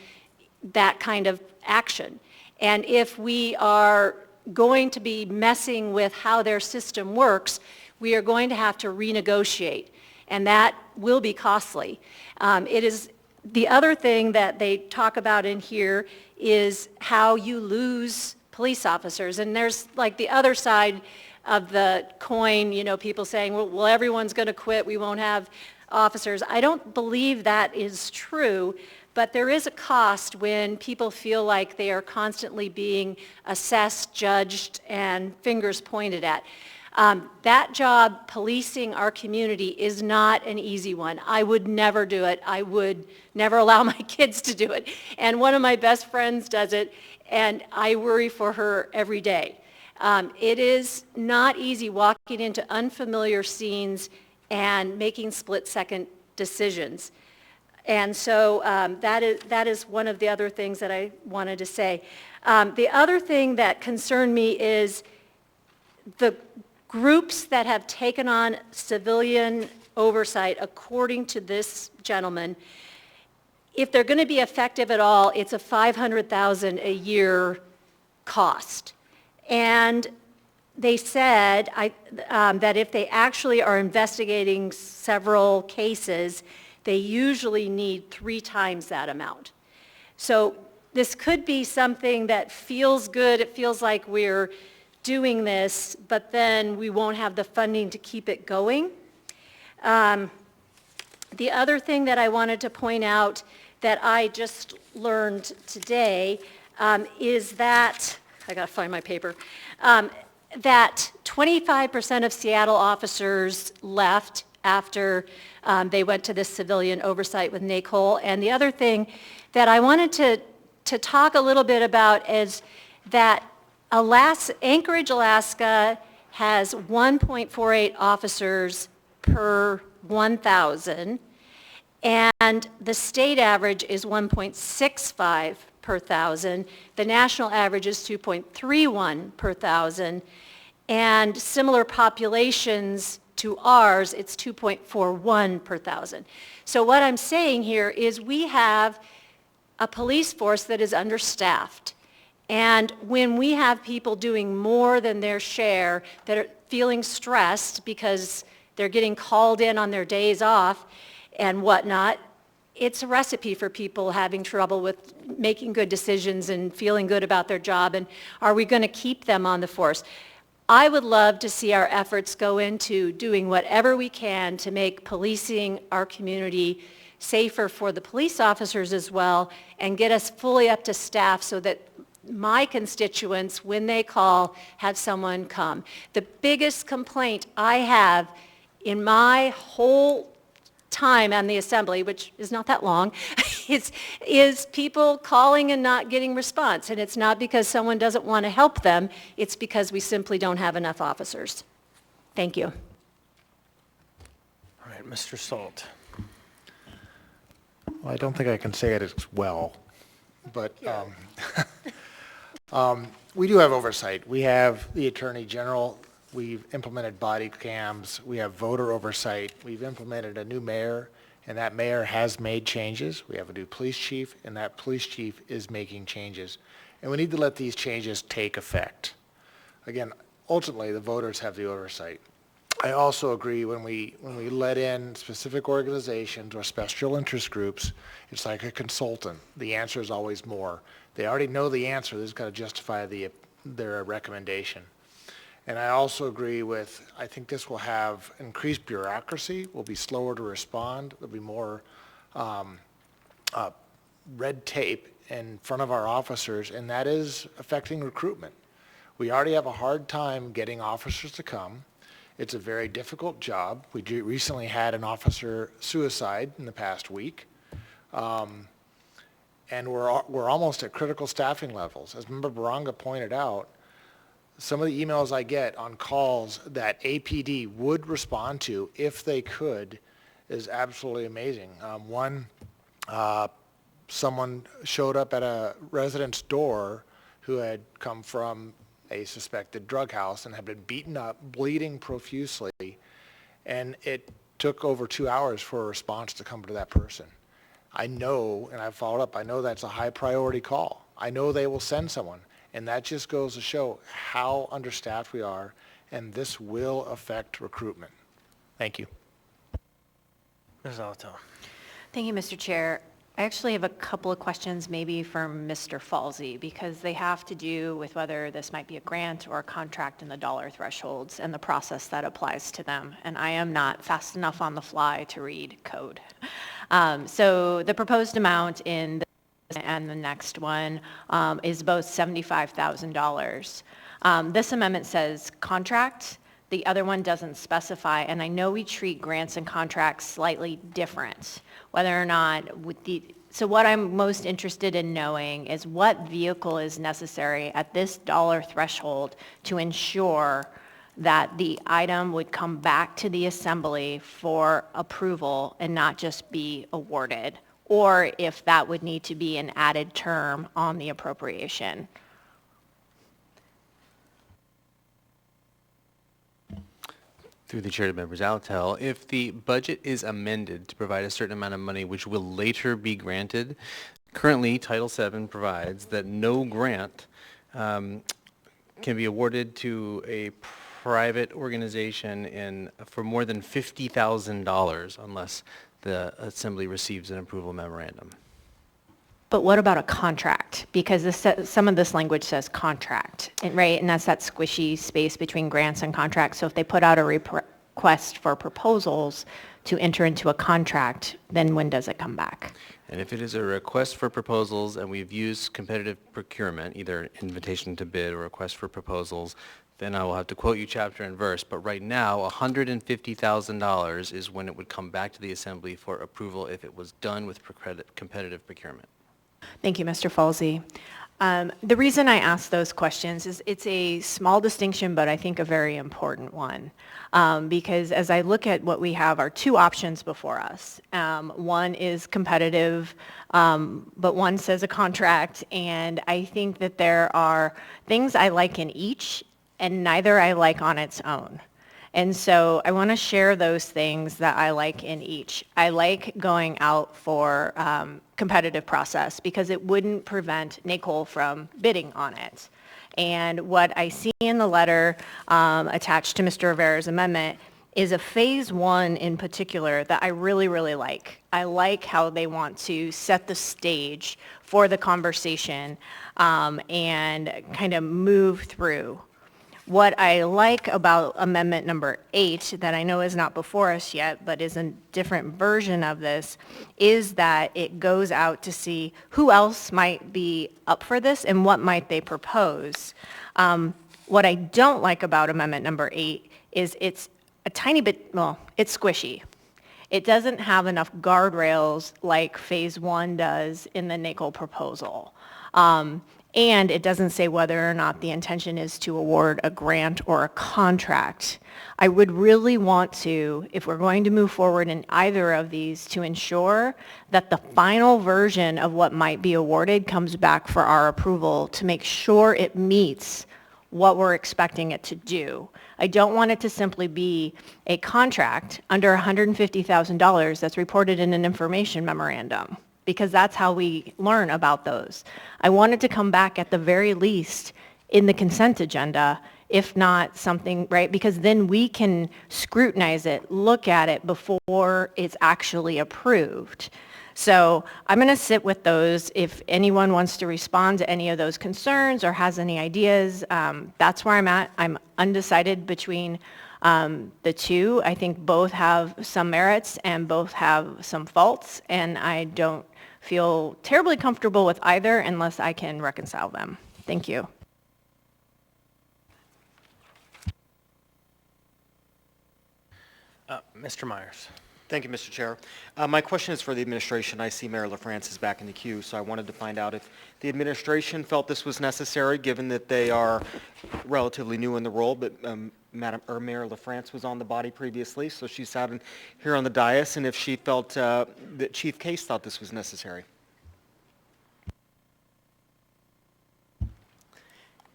that kind of action. And if we are going to be messing with how their system works, we are going to have to renegotiate, and that will be costly. It is the other thing that they talk about in here is how you lose police officers, and there's like the other side of the coin, you know, people saying, well, everyone's going to quit, we won't have officers. I don't believe that is true, but there is a cost when people feel like they are constantly being assessed, judged, and fingers pointed at. That job, policing our community, is not an easy one. I would never do it. I would never allow my kids to do it. And one of my best friends does it, and I worry for her every day. It is not easy walking into unfamiliar scenes and making split-second decisions. And so that is one of the other things that I wanted to say. The other thing that concerned me is the groups that have taken on civilian oversight, according to this gentleman, if they're going to be effective at all, it's a $500,000 a year cost. And they said that if they actually are investigating several cases, they usually need 3 times that amount. So this could be something that feels good. It feels like we're doing this, but then we won't have the funding to keep it going. The other thing that I wanted to point out that I just learned today is that, I gotta find my paper, that 25% of Seattle officers left after they went to this civilian oversight with NACOL. And the other thing that I wanted to talk a little bit about is that Anchorage, Alaska has 1.48 officers per 1,000, and the state average is 1.65 per 1,000. The national average is 2.31 per 1,000, and similar populations to ours, it's 2.41 per 1,000. So what I'm saying here is we have a police force that is understaffed. And when we have people doing more than their share, that are feeling stressed because they're getting called in on their days off and whatnot, it's a recipe for people having trouble with making good decisions and feeling good about their job. And are we going to keep them on the force? I would love to see our efforts go into doing whatever we can to make policing our community safer for the police officers as well, and get us fully up to staff so that my constituents, when they call, have someone come. The biggest complaint I have in my whole time on the assembly, which is not that long, is people calling and not getting response. And it's not because someone doesn't want to help them, it's because we simply don't have enough officers. Thank you. All right, Mr. Salt. Well, I don't think I can say it as well, but we do have oversight. We have the Attorney General. We've implemented body cams. We have voter oversight. We've implemented a new mayor, and that mayor has made changes. We have a new police chief, and that police chief is making changes. And we need to let these changes take effect. Again, ultimately, the voters have the oversight. I also agree when we let in specific organizations or special interest groups, it's like a consultant. The answer is always more. They already know the answer. They've got to justify their recommendation. And I also agree with, I think this will have increased bureaucracy, will be slower to respond, there'll be more red tape in front of our officers, and that is affecting recruitment. We already have a hard time getting officers to come. It's a very difficult job. We recently had an officer suicide in the past week. And we're almost at critical staffing levels. As Member Baranga pointed out, some of the emails I get on calls that APD would respond to if they could is absolutely amazing. Someone showed up at a resident's door who had come from a suspected drug house and had been beaten up, bleeding profusely, And it took over 2 hours for a response to come to that person. I know, and I've followed up, I know that's a high priority call. I know they will send someone. And that just goes to show how understaffed we are, and this will affect recruitment. Thank you. Ms. Alto. Thank you, Mr. Chair. I actually have a couple of questions maybe for Mr. Falsey, because they have to do with whether this might be a grant or a contract and the dollar thresholds and the process that applies to them. And I am not fast enough on the fly to read code. So the proposed amount in the and the next one is both $75,000. This amendment says contract. The other one doesn't specify, and I know we treat grants and contracts slightly different, whether or not with the, so what I'm most interested in knowing is what vehicle is necessary at this dollar threshold to ensure that the item would come back to the assembly for approval and not just be awarded, or if that would need to be an added term on the appropriation. Through the chair to members, I'll tell, if the budget is amended to provide a certain amount of money which will later be granted, currently Title VII provides that no grant can be awarded to a private organization for more than $50,000 unless the assembly receives an approval memorandum. But what about a contract? Because some of this language says contract, right? And that's that squishy space between grants and contracts. So if they put out a request for proposals to enter into a contract, then when does it come back? And if it is a request for proposals and we've used competitive procurement, either invitation to bid or request for proposals, then I will have to quote you chapter and verse. But right now, $150,000 is when it would come back to the assembly for approval if it was done with competitive procurement. Thank you, Mr. Falsey. The reason I ask those questions is it's a small distinction, but I think a very important one. Because as I look at what we have are two options before us. One is competitive, but one says a contract. And I think that there are things I like in each, and neither I like on its own. And so I want to share those things that I like in each. I like going out for competitive process because it wouldn't prevent NACOL from bidding on it. And what I see in the letter attached to Mr. Rivera's amendment is a phase one in particular that I really, really like. I like how they want to set the stage for the conversation and kind of move through. What I like about amendment number 8 that I know is not before us yet, but is a different version of this, is that it goes out to see who else might be up for this and what might they propose. What I don't like about amendment number 8 is it's a tiny bit, well, it's squishy. It doesn't have enough guardrails like phase 1 does in the NACOL proposal. And it doesn't say whether or not the intention is to award a grant or a contract. I would really want to, if we're going to move forward in either of these, to ensure that the final version of what might be awarded comes back for our approval to make sure it meets what we're expecting it to do. I don't want it to simply be a contract under $150,000 that's reported in an information memorandum, because that's how we learn about those. I want it to come back at the very least in the consent agenda, if not something, right? Because then we can scrutinize it, look at it before it's actually approved. So I'm going to sit with those. If anyone wants to respond to any of those concerns or has any ideas, that's where I'm at. I'm undecided between the two. I think both have some merits and both have some faults, and I don't feel terribly comfortable with either unless I can reconcile them. Thank you. Mr. Myers. Thank you, Mr. Chair. My question is for the administration. I see Mayor LaFrance is back in the queue, so I wanted to find out if the administration felt this was necessary, given that they are relatively new in the role, but Mayor LaFrance was on the body previously, so she sat here on the dais, and if she felt that Chief Case thought this was necessary.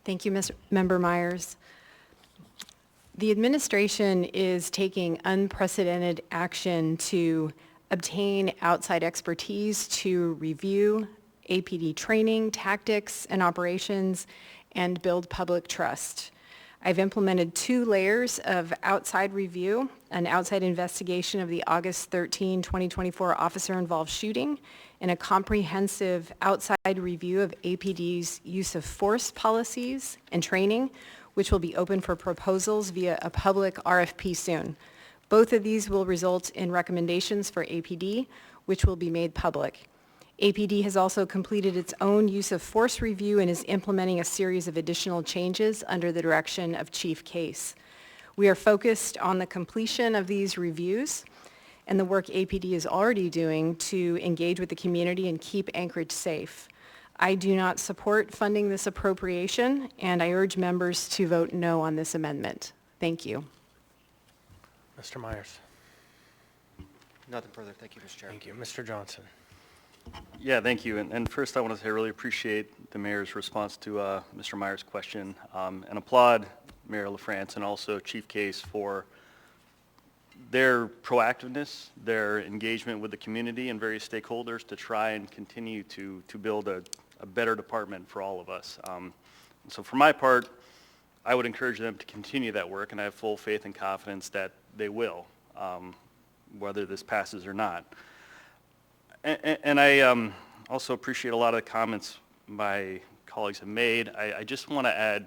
Thank you, Member Myers. The administration is taking unprecedented action to obtain outside expertise to review APD training, tactics, and operations, and build public trust. I've implemented 2 layers of outside review, an outside investigation of the August 13, 2024 officer-involved shooting, and a comprehensive outside review of APD's use of force policies and training, which will be open for proposals via a public RFP soon. Both of these will result in recommendations for APD, which will be made public. APD has also completed its own use of force review and is implementing a series of additional changes under the direction of Chief Case. We are focused on the completion of these reviews and the work APD is already doing to engage with the community and keep Anchorage safe. I do not support funding this appropriation, and I urge members to vote no on this amendment. Thank you. Mr. Myers. Nothing further. Thank you, Mr. Chair. Thank you. Mr. Johnson. Yeah, thank you. And first I want to say I really appreciate the mayor's response to Mr. Myers' question and applaud Mayor LaFrance and also Chief Case for their proactiveness, their engagement with the community and various stakeholders to try and continue to build a better department for all of us. So for my part, I would encourage them to continue that work, and I have full faith and confidence that they will, whether this passes or not. And I also appreciate a lot of the comments my colleagues have made. I just want to add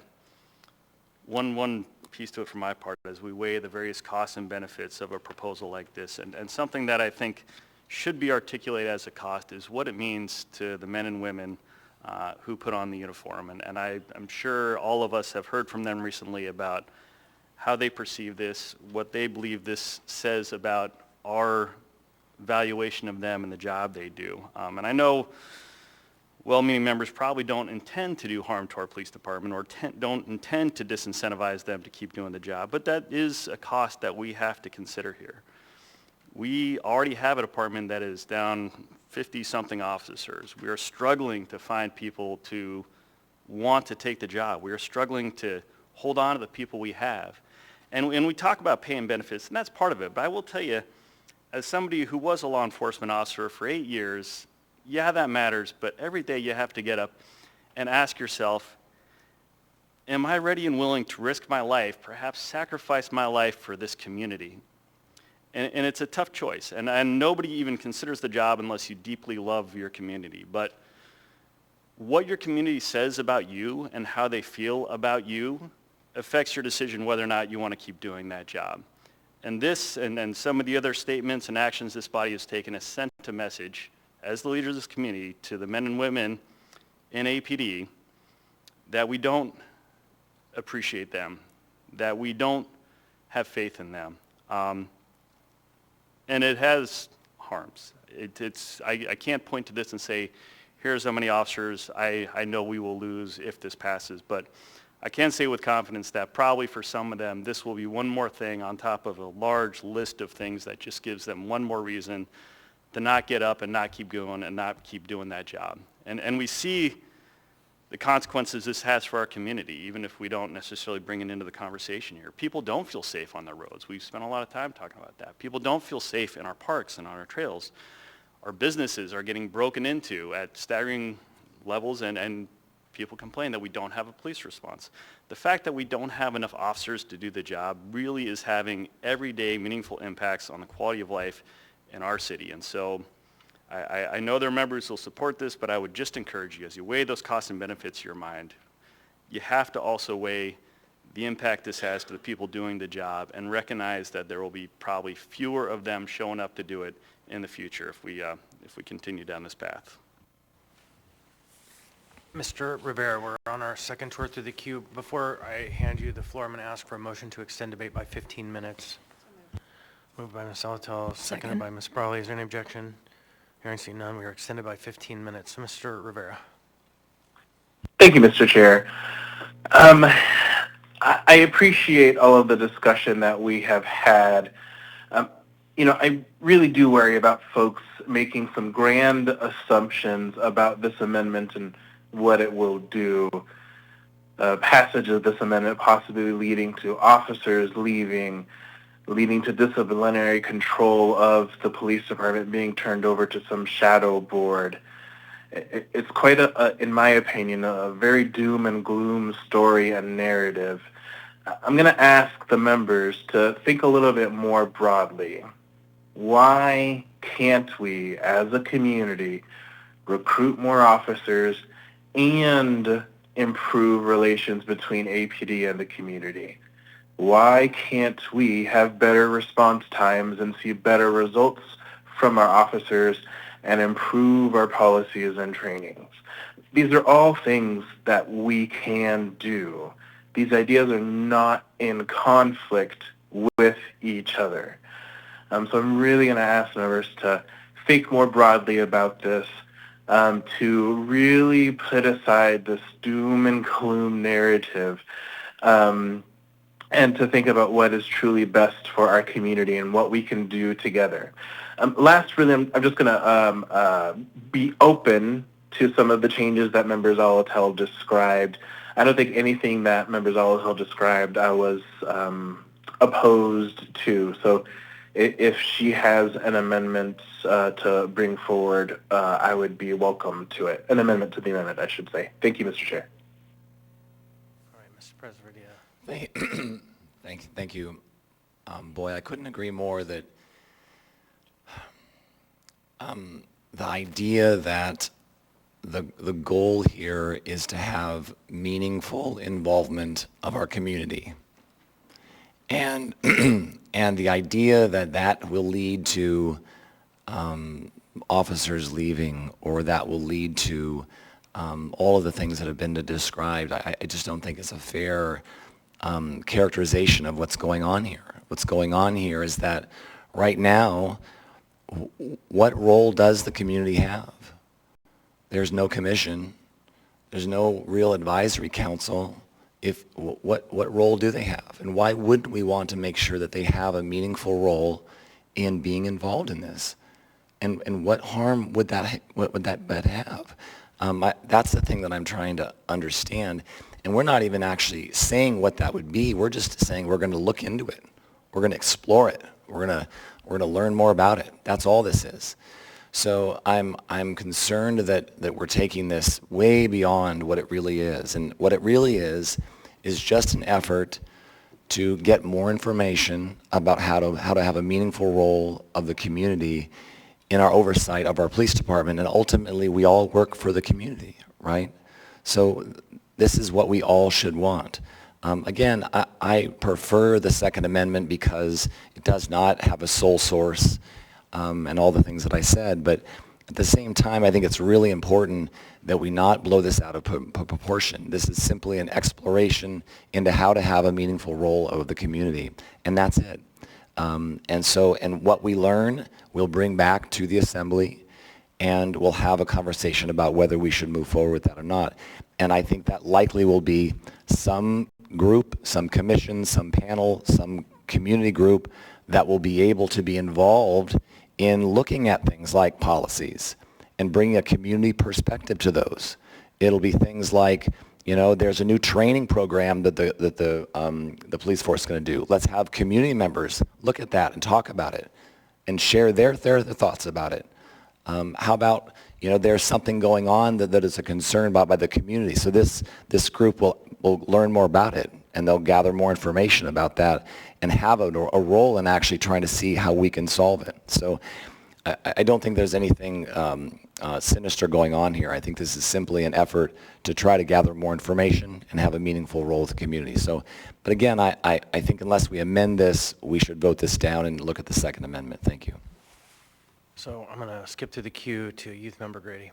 one piece to it from my part as we weigh the various costs and benefits of a proposal like this. And something that I think should be articulated as a cost is what it means to the men and women who put on the uniform. And I'm sure all of us have heard from them recently about how they perceive this, what they believe this says about our valuation of them and the job they do. And I know well-meaning members probably don't intend to do harm to our police department or don't intend to disincentivize them to keep doing the job, but that is a cost that we have to consider here. We already have a department that is down 50-something officers. We are struggling to find people to want to take the job. We are struggling to hold on to the people we have. And we talk about pay and benefits, and that's part of it, but I will tell you, as somebody who was a law enforcement officer for 8 years, yeah, that matters, but every day you have to get up and ask yourself, am I ready and willing to risk my life, perhaps sacrifice my life for this community? And it's a tough choice, and nobody even considers the job unless you deeply love your community. But what your community says about you and how they feel about you affects your decision whether or not you want to keep doing that job. And this and some of the other statements and actions this body has taken has sent a message as the leaders of this community to the men and women in APD that we don't appreciate them, that we don't have faith in them. And it has harms. I can't point to this and say, here's how many officers I know we will lose if this passes, but I can say with confidence that probably for some of them, this will be one more thing on top of a large list of things that just gives them one more reason to not get up and not keep going and not keep doing that job. And we see the consequences this has for our community, even if we don't necessarily bring it into the conversation here. People don't feel safe on the roads. We've spent a lot of time talking about that. People don't feel safe in our parks and on our trails. Our businesses are getting broken into at staggering levels, and people complain that we don't have a police response. The fact that we don't have enough officers to do the job really is having everyday meaningful impacts on the quality of life in our city. And so I know there are members who will support this, but I would just encourage you, as you weigh those costs and benefits in your mind, you have to also weigh the impact this has to the people doing the job and recognize that there will be probably fewer of them showing up to do it in the future if we continue down this path. Mr. Rivera, we're on our second tour through the queue. Before I hand you the floor, I'm going to ask for a motion to extend debate by 15 minutes. Moved by Ms. Salatel, seconded by Ms. Brawley. Is there any objection? Hearing seen none, we are extended by 15 minutes. Mr. Rivera. Thank you, Mr. Chair. I appreciate all of the discussion that we have had. I really do worry about folks making some grand assumptions about this amendment and what it will do. passage of this amendment possibly leading to officers leaving, leading to disciplinary control of the police department being turned over to some shadow board. It's quite in my opinion, a very doom and gloom story and narrative. I'm going to ask the members to think a little bit more broadly. Why can't we, as a community, recruit more officers and improve relations between APD and the community? Why can't we have better response times and see better results from our officers and improve our policies and trainings? These are all things that we can do. These ideas are not in conflict with each other. So I'm really going to ask members to think more broadly about this, to really put aside this doom and gloom narrative, and to think about what is truly best for our community and what we can do together. Last, really, I'm just going to be open to some of the changes that Members Alatel described. I don't think anything that Members Alatel described I was opposed to. So if she has an amendment to bring forward, I would be welcome to it. An amendment to the amendment, I should say. Thank you, Mr. Chair. All right, Mr. President. Thank you. Boy, I couldn't agree more that the idea that the goal here is to have meaningful involvement of our community. And, and the idea that that will lead to officers leaving, or that will lead to all of the things that have been described, I just don't think it's a fair characterization of what's going on here. What's going on here is that right now, what role does the community have? There's no commission. There's no real advisory council. What role do they have? And why wouldn't we want to make sure that they have a meaningful role in being involved in this? And what harm would that have? That's the thing that I'm trying to understand. And we're not even actually saying what that would be. We're just saying we're going to look into it. We're going to explore it. We're going to learn more about it. That's all this is. So I'm concerned that we're taking this way beyond what it really is. And what it really is just an effort to get more information about how to have a meaningful role of the community in our oversight of our police department. And ultimately, we all work for the community, right? So this is what we all should want. Again, I prefer the Second Amendment because it does not have a sole source and all the things that I said, but at the same time, I think it's really important that we not blow this out of proportion. This is simply an exploration into how to have a meaningful role of the community, and that's it. And what we learn, we'll bring back to the Assembly, and we'll have a conversation about whether we should move forward with that or not. And I think that likely will be some group, some commission, some panel, some community group that will be able to be involved in looking at things like policies and bringing a community perspective to those. It'll be things like, you know, there's a new training program that the police force is going to do. Let's have community members look at that and talk about it and share their thoughts about it. How about, you know, there's something going on that is a concern by the community. So this group will learn more about it, and they'll gather more information about that and have a role in actually trying to see how we can solve it. So I don't think there's anything sinister going on here. I think this is simply an effort to try to gather more information and have a meaningful role with the community. So, but again, I think unless we amend this, we should vote this down and look at the Second Amendment. Thank you. So I'm going to skip through the queue to Youth Member Grady.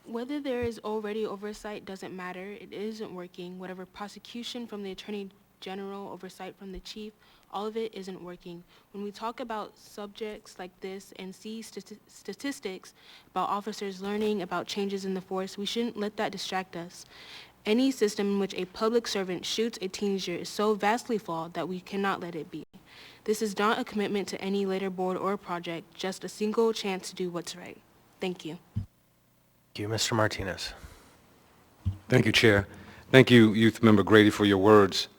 Whether there is already oversight doesn't matter. It isn't working. Whatever prosecution from the Attorney General, oversight from the Chief, all of it isn't working. When we talk about subjects like this and see statistics about officers learning about changes in the force, we shouldn't let that distract us. Any system in which a public servant shoots a teenager is so vastly flawed that we cannot let it be. This is not a commitment to any later board or project, just a single chance to do what's right. Thank you. Thank you, Mr. Martinez. Thank you, Chair. Thank you, Youth Member Grady, for your words.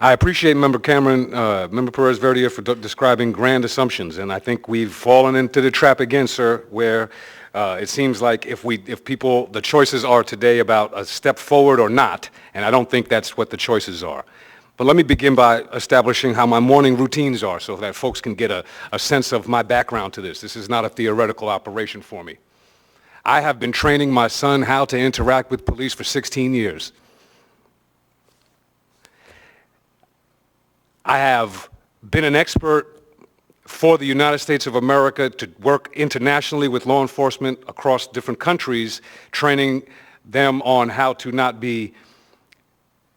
I appreciate Member Cameron, Member Perez-Verdia for describing grand assumptions, and I think we've fallen into the trap again, sir, where it seems like if people, the choices are today about a step forward or not, and I don't think that's what the choices are. But let me begin by establishing how my morning routines are so that folks can get a sense of my background to this. This is not a theoretical operation for me. I have been training my son how to interact with police for 16 years. I have been an expert for the United States of America to work internationally with law enforcement across different countries, training them on how to not be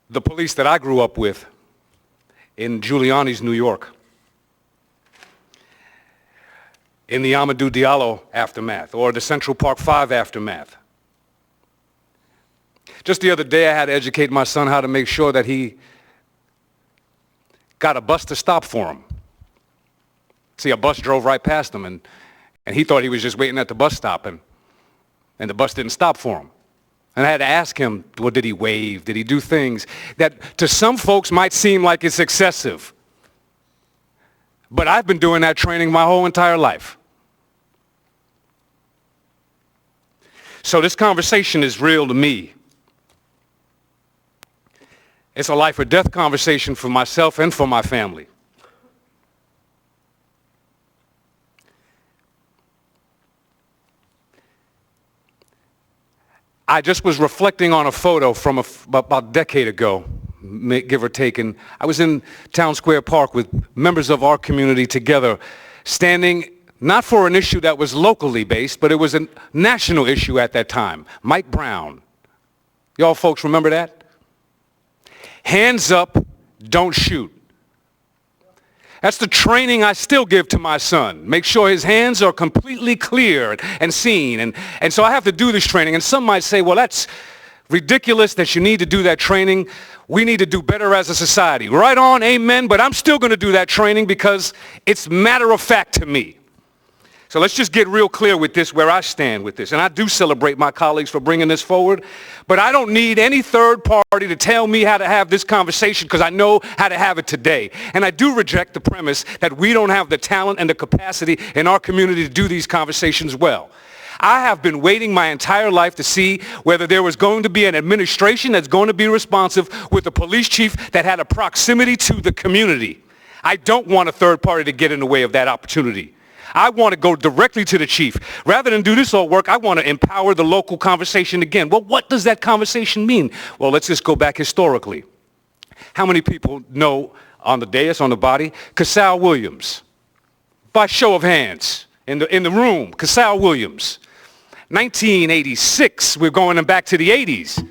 the police that I grew up with in Giuliani's New York, in the Amadou Diallo aftermath, or the Central Park 5 aftermath. Just the other day, I had to educate my son how to make sure that he got a bus to stop for him. See, a bus drove right past him, and he thought he was just waiting at the bus stop, and the bus didn't stop for him. And I had to ask him, well, did he wave? Did he do things that to some folks might seem like it's excessive? But I've been doing that training my whole entire life. So this conversation is real to me. It's a life or death conversation for myself and for my family. I just was reflecting on a photo from about a decade ago, give or take, and I was in Town Square Park with members of our community together, standing not for an issue that was locally based, but it was a national issue at that time. Mike Brown. Y'all folks remember that? Hands up, don't shoot. That's the training I still give to my son. Make sure his hands are completely clear and seen. And so I have to do this training. And some might say, well, that's ridiculous that you need to do that training. We need to do better as a society. Right on, amen, but I'm still going to do that training because it's matter of fact to me. So let's just get real clear with this, where I stand with this. And I do celebrate my colleagues for bringing this forward, but I don't need any third party to tell me how to have this conversation because I know how to have it today. And I do reject the premise that we don't have the talent and the capacity in our community to do these conversations well. I have been waiting my entire life to see whether there was going to be an administration that's going to be responsive with a police chief that had a proximity to the community. I don't want a third party to get in the way of that opportunity. I want to go directly to the chief. Rather than do this all work, I want to empower the local conversation again. Well, what does that conversation mean? Well, let's just go back historically. How many people know on the dais, on the body, Casal Williams? By show of hands, in the room, Casal Williams. 1986, we're going back to the 80s.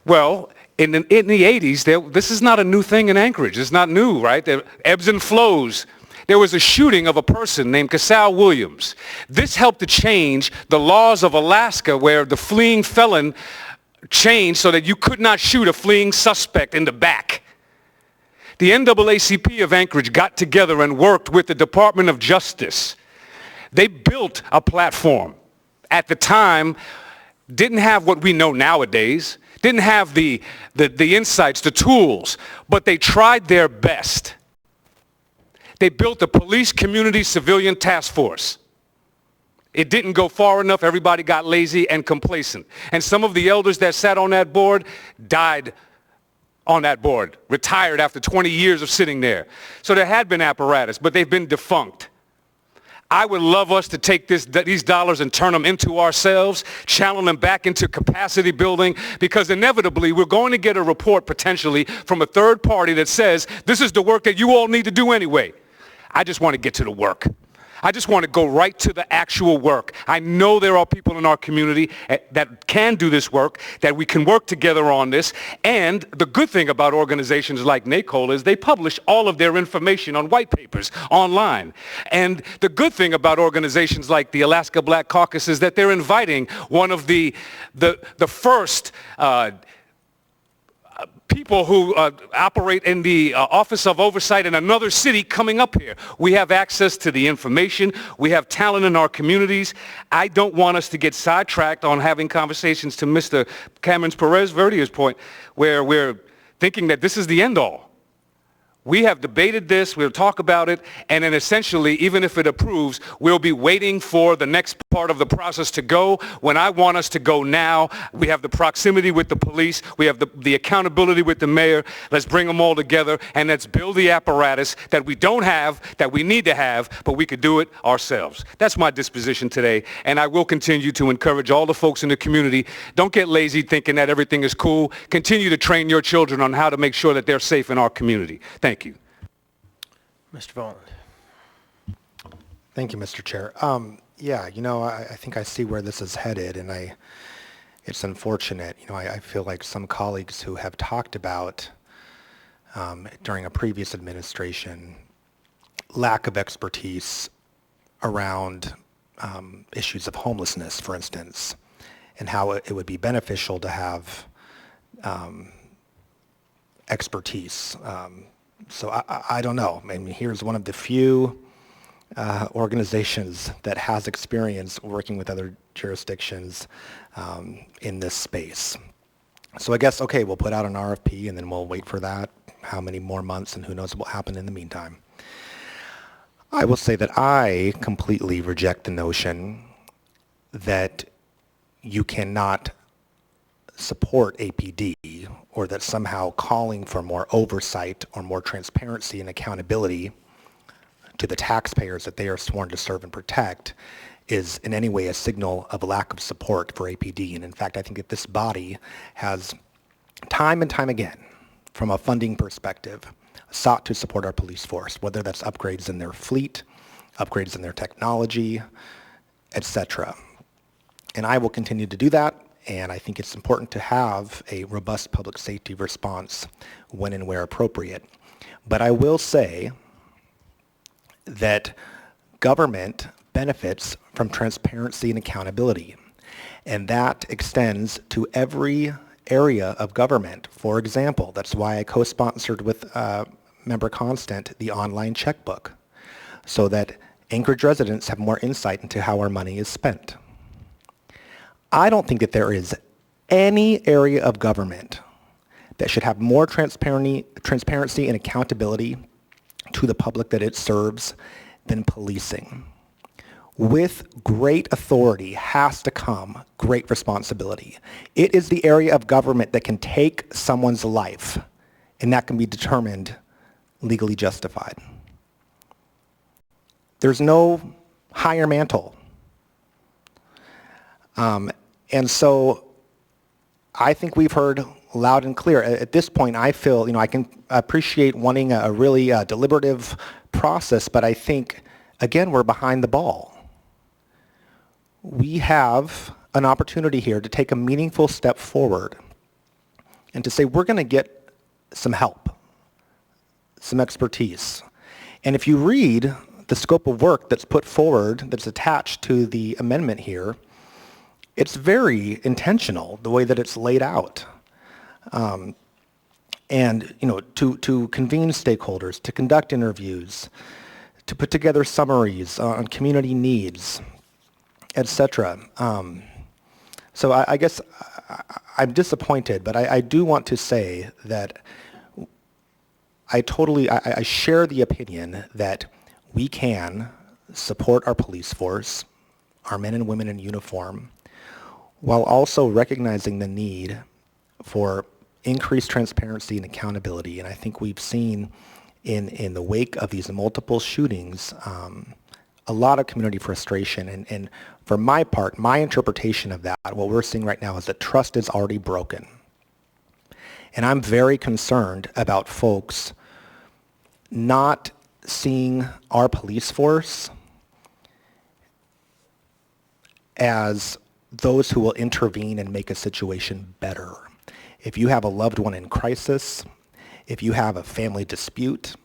Well, in the 80s, this is not a new thing in Anchorage. It's not new, right? There are ebbs and flows. There was a shooting of a person named Casal Williams. This helped to change the laws of Alaska where the fleeing felon changed so that you could not shoot a fleeing suspect in the back. The NAACP of Anchorage got together and worked with the Department of Justice. They built a platform. At the time, didn't have what we know nowadays, didn't have the insights, the tools, but they tried their best. They built a police community civilian task force. It didn't go far enough. Everybody got lazy and complacent. And some of the elders that sat on that board died on that board, retired after 20 years of sitting there. So there had been apparatus, but they've been defunct. I would love us to take these dollars and turn them into ourselves, channel them back into capacity building, because inevitably we're going to get a report potentially from a third party that says, this is the work that you all need to do anyway. I just want to get to the work. I just want to go right to the actual work. I know there are people in our community that can do this work, that we can work together on this. And the good thing about organizations like NACOL is they publish all of their information on white papers online. And the good thing about organizations like the Alaska Black Caucus is that they're inviting one of the first people who operate in the Office of Oversight in another city coming up here. We have access to the information. We have talent in our communities. I don't want us to get sidetracked on having conversations, to Mr. Cameron Perez-Verdier's point, where we're thinking that this is the end all. We have debated this, we'll talk about it, and then essentially, even if it approves, we'll be waiting for the next part of the process to go. When I want us to go now, we have the proximity with the police, we have the accountability with the mayor. Let's bring them all together, and let's build the apparatus that we don't have, that we need to have, but we could do it ourselves. That's my disposition today, and I will continue to encourage all the folks in the community. Don't get lazy thinking that everything is cool. Continue to train your children on how to make sure that they're safe in our community. Thank you. Mr. Voland. Thank you, Mr. Chair. Yeah, I think I see where this is headed, and it's unfortunate. I feel like some colleagues who have talked about during a previous administration lack of expertise around issues of homelessness, for instance, and how it would be beneficial to have expertise. So I don't know. I mean, here's one of the few organizations that has experience working with other jurisdictions in this space. So I guess, okay, we'll put out an RFP and then we'll wait for that, how many more months, and who knows what will happen in the meantime. I will say that I completely reject the notion that you cannot support APD, or that somehow calling for more oversight or more transparency and accountability to the taxpayers that they are sworn to serve and protect is in any way a signal of a lack of support for APD. And in fact, I think that this body has time and time again, from a funding perspective, sought to support our police force, whether that's upgrades in their fleet, upgrades in their technology, etc. And I will continue to do that. And I think it's important to have a robust public safety response when and where appropriate. But I will say that government benefits from transparency and accountability. And that extends to every area of government. For example, that's why I co-sponsored with Member Constant the online checkbook, so that Anchorage residents have more insight into how our money is spent. I don't think that there is any area of government that should have more transparency and accountability to the public that it serves than policing. With great authority has to come great responsibility. It is the area of government that can take someone's life, and that can be determined legally justified. There's no higher mantle. And so I think we've heard loud and clear. At this point, I feel, I can appreciate wanting a really deliberative process, but I think, again, we're behind the ball. We have an opportunity here to take a meaningful step forward and to say we're going to get some help, some expertise. And if you read the scope of work that's put forward, that's attached to the amendment here, it's very intentional, the way that it's laid out. And, to convene stakeholders, to conduct interviews, to put together summaries on community needs, etc. So I guess I'm disappointed, but I do want to say that I share the opinion that we can support our police force, our men and women in uniform, while also recognizing the need for increased transparency and accountability. And I think we've seen in the wake of these multiple shootings a lot of community frustration. And for my part, my interpretation of that, what we're seeing right now is that trust is already broken. And I'm very concerned about folks not seeing our police force as those who will intervene and make a situation better. If you have a loved one in crisis, if you have a family dispute,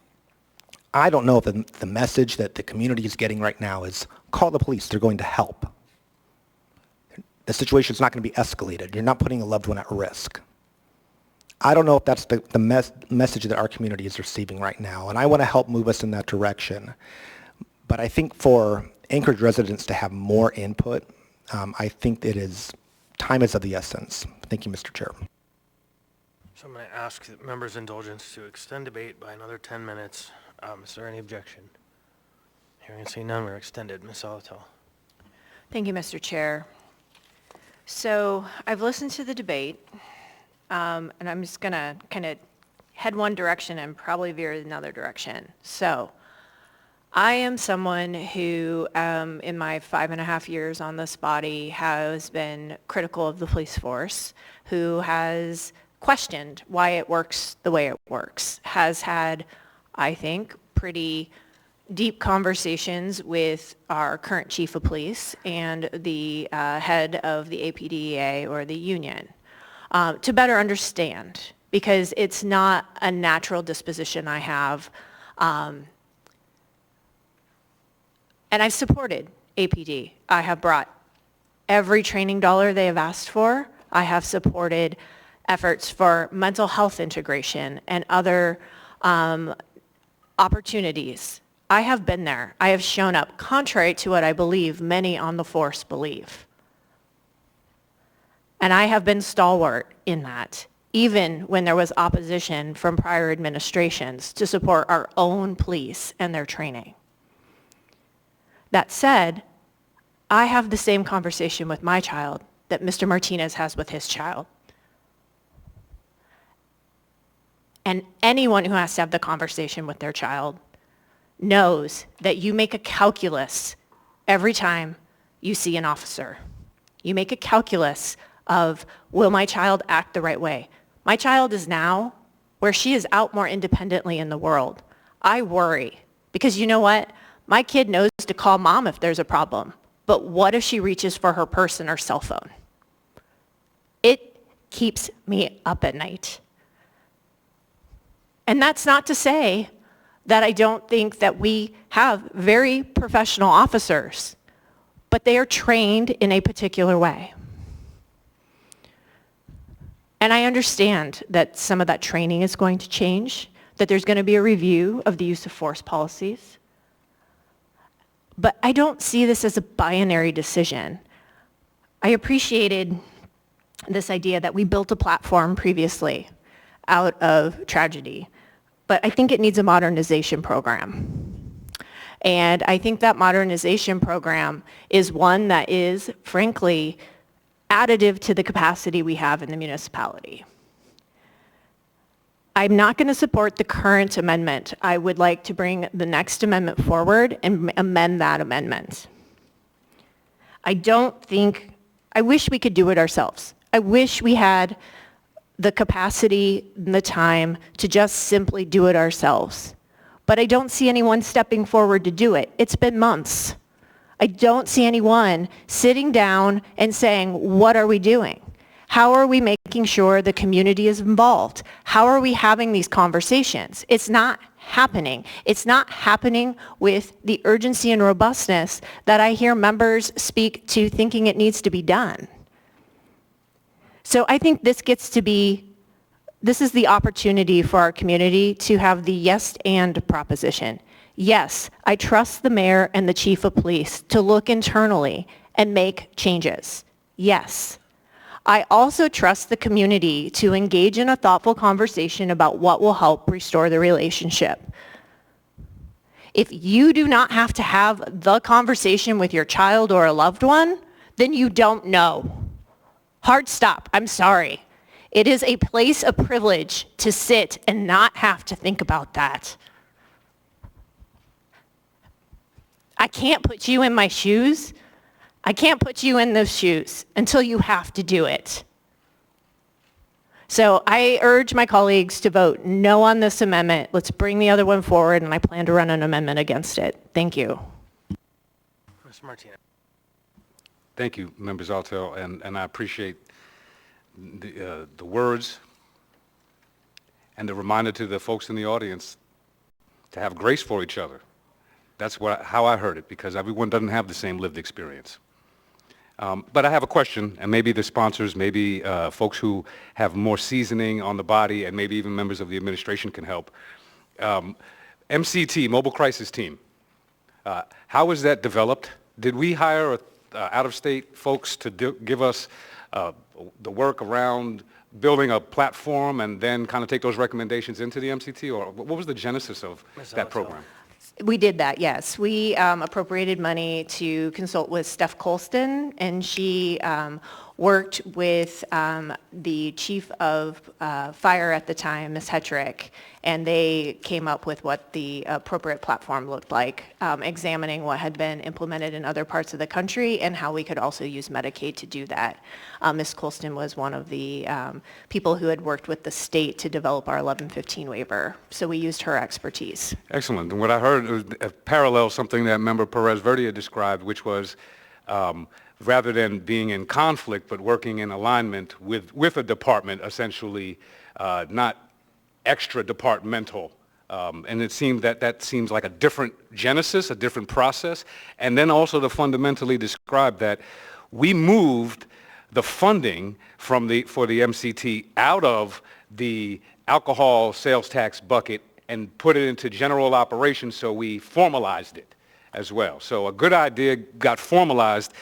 I don't know if the message that the community is getting right now is call the police, they're going to help. The situation is not going to be escalated. You're not putting a loved one at risk. I don't know if that's the message that our community is receiving right now, and I want to help move us in that direction. But I think for Anchorage residents to have more input, I think time is of the essence. Thank you, Mr. Chair. So I'm going to ask members' indulgence to extend debate by another 10 minutes. Is there any objection? Hearing and seeing none, we're extended. Ms. Alatel. Thank you, Mr. Chair. So I've listened to the debate, and I'm just going to kind of head one direction and probably veer another direction. So I am someone who, in my 5.5 years on this body, has been critical of the police force, who has questioned why it works the way it works, has had, I think, pretty deep conversations with our current chief of police and the head of the APDEA or the union to better understand, because it's not a natural disposition I have. And I've supported APD. I have brought every training dollar they have asked for. I have supported efforts for mental health integration and other opportunities. I have been there. I have shown up, contrary to what I believe many on the force believe. And I have been stalwart in that, even when there was opposition from prior administrations to support our own police and their training. That said, I have the same conversation with my child that Mr. Martinez has with his child. And anyone who has to have the conversation with their child knows that you make a calculus every time you see an officer. You make a calculus of, will my child act the right way? My child is now where she is out more independently in the world. I worry, because you know what? My kid knows to call mom if there's a problem, but what if she reaches for her purse and her cell phone? It keeps me up at night. And that's not to say that I don't think that we have very professional officers, but they are trained in a particular way. And I understand that some of that training is going to change, that there's going to be a review of the use of force policies. But I don't see this as a binary decision. I appreciated this idea that we built a platform previously out of tragedy, but I think it needs a modernization program. And I think that modernization program is one that is, frankly, additive to the capacity we have in the municipality. I'm not going to support the current amendment. I would like to bring the next amendment forward and amend that amendment. I wish we could do it ourselves. I wish we had the capacity and the time to just simply do it ourselves. But I don't see anyone stepping forward to do it. It's been months. I don't see anyone sitting down and saying, what are we doing? How are we making sure the community is involved? How are we having these conversations? It's not happening. It's not happening with the urgency and robustness that I hear members speak to thinking it needs to be done. So I think this is the opportunity for our community to have the yes and proposition. Yes, I trust the mayor and the chief of police to look internally and make changes. Yes. I also trust the community to engage in a thoughtful conversation about what will help restore the relationship. If you do not have to have the conversation with your child or a loved one, then you don't know. Hard stop. I'm sorry. It is a place of privilege to sit and not have to think about that. I can't put you in my shoes. I can't put you in those shoes until you have to do it. So I urge my colleagues to vote no on this amendment. Let's bring the other one forward, and I plan to run an amendment against it. Thank you. Mr. Martinez. Thank you, Members Altel, and I appreciate the words and the reminder to the folks in the audience to have grace for each other. That's how I heard it, because everyone doesn't have the same lived experience. But I have a question, and maybe the sponsors, maybe folks who have more seasoning on the body, and maybe even members of the administration can help. MCT, Mobile Crisis Team, how was that developed? Did we hire out-of-state folks to give us the work around building a platform and then kind of take those recommendations into the MCT? Or what was the genesis of that program? We did that, yes. We appropriated money to consult with Steph Colston, and she worked with the chief of fire at the time, Ms. Hetrick, and they came up with what the appropriate platform looked like, examining what had been implemented in other parts of the country and how we could also use Medicaid to do that. Ms. Colston was one of the people who had worked with the state to develop our 1115 waiver, so we used her expertise. Excellent. And what I heard was parallel something that Member Perez-Verdia described, which was rather than being in conflict, but working in alignment with a department, essentially, not extra departmental. And it seemed that seems like a different genesis, a different process. And then also to fundamentally describe that we moved the funding for the MCT out of the alcohol sales tax bucket and put it into general operations, so we formalized it as well. So a good idea got formalized,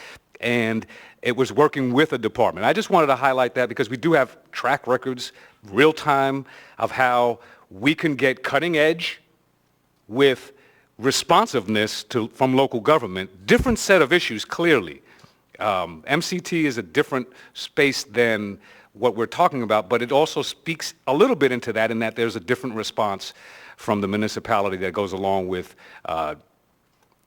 and it was working with a department. I just wanted to highlight that because we do have track records, real time, of how we can get cutting edge with responsiveness from local government. Different set of issues, clearly. MCT is a different space than what we're talking about, but it also speaks a little bit into that, in that there's a different response from the municipality that goes along with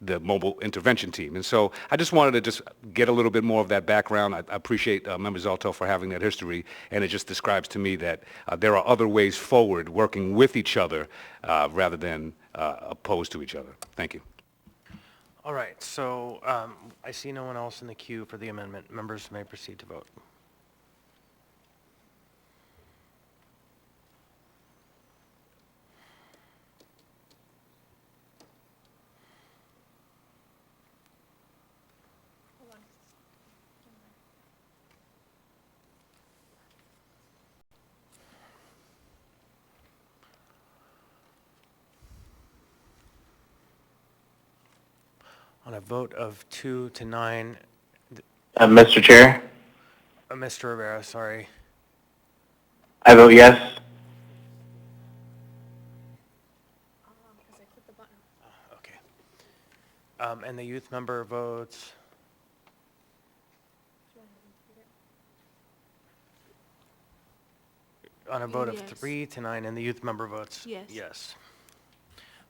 the mobile intervention team. And so I just wanted to just get a little bit more of that background. I appreciate Member Zalto for having that history, and it just describes to me that there are other ways forward, working with each other rather than opposed to each other. Thank you. All right, so I see no one else in the queue for the amendment. Members may proceed to vote. On a vote of 2 to 9, Mr. Chair, Mr. Rivera, sorry. I vote yes. Okay. And the youth member votes? On a vote of 3 to 9, and the youth member votes? Yes. Yes.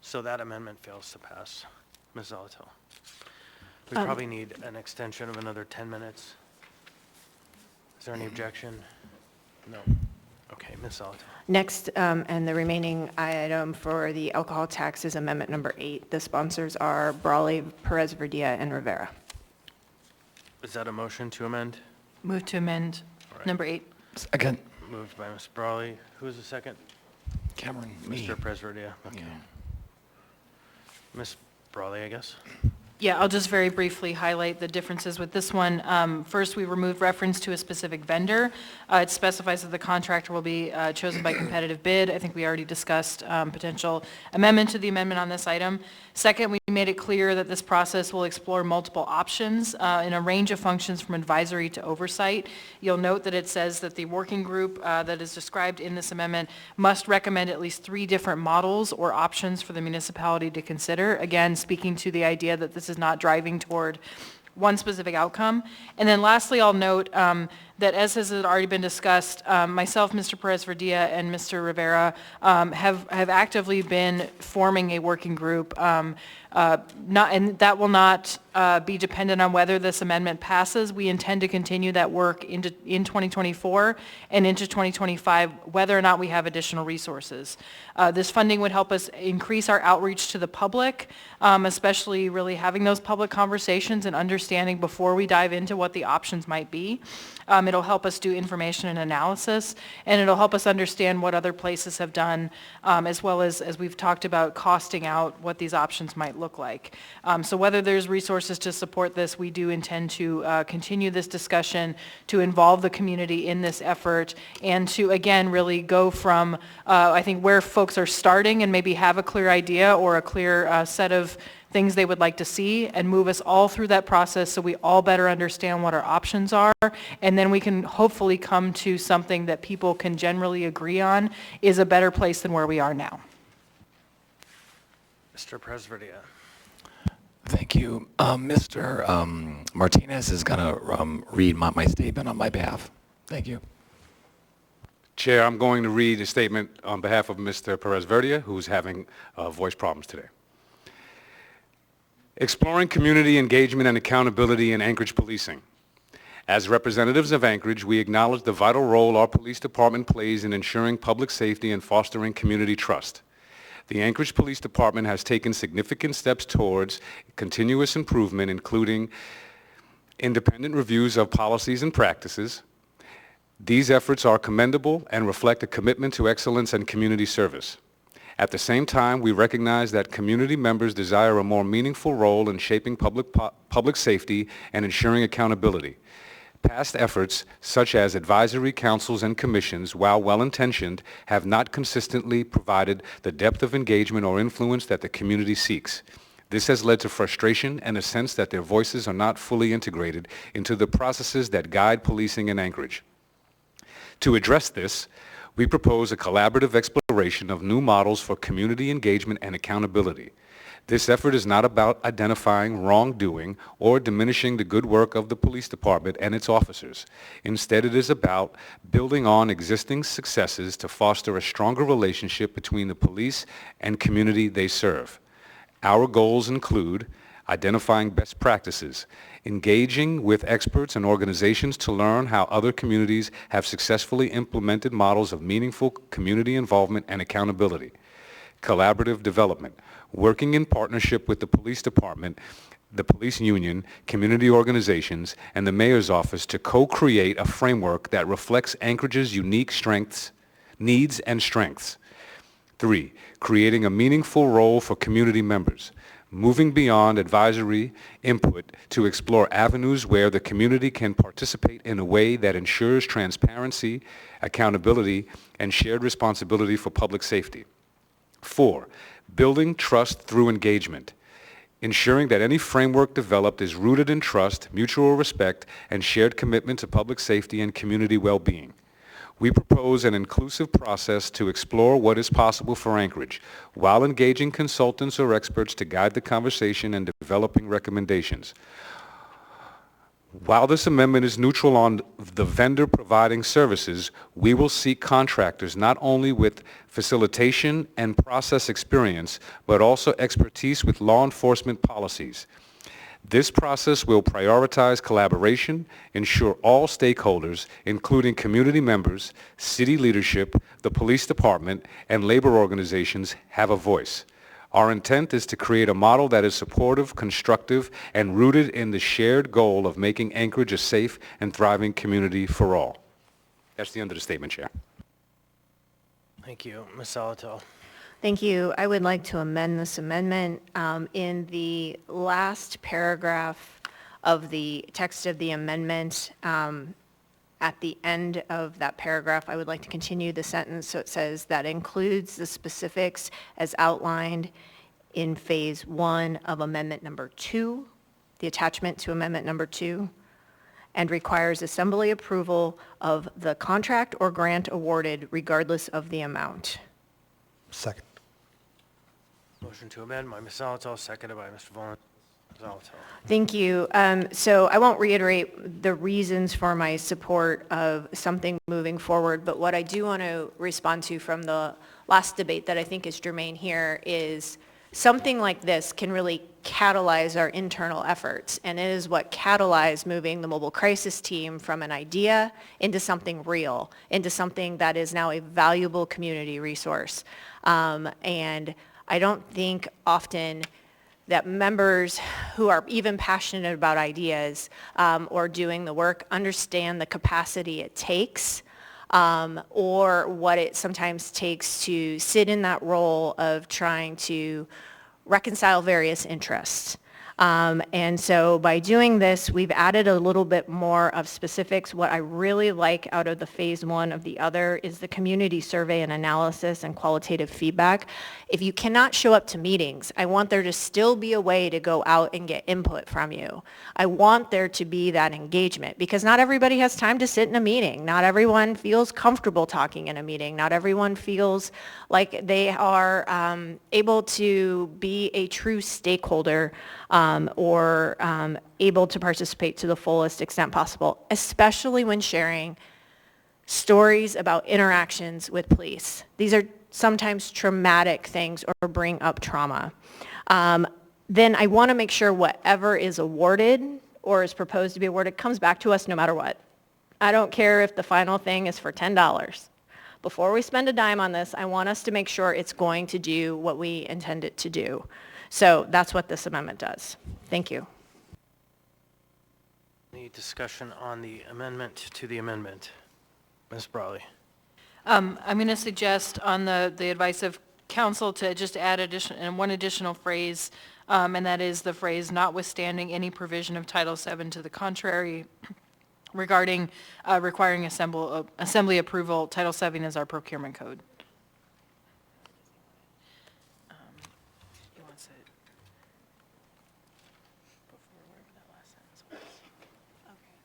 So that amendment fails to pass. Ms. Zalato. We probably need an extension of another 10 minutes. Is there any objection? No. Okay, Ms. Zalato. Next, and the remaining item for the alcohol tax is amendment number 8. The sponsors are Brawley, Perez-Verdia, and Rivera. Is that a motion to amend? Move to amend number 8. Second. Moved by Ms. Brawley. Who is the second? Cameron, me. Mr. Perez-Verdia. Okay. Ms. Brawley, I guess. Yeah, I'll just very briefly highlight the differences with this one. First, we removed reference to a specific vendor. It specifies that the contractor will be chosen by competitive bid. I think we already discussed potential amendment to the amendment on this item. Second, we made it clear that this process will explore multiple options in a range of functions from advisory to oversight. You'll note that it says that the working group that is described in this amendment must recommend at least 3 different models or options for the municipality to consider. Again, speaking to the idea that this is not driving toward one specific outcome. And then lastly, I'll note that as has already been discussed, myself, Mr. Perez-Verdia, and Mr. Rivera have actively been forming a working group, and that will not be dependent on whether this amendment passes. We intend to continue that work in 2024 and into 2025, whether or not we have additional resources. This funding would help us increase our outreach to the public, especially really having those public conversations and understanding before we dive into what the options might be. It'll help us do information and analysis, and it'll help us understand what other places have done, as well as we've talked about, costing out what these options might look like. So whether there's resources to support this, we do intend to continue this discussion, to involve the community in this effort, and to, again, really go from, I think, where folks are starting and maybe have a clear idea or a clear set of things they would like to see, and move us all through that process so we all better understand what our options are, and then we can hopefully come to something that people can generally agree on is a better place than where we are now. Mr. Presverdia. Thank you. Mr. Martinez is going to read my statement on my behalf. Thank you. Chair, I'm going to read a statement on behalf of Mr. Perez-Verdia, who's having voice problems today. Exploring community engagement and accountability in Anchorage policing. As representatives of Anchorage, we acknowledge the vital role our police department plays in ensuring public safety and fostering community trust. The Anchorage Police Department has taken significant steps towards continuous improvement, including independent reviews of policies and practices. These efforts are commendable and reflect a commitment to excellence and community service. At the same time, we recognize that community members desire a more meaningful role in shaping public safety and ensuring accountability. Past efforts, such as advisory councils and commissions, while well-intentioned, have not consistently provided the depth of engagement or influence that the community seeks. This has led to frustration and a sense that their voices are not fully integrated into the processes that guide policing in Anchorage. To address this, we propose a collaborative exploration of new models for community engagement and accountability. This effort is not about identifying wrongdoing or diminishing the good work of the police department and its officers. Instead, it is about building on existing successes to foster a stronger relationship between the police and community they serve. Our goals include identifying best practices, engaging with experts and organizations to learn how other communities have successfully implemented models of meaningful community involvement and accountability, collaborative development, working in partnership with the police department, the police union, community organizations, and the mayor's office to co-create a framework that reflects Anchorage's unique strengths, needs, and strengths. 3, creating a meaningful role for community members, moving beyond advisory input to explore avenues where the community can participate in a way that ensures transparency, accountability, and shared responsibility for public safety. 4, building trust through engagement, ensuring that any framework developed is rooted in trust, mutual respect, and shared commitment to public safety and community well-being. We propose an inclusive process to explore what is possible for Anchorage, while engaging consultants or experts to guide the conversation and developing recommendations. While this amendment is neutral on the vendor providing services, we will seek contractors not only with facilitation and process experience, but also expertise with law enforcement policies. This process will prioritize collaboration, ensure all stakeholders, including community members, city leadership, the police department, and labor organizations, have a voice. Our intent is to create a model that is supportive, constructive, and rooted in the shared goal of making Anchorage a safe and thriving community for all. That's the end of the statement, Chair. Thank you. Ms. Salatel. Thank you. I would like to amend this amendment. In the last paragraph of the text of the amendment, at the end of that paragraph, I would like to continue the sentence so it says that includes the specifics as outlined in phase 1 of amendment number 2, the attachment to amendment number 2, and requires assembly approval of the contract or grant awarded regardless of the amount. Second. Motion to amend by Ms. Salatel, seconded by Mr. Volin. Ms. Salatel. Thank you. So I won't reiterate the reasons for my support of something moving forward, but what I do want to respond to from the last debate that I think is germane here is something like this can really catalyze our internal efforts, and it is what catalyzed moving the mobile crisis team from an idea into something real, into something that is now a valuable community resource. And I don't think often that members who are even passionate about ideas or doing the work understand the capacity it takes or what it sometimes takes to sit in that role of trying to reconcile various interests. And so by doing this, we've added a little bit more of specifics. What I really like out of the phase one of the other is the community survey and analysis and qualitative feedback. If you cannot show up to meetings, I want there to still be a way to go out and get input from you. I want there to be that engagement because not everybody has time to sit in a meeting. Not everyone feels comfortable talking in a meeting. Not everyone feels like they are able to be a true stakeholder or able to participate to the fullest extent possible, especially when sharing stories about interactions with police. These are sometimes traumatic things or bring up trauma. Then I want to make sure whatever is awarded or is proposed to be awarded comes back to us no matter what. I don't care if the final thing is for $10. Before we spend a dime on this, I want us to make sure it's going to do what we intend it to do. So that's what this amendment does. Thank you. Any discussion on the amendment to the amendment? Ms. Brawley. I'm going to suggest on the advice of council to just add one additional phrase, and that is the phrase notwithstanding any provision of Title VII to the contrary regarding requiring assembly approval. Title VII is our procurement code. He wants it before whatever that last sentence was. Oh, okay.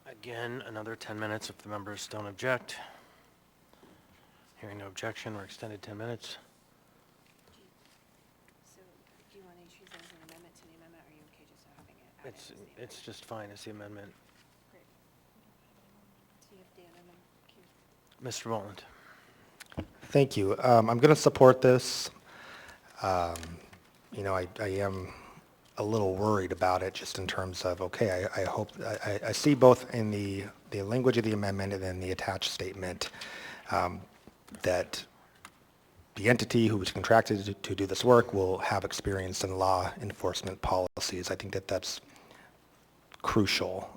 Again, another 10 minutes if the members don't object. Hearing no objection, we're extended 10 minutes. So do you want to choose that as an amendment to the amendment, or are you okay just having it? It's just fine, it's the amendment. Mr. Rowland. Thank you. I'm going to support this. You know, I am a little worried about it just in terms of, okay, I hope, I see both in the language of the amendment and then the attached statement that the entity who was contracted to do this work will have experience in law enforcement policies. I think that that's crucial.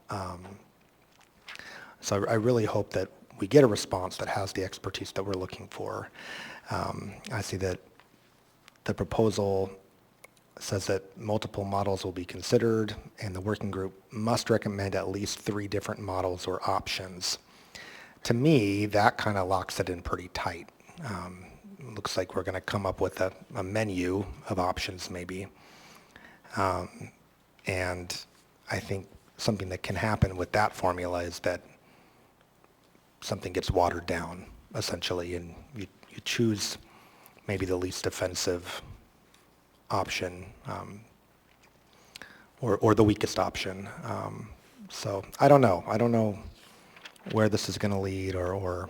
So I really hope that we get a response that has the expertise that we're looking for. I see that the proposal says that multiple models will be considered and the working group must recommend at least 3 different models or options. To me, that kind of locks it in pretty tight. Looks like we're going to come up with a menu of options maybe. And I think something that can happen with that formula is that something gets watered down, essentially, and you choose maybe the least offensive option or the weakest option. So I don't know. I don't know where this is going to lead or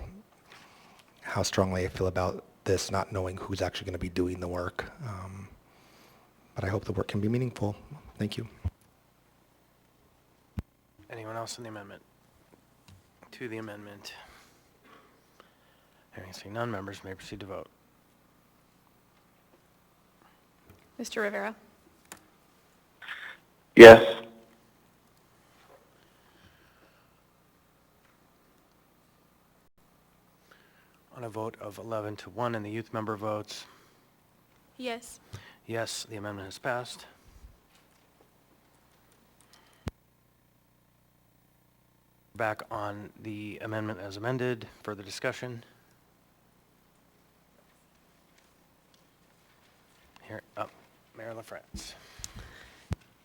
how strongly I feel about this, not knowing who's actually going to be doing the work. But I hope the work can be meaningful. Thank you. Anyone else on the amendment? To the amendment? Hearing seeing none, members may proceed to vote. Mr. Rivera? Yes. On a vote of 11 to 1 and the youth member votes Yes. yes, the amendment has passed. Back on the amendment as amended. Further discussion? Here, Mayor LaFrance.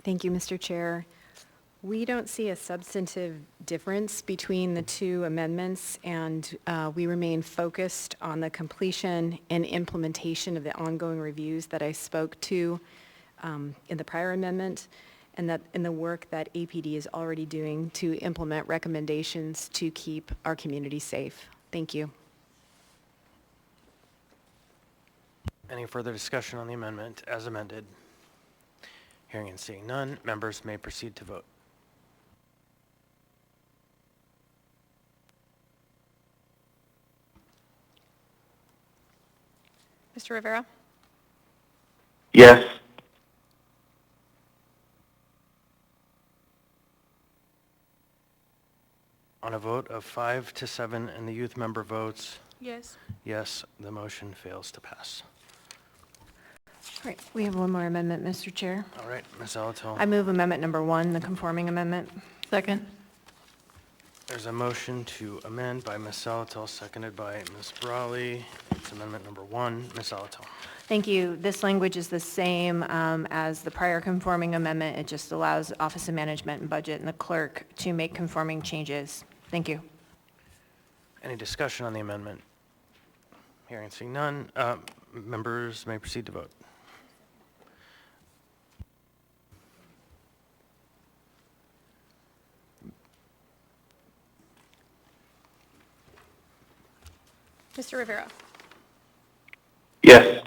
Thank you, Mr. Chair. We don't see a substantive difference between the two amendments, and we remain focused on the completion and implementation of the ongoing reviews that I spoke to in the prior amendment, and that in the work that APD is already doing to implement recommendations to keep our community safe. Thank you. Any further discussion on the amendment as amended? Hearing and seeing none, members may proceed to vote. Mr. Rivera? Yes. On a vote of 5 to 7 and the youth member votes Yes. yes, the motion fails to pass. All right, we have one more amendment, Mr. Chair. All right, Ms. Alatal. I move amendment number 1, the conforming amendment. Second. There's a motion to amend by Ms. Alatal, seconded by Ms. Brawley. It's amendment number 1. Ms. Alatal. Thank you. This language is the same as the prior conforming amendment. It just allows Office of Management and Budget and the clerk to make conforming changes. Thank you. Any discussion on the amendment? Hearing and seeing none, members may proceed to vote. Mr. Rivera? Yes.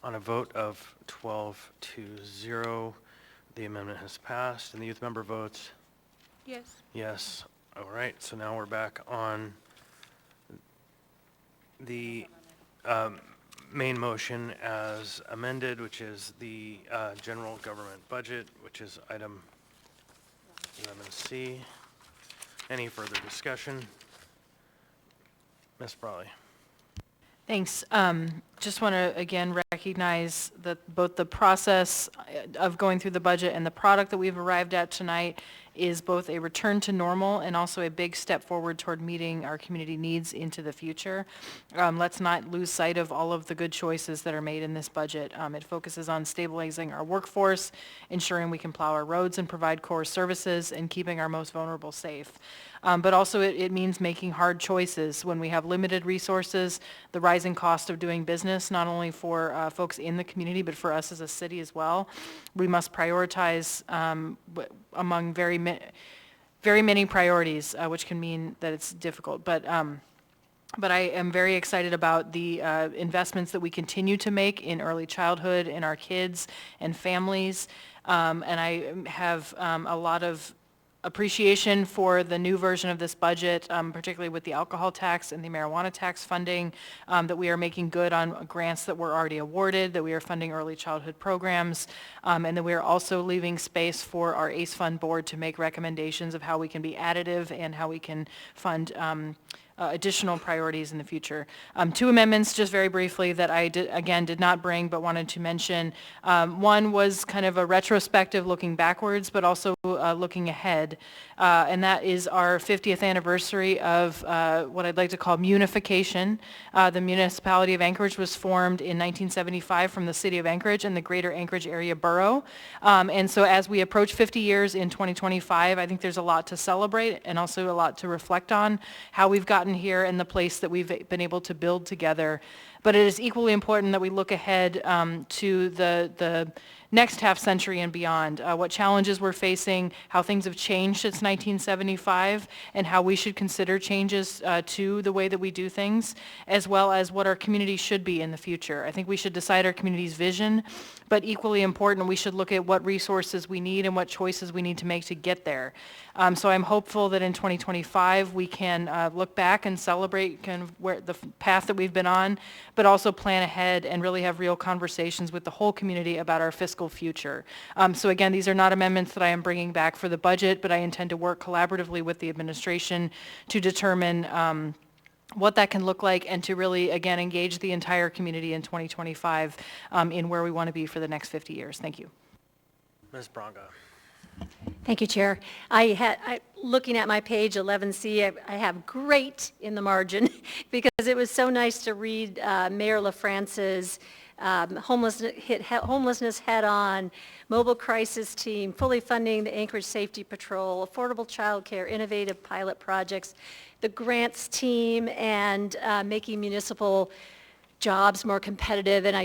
On a vote of 12 to 0, the amendment has passed, and the youth member votes Yes. yes. All right, so now we're back on the main motion as amended, which is the general government budget, which is item 11C. Any further discussion? Ms. Brawley. Thanks. Just want to, again, recognize that both the process of going through the budget and the product that we've arrived at tonight is both a return to normal and also a big step forward toward meeting our community needs into the future. Let's not lose sight of all of the good choices that are made in this budget. It focuses on stabilizing our workforce, ensuring we can plow our roads and provide core services, and keeping our most vulnerable safe. But also it means making hard choices when we have limited resources, the rising cost of doing business, not only for folks in the community, but for us as a city as well. We must prioritize among very many priorities, which can mean that it's difficult. But I am very excited about the investments that we continue to make in early childhood, in our kids and families. And I have a lot of appreciation for the new version of this budget, particularly with the alcohol tax and the marijuana tax funding, that we are making good on grants that were already awarded, that we are funding early childhood programs, and that we are also leaving space for our ACE Fund board to make recommendations of how we can be additive and how we can fund additional priorities in the future. Two amendments, just very briefly, that I did not bring but wanted to mention. One was kind of a retrospective looking backwards, but also looking ahead, and that is our 50th anniversary of what I'd like to call munification. The municipality of Anchorage was formed in 1975 from the city of Anchorage and the greater Anchorage area borough. And so as we approach 50 years in 2025, I think there's a lot to celebrate and also a lot to reflect on how we've gotten here and the place that we've been able to build together. But it is equally important that we look ahead to the next half century and beyond, what challenges we're facing, how things have changed since 1975, and how we should consider changes to the way that we do things, as well as what our community should be in the future. I think we should decide our community's vision, but equally important, we should look at what resources we need and what choices we need to make to get there. So I'm hopeful that in 2025 we can look back and celebrate kind of where the path that we've been on, but also plan ahead and really have real conversations with the whole community about our fiscal future. So again, these are not amendments that I am bringing back for the budget, but I intend to work collaboratively with the administration to determine what that can look like and to really, again, engage the entire community in 2025 in where we want to be for the next 50 years. Thank you. Ms. Braga. Thank you, Chair. Looking at my page 11C, I have great in the margin because it was so nice to read Mayor LaFrance's homelessness head-on, mobile crisis team, fully funding the Anchorage Safety Patrol, affordable childcare, innovative pilot projects, the grants team, and making municipal jobs more competitive. And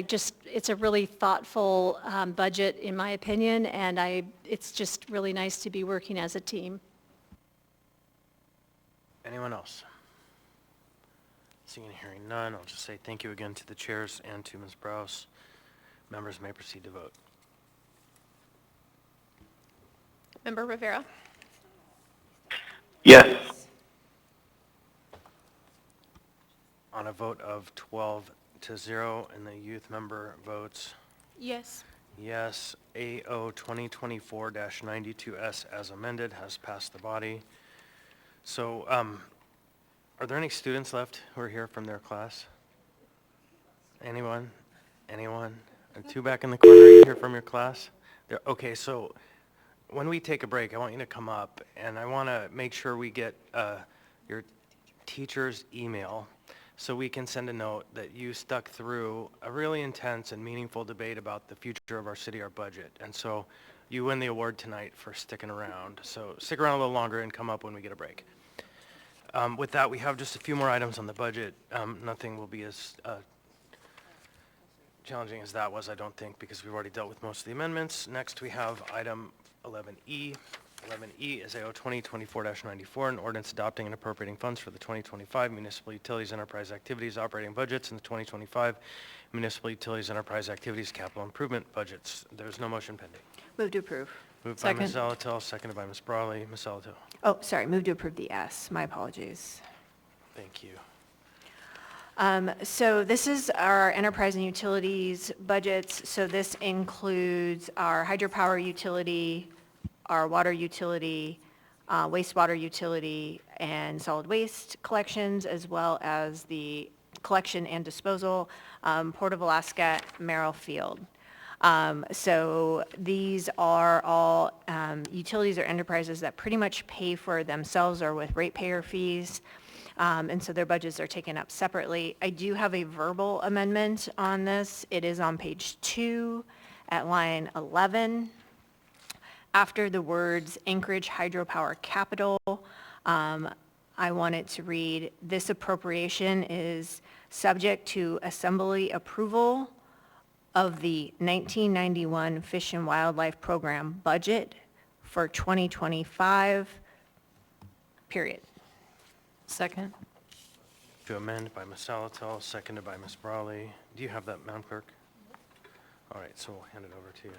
it's a really thoughtful budget, in my opinion, and it's just really nice to be working as a team. Anyone else? Seeing and hearing none, I'll just say thank you again to the chairs and to Ms. Browse. Members may proceed to vote. Member Rivera? Yes. On a vote of 12-0, and the youth member votes Yes. yes, AO 2024-92S as amended has passed the body. So, are there any students left who are here from their class? Anyone? Anyone? Two back in the corner, are you here from your class? Okay, so when we take a break, I want you to come up, and I want to make sure we get your teacher's email so we can send a note that you stuck through a really intense and meaningful debate about the future of our city, our budget. And so you win the award tonight for sticking around. So stick around a little longer and come up when we get a break. With that, we have just a few more items on the budget. Nothing will be as challenging as that was, I don't think, because we've already dealt with most of the amendments. Next, we have item 11E. 11E is AO 2024-94, an ordinance adopting and appropriating funds for the 2025 municipal utilities enterprise activities operating budgets and the 2025 municipal utilities enterprise activities capital improvement budgets. There's no motion pending. Move to approve. Moved by Ms. Zalatel, seconded by Ms. Brawley. Ms. Zalatel. Oh, sorry, move to approve the S. My apologies. Thank you. So this is our enterprise and utilities budgets. So this includes our hydropower utility, our water utility, wastewater utility, and solid waste collections, as well as the collection and disposal, Port of Alaska, Merrill Field. So these are all utilities or enterprises that pretty much pay for themselves or with ratepayer fees. And so their budgets are taken up separately. I do have a verbal amendment on this. It is on page 2 at line 11. After the words Anchorage Hydropower Capital, I want it to read, this appropriation is subject to assembly approval of the 1991 Fish and Wildlife Program budget for 2025, period. Second. To amend by Ms. Salatel, seconded by Ms. Brawley. Do you have that, Madam Clerk? All right, so we'll hand it over to you.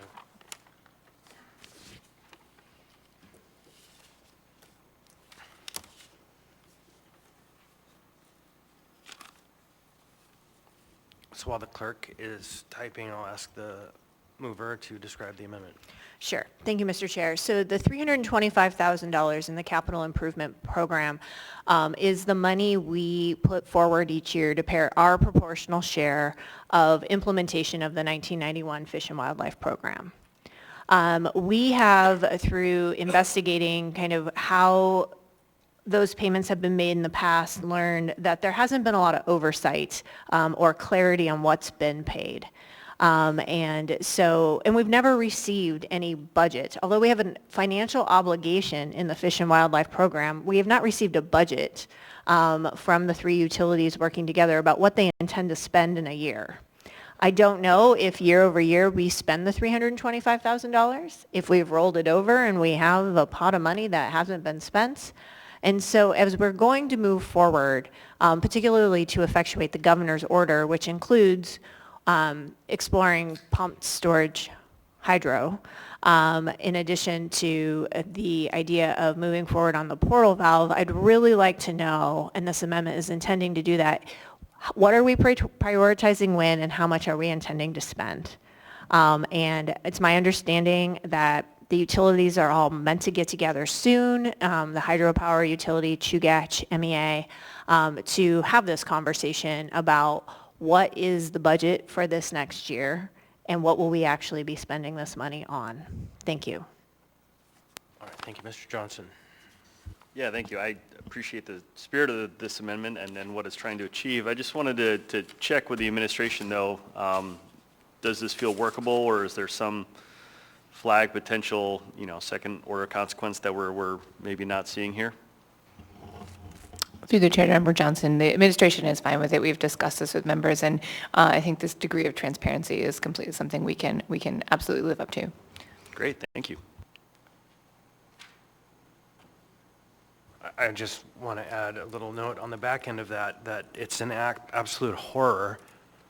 So while the clerk is typing, I'll ask the mover to describe the amendment. Sure. Thank you, Mr. Chair. So the $325,000 in the capital improvement program is the money we put forward each year to pay our proportional share of implementation of the 1991 Fish and Wildlife Program. We have, through investigating kind of how those payments have been made in the past, learned that there hasn't been a lot of oversight or clarity on what's been paid. And we've never received any budget. Although we have a financial obligation in the Fish and Wildlife Program, we have not received a budget from the three utilities working together about what they intend to spend in a year. I don't know if year over year we spend the $325,000, if we've rolled it over and we have a pot of money that hasn't been spent. And so as we're going to move forward, particularly to effectuate the governor's order, which includes exploring pumped storage hydro, in addition to the idea of moving forward on the portal valve, I'd really like to know, and this amendment is intending to do that, what are we prioritizing when, and how much are we intending to spend? And it's my understanding that the utilities are all meant to get together soon, the hydropower utility, Chugach, MEA, to have this conversation about what is the budget for this next year and what will we actually be spending this money on. Thank you. All right, thank you, Mr. Johnson. Yeah, thank you. I appreciate the spirit of this amendment and what it's trying to achieve. I just wanted to check with the administration, though. Does this feel workable, or is there some flag potential, second order consequence that we're maybe not seeing here? Through the chair, Member Johnson, the administration is fine with it. We've discussed this with members, and I think this degree of transparency is completely something we can absolutely live up to. Great, thank you. I just want to add a little note on the back end of that it's an absolute horror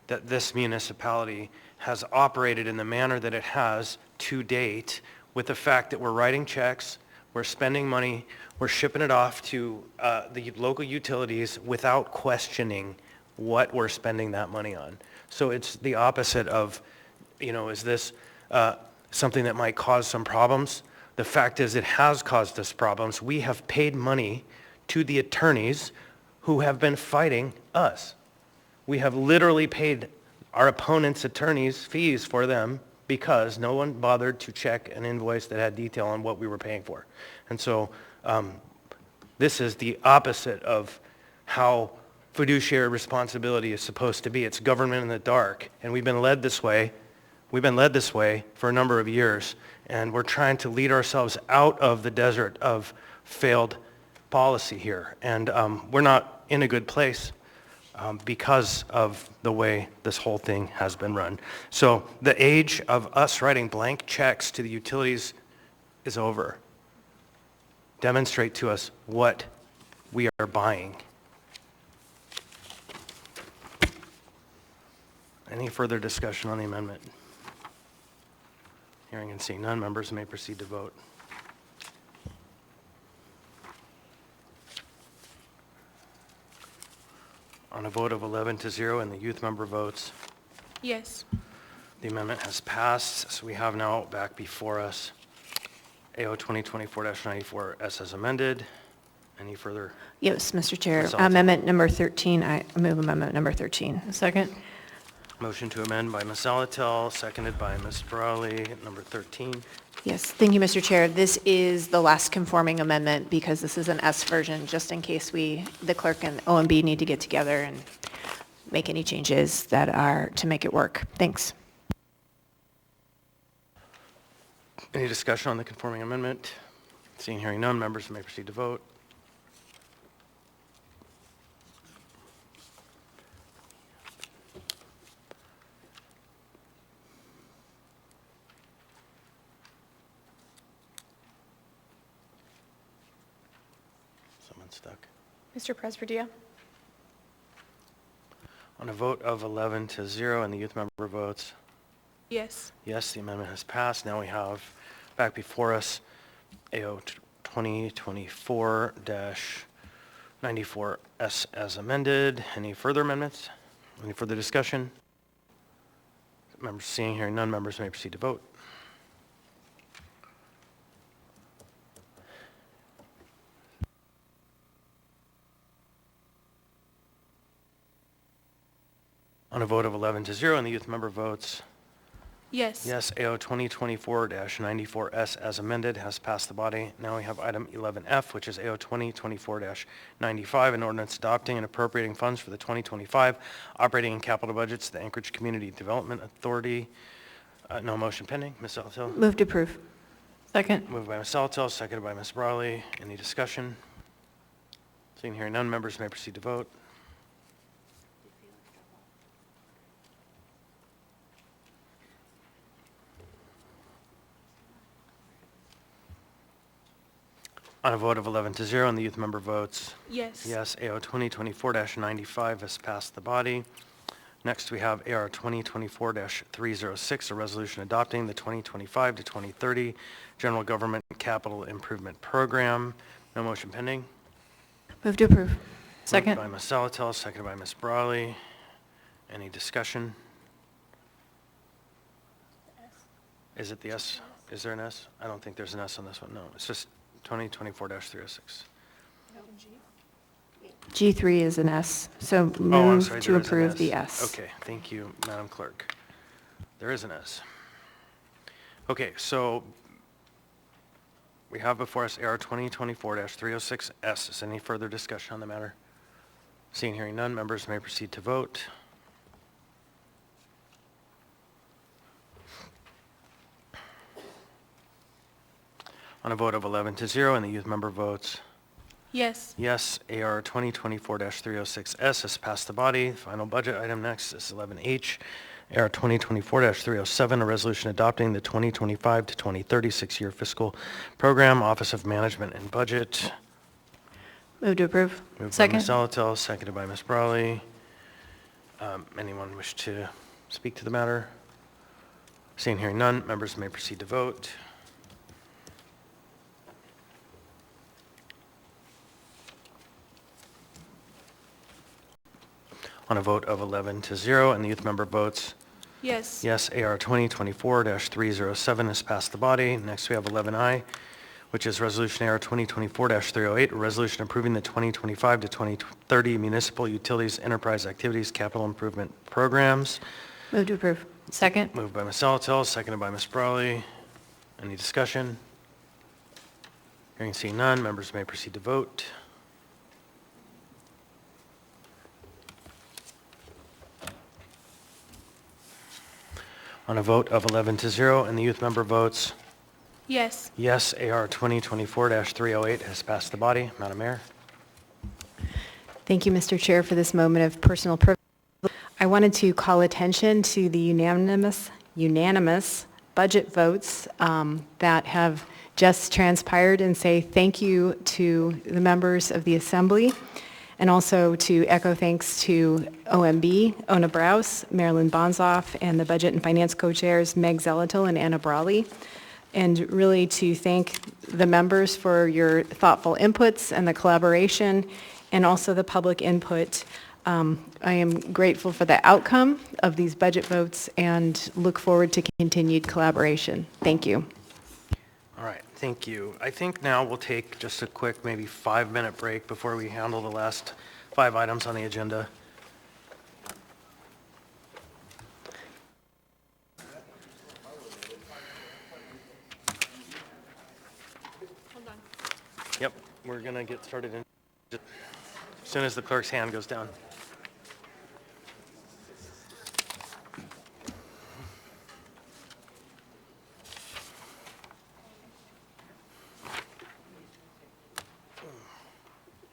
that this municipality has operated in the manner that it has to date, with the fact that we're writing checks, we're spending money, we're shipping it off to the local utilities without questioning what we're spending that money on. So it's the opposite of, is this something that might cause some problems? The fact is, it has caused us problems. We have paid money to the attorneys who have been fighting us. We have literally paid our opponents' attorneys fees for them because no one bothered to check an invoice that had detail on what we were paying for. And so this is the opposite of how fiduciary responsibility is supposed to be. It's government in the dark, and we've been led this way. We've been led this way for a number of years, and we're trying to lead ourselves out of the desert of failed policy here. And we're not in a good place because of the way this whole thing has been run. So the age of us writing blank checks to the utilities is over. Demonstrate to us what we are buying. Any further discussion on the amendment? Hearing and seeing none, members may proceed to vote. On a vote of 11-0 and the youth member votes, Yes. the amendment has passed. So we have now back before us AO 2024-94 as amended. Any further? Yes, Mr. Chair. Ms. Alton. Amendment number 13, I move amendment number 13. Second? Motion to amend by Ms. Alatel, seconded by Ms. Brawley, number 13. Yes, thank you, Mr. Chair. This is the last conforming amendment because this is an S version, just in case the clerk and OMB need to get together and make any changes that are to make it work. Thanks. Any discussion on the conforming amendment? Seeing, hearing none, members may proceed to vote. Someone's stuck. Mr. Presbydia? On a vote of 11-0 and the youth member votes, Yes. yes, the amendment has passed. Now we have back before us AO 2024-94S as amended. Any further amendments? Any further discussion? Members seeing, hearing none, members may proceed to vote. On a vote of 11-0 and the youth member votes, Yes. yes, AO 2024-94S as amended has passed the body. Now we have item 11F, which is AO 2024-95, an ordinance adopting and appropriating funds for the 2025 operating and capital budgets of the Anchorage Community Development Authority. No motion pending. Ms. Alatel? Move to approve. Second? Moved by Ms. Alatel, seconded by Ms. Brawley. Any discussion? Seeing, hearing none, members may proceed to vote. On a vote of 11-0 and the youth member votes, Yes. yes, AO 2024-95 has passed the body. Next, we have AR 2024-306, a resolution adopting the 2025 to 2030 General Government Capital Improvement Program. No motion pending. Move to approve. Second. Moved by Ms. Salatel, seconded by Ms. Brawley. Any discussion? Is it the S? Is there an S? I don't think there's an S on this one. No, it's just 2024-306. G3 is an S, so Oh, I'm move sorry, to there is an approve the S. Okay, thank you, Madam Clerk. There is an S. Okay, so we have before us AR 2024-306S. Is any further discussion on the matter? Seeing, hearing none, members may proceed to vote. On a vote of 11-0, and the youth member votes Yes. yes, AR 2024-306S has passed the body. Final budget item next is 11H, AR 2024-307, a resolution adopting the 2025 to 2036 year fiscal program, Office of Management and Budget. Move to approve. Moved Second. by Ms. Salatel, seconded by Ms. Brawley. Anyone wish to speak to the matter? Seeing, hearing none, members may proceed to vote. On a vote of 11-0, and the youth member votes Yes. yes, AR 2024-307 has passed the body. Next, we have 11I, which is Resolution AR 2024-308, a resolution approving the 2025 to 2030 Municipal Utilities Enterprise Activities Capital Improvement Programs. Move to approve. Second. Moved by Ms. Salatel, seconded by Ms. Brawley. Any discussion? Hearing and seeing none, members may proceed to vote. On a vote of 11-0, and the youth member votes Yes. yes, AR 2024-308 has passed the body. Madam Mayor. Thank you, Mr. Chair, for this moment of personal privilege. I wanted to call attention to the unanimous budget votes that have just transpired and say thank you to the members of the Assembly, and also to echo thanks to OMB, Ona Brous, Marilyn Bonzoff, and the Budget and Finance Co-Chairs Meg Zelatil and Anna Brawley, and really to thank the members for your thoughtful inputs and the collaboration, and also the public input. I am grateful for the outcome of these budget votes and look forward to continued collaboration. Thank you. All right, thank you. I think now we'll take just a quick, maybe 5-minute break before we handle the last 5 items on the agenda. Yep, we're going to get started in as soon as the clerk's hand goes down.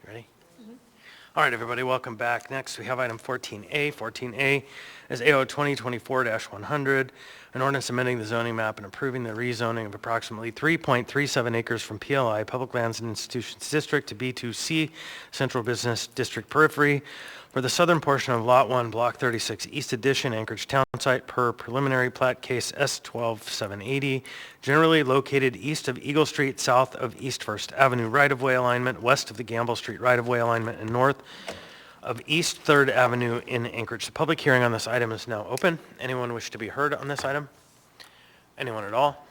Ready? All right, everybody, welcome back. Next, we have item 14A. 14A is AO 2024-100, an ordinance amending the zoning map and approving the rezoning of approximately 3.37 acres from PLI, Public Lands and Institutions District, to B2C, Central Business District Periphery, for the southern portion of Lot 1, Block 36, East Addition, Anchorage Town Site, per preliminary plat case S12780, generally located east of Eagle Street, south of East First Avenue right-of-way alignment, west of the Gamble Street right-of-way alignment, and north of East 3rd Avenue in Anchorage. The public hearing on this item is now open. Anyone wish to be heard on this item? Anyone at all?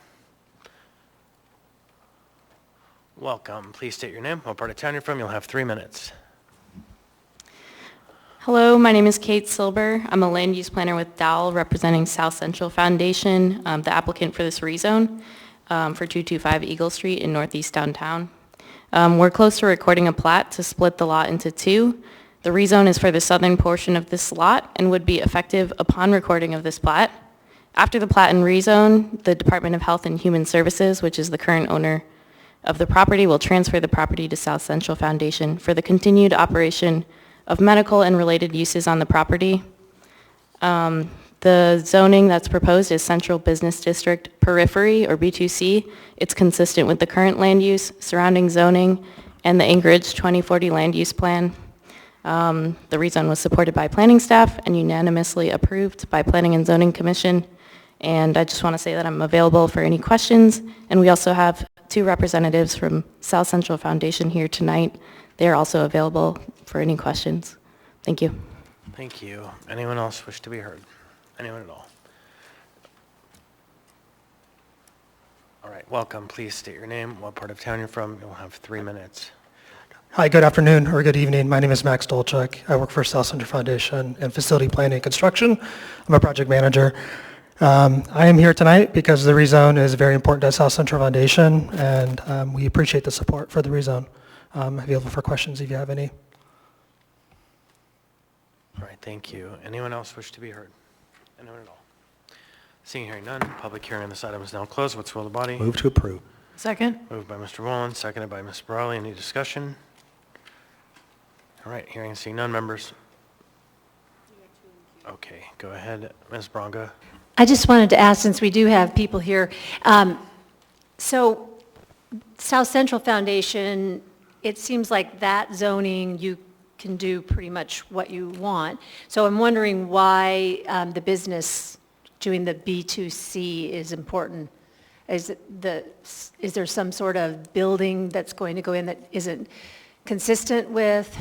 Welcome. Please state your name, what part of town you're from. You'll have 3 minutes. Hello, my name is Kate Silber. I'm a land use planner with Dowell representing South Central Foundation, the applicant for this rezone for 225 Eagle Street in Northeast downtown. We're close to recording a plat to split the lot into 2. The rezone is for the southern portion of this lot and would be effective upon recording of this plat. After the plat and rezone, the Department of Health and Human Services, which is the current owner of the property, will transfer the property to South Central Foundation for the continued operation of medical and related uses on the property. The zoning that's proposed is Central Business District Periphery, or B2C. It's consistent with the current land use, surrounding zoning, and the Anchorage 2040 land use plan. The rezone was supported by planning staff and unanimously approved by Planning and Zoning Commission. And I just want to say that I'm available for any questions. And we also have 2 representatives from South Central Foundation here tonight. They are also available for any questions. Thank you. Thank you. Anyone else wish to be heard? Anyone at all? All right, welcome. Please state your name, what part of town you're from. You'll have 3 minutes. Hi, good afternoon or good evening. My name is Max Dolchuk. I work for South Central Foundation in facility planning and construction. I'm a project manager. I am here tonight because the rezone is very important to South Central Foundation, and we appreciate the support for the rezone. I'm available for questions if you have any. All right, thank you. Anyone else wish to be heard? Anyone at all? Seeing hearing none, public hearing on this item is now closed. What's the will of the body? Move to approve. Second? Moved by Mr. Wolin, seconded by Ms. Brawley. Any discussion? All right, hearing and seeing none, members. Okay, go ahead, Ms. Bronga. I just wanted to ask, since we do have people here, so South Central Foundation, it seems like that zoning, you can do pretty much what you want. So I'm wondering why the business doing the B2C is important. Is there some sort of building that's going to go in that isn't consistent with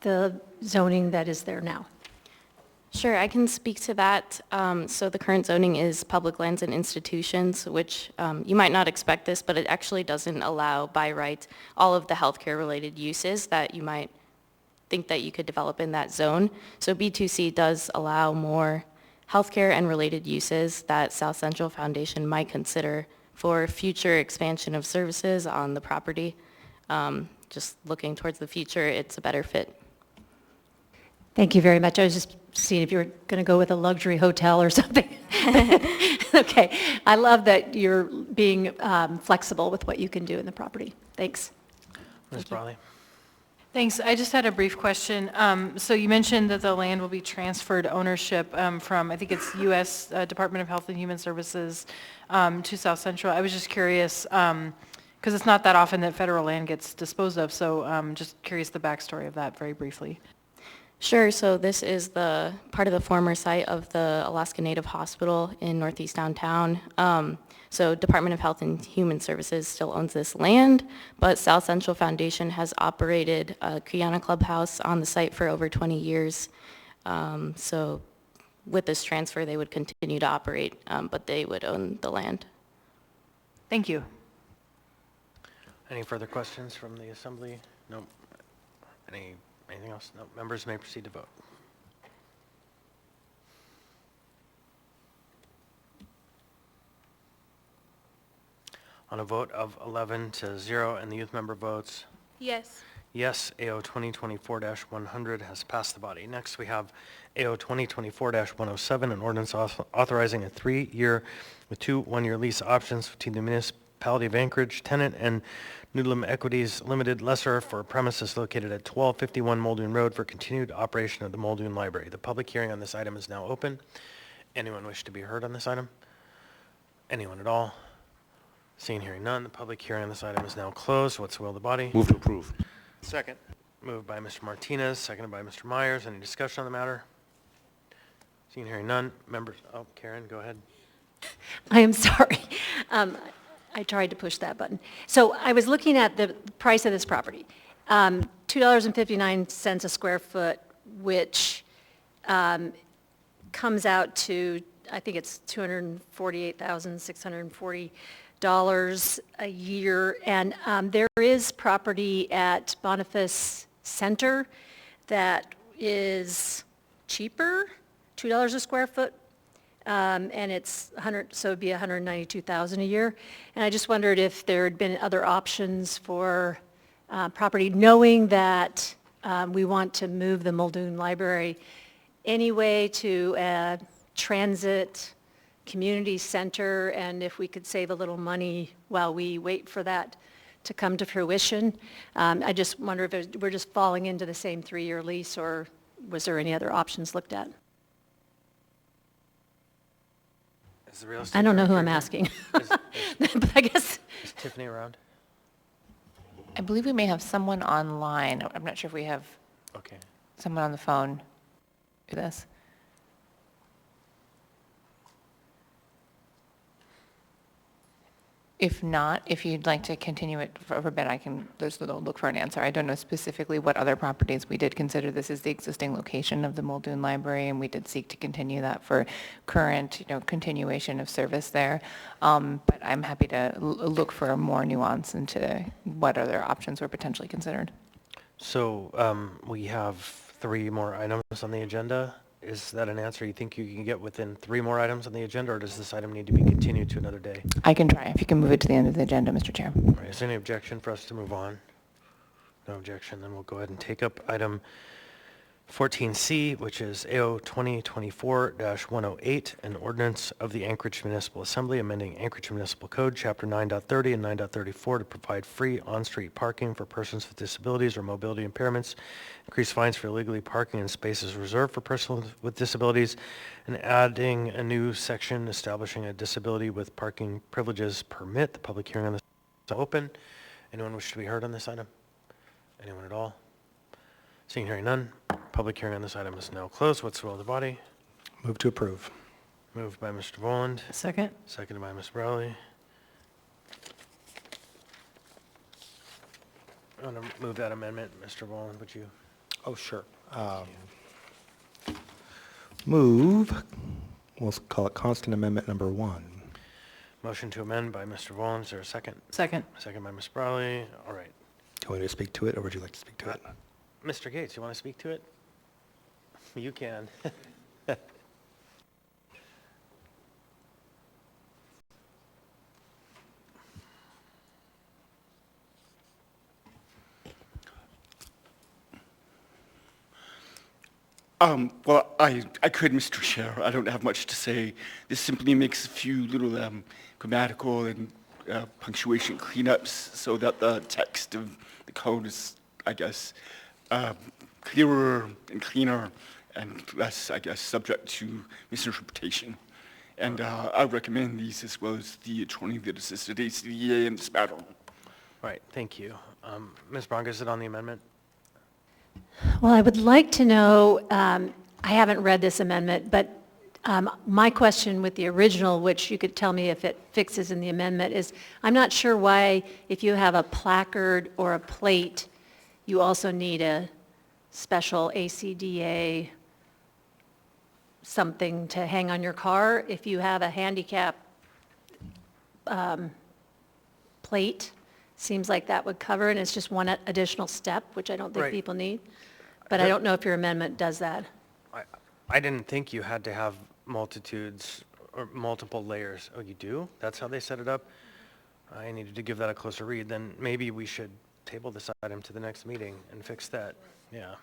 the zoning that is there now? Sure, I can speak to that. So the current zoning is public lands and institutions, which you might not expect this, but it actually doesn't allow by right all of the healthcare-related uses that you might think that you could develop in that zone. So B2C does allow more healthcare and related uses that South Central Foundation might consider for future expansion of services on the property. Just looking towards the future, it's a better fit. Thank you very much. I was just seeing if you were going to go with a luxury hotel or something. Okay. I love that you're being flexible with what you can do in the property. Thanks. Ms. Brawley. Thanks. I just had a brief question. So you mentioned that the land will be transferred ownership from, I think it's U.S. Department of Health and Human Services to South Central. I was just curious, because it's not that often that federal land gets disposed of, so just curious the backstory of that very briefly. Sure, so this is the part of the former site of the Alaska Native Hospital in northeast downtown. So Department of Health and Human Services still owns this land, but South Central Foundation has operated a Kiana Clubhouse on the site for over 20 years. So with this transfer, they would continue to operate, but they would own the land. Thank you. Any further questions from the assembly? No. Anything else? No. Members may proceed to vote. On a vote of 11 to 0 and the youth member votes Yes. yes, AO 2024-100 has passed the body. Next, we have AO 2024-107, an ordinance authorizing a 3-year with 2 one-year lease options between the municipality of Anchorage tenant and Noodlum Equities Limited lessor for premises located at 1251 Muldoon Road for continued operation of the Muldoon Library. The public hearing on this item is now open. Anyone wish to be heard on this item? Anyone at all? Seeing, hearing none, the public hearing on this item is now closed. What's the will of the body? Move to approve. Second. Moved by Mr. Martinez, seconded by Mr. Myers. Any discussion on the matter? Seeing, hearing none, members, oh, Karen, go ahead. I am sorry. I tried to push that button. So I was looking at the price of this property, $2.59 a square foot, which comes out to, I think it's $248,640 a year. And there is property at Boniface Center that is cheaper, $2 a square foot. And it's 100, so it'd be 192,000 a year. And I just wondered if there had been other options for property, knowing that we want to move the Muldoon Library anyway to a transit community center, and if we could save a little money while we wait for that to come to fruition. I just wonder if we're just falling into the same 3-year lease, or was there any other options looked at? Is the real estate I don't know who director I'm here? asking. But I guess. Is Tiffany around? I believe we may have someone online. I'm not sure if we have Okay. someone on the phone for this. If not, if you'd like to continue it for a bit, I can, they'll look for an answer. I don't know specifically what other properties. We did consider this as the existing location of the Muldoon Library, and we did seek to continue that for current, continuation of service there. But I'm happy to look for more nuance into what other options were potentially considered. So we have 3 more items on the agenda. Is that an answer you think you can get within 3 more items on the agenda, or does this item need to be continued to another day? I can try, if you can move it to the end of the agenda, Mr. Chair. All right, is there any objection for us to move on? No objection, then we'll go ahead and take up item 14C, which is AO 2024-108, an ordinance of the Anchorage Municipal Assembly amending Anchorage Municipal Code, Chapter 9.30 and 9.34 to provide free on-street parking for persons with disabilities or mobility impairments, increase fines for illegally parking in spaces reserved for persons with disabilities, and adding a new section establishing a disability with parking privileges permit. The public hearing on this is open. Anyone wish to be heard on this item? Anyone at all? Seeing and hearing none, public hearing on this item is now closed. What's the will of the body? Move to approve. Moved by Mr. Voland. Second? Seconded by Ms. Browley. I want to move that amendment. Mr. Voland, would you? Oh, sure. Move, we'll call it constant amendment number 1. Motion to amend by Mr. Voland. Is there a second? Second. Second by Ms. Browley. All right. Do you want me to speak to it, or would you like to speak to it? Mr. Gates, you want to speak to it? You can. Well, I could, Mr. Chair. I don't have much to say. This simply makes a few little grammatical and punctuation cleanups so that the text of the code is, I guess, clearer and cleaner and less, I guess, subject to misinterpretation. And I recommend these as well as the attorney that assisted ACDA in this matter. All right, thank you. Ms. Bronca, is it on the amendment? Well, I would like to know, I haven't read this amendment, but my question with the original, which you could tell me if it fixes in the amendment, is I'm not sure why if you have a placard or a plate, you also need a special ACDA something to hang on your car. If you have a handicap plate, seems like that would cover, and it's just one additional step, which I don't think Right. people need. But I don't know if your amendment does that. I didn't think you had to have multitudes or multiple layers. Oh, you do? That's how they set it up? I needed to give that a closer read. Then maybe we should table this item to the next meeting and fix that. Yeah.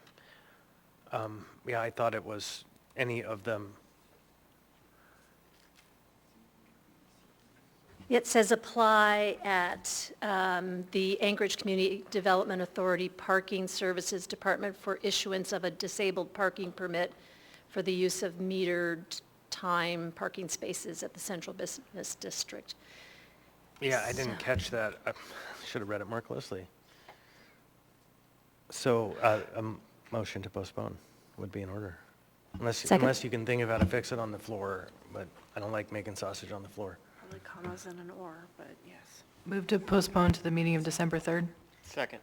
Yeah, I thought it was any of them. It says apply at the Anchorage Community Development Authority Parking Services Department for issuance of a disabled parking permit for the use of metered time parking spaces at the Central Business District. Yeah, I didn't catch that. I should have read it more closely. So a motion to postpone would be in order. Unless you can think of how to fix it on the floor, but I don't like making sausage on the floor. Probably commas and an or, but yes. Move to postpone to the meeting of December 3rd. Second.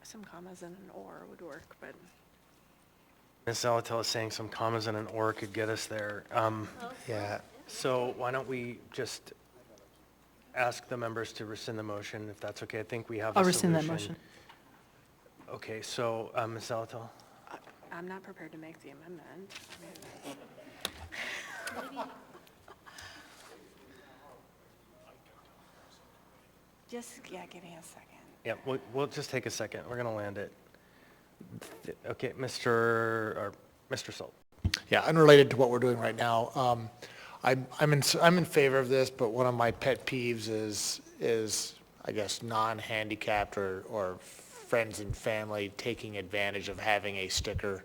Some commas and an or would work, but. Ms. Salatel is saying some commas and an or could get us there. Yeah, so why don't we just ask the members to rescind the motion, if that's okay? I think we have a I'll solution. rescind that motion. Okay, so Ms. Salatel? I'm not prepared to make the amendment. Just, yeah, give me a second. Yeah, we'll just take a second. We're going to land it. Okay, Mr. Salt. Yeah, unrelated to what we're doing right now, I'm in favor of this, but one of my pet peeves is I guess non-handicapped or friends and family taking advantage of having a sticker.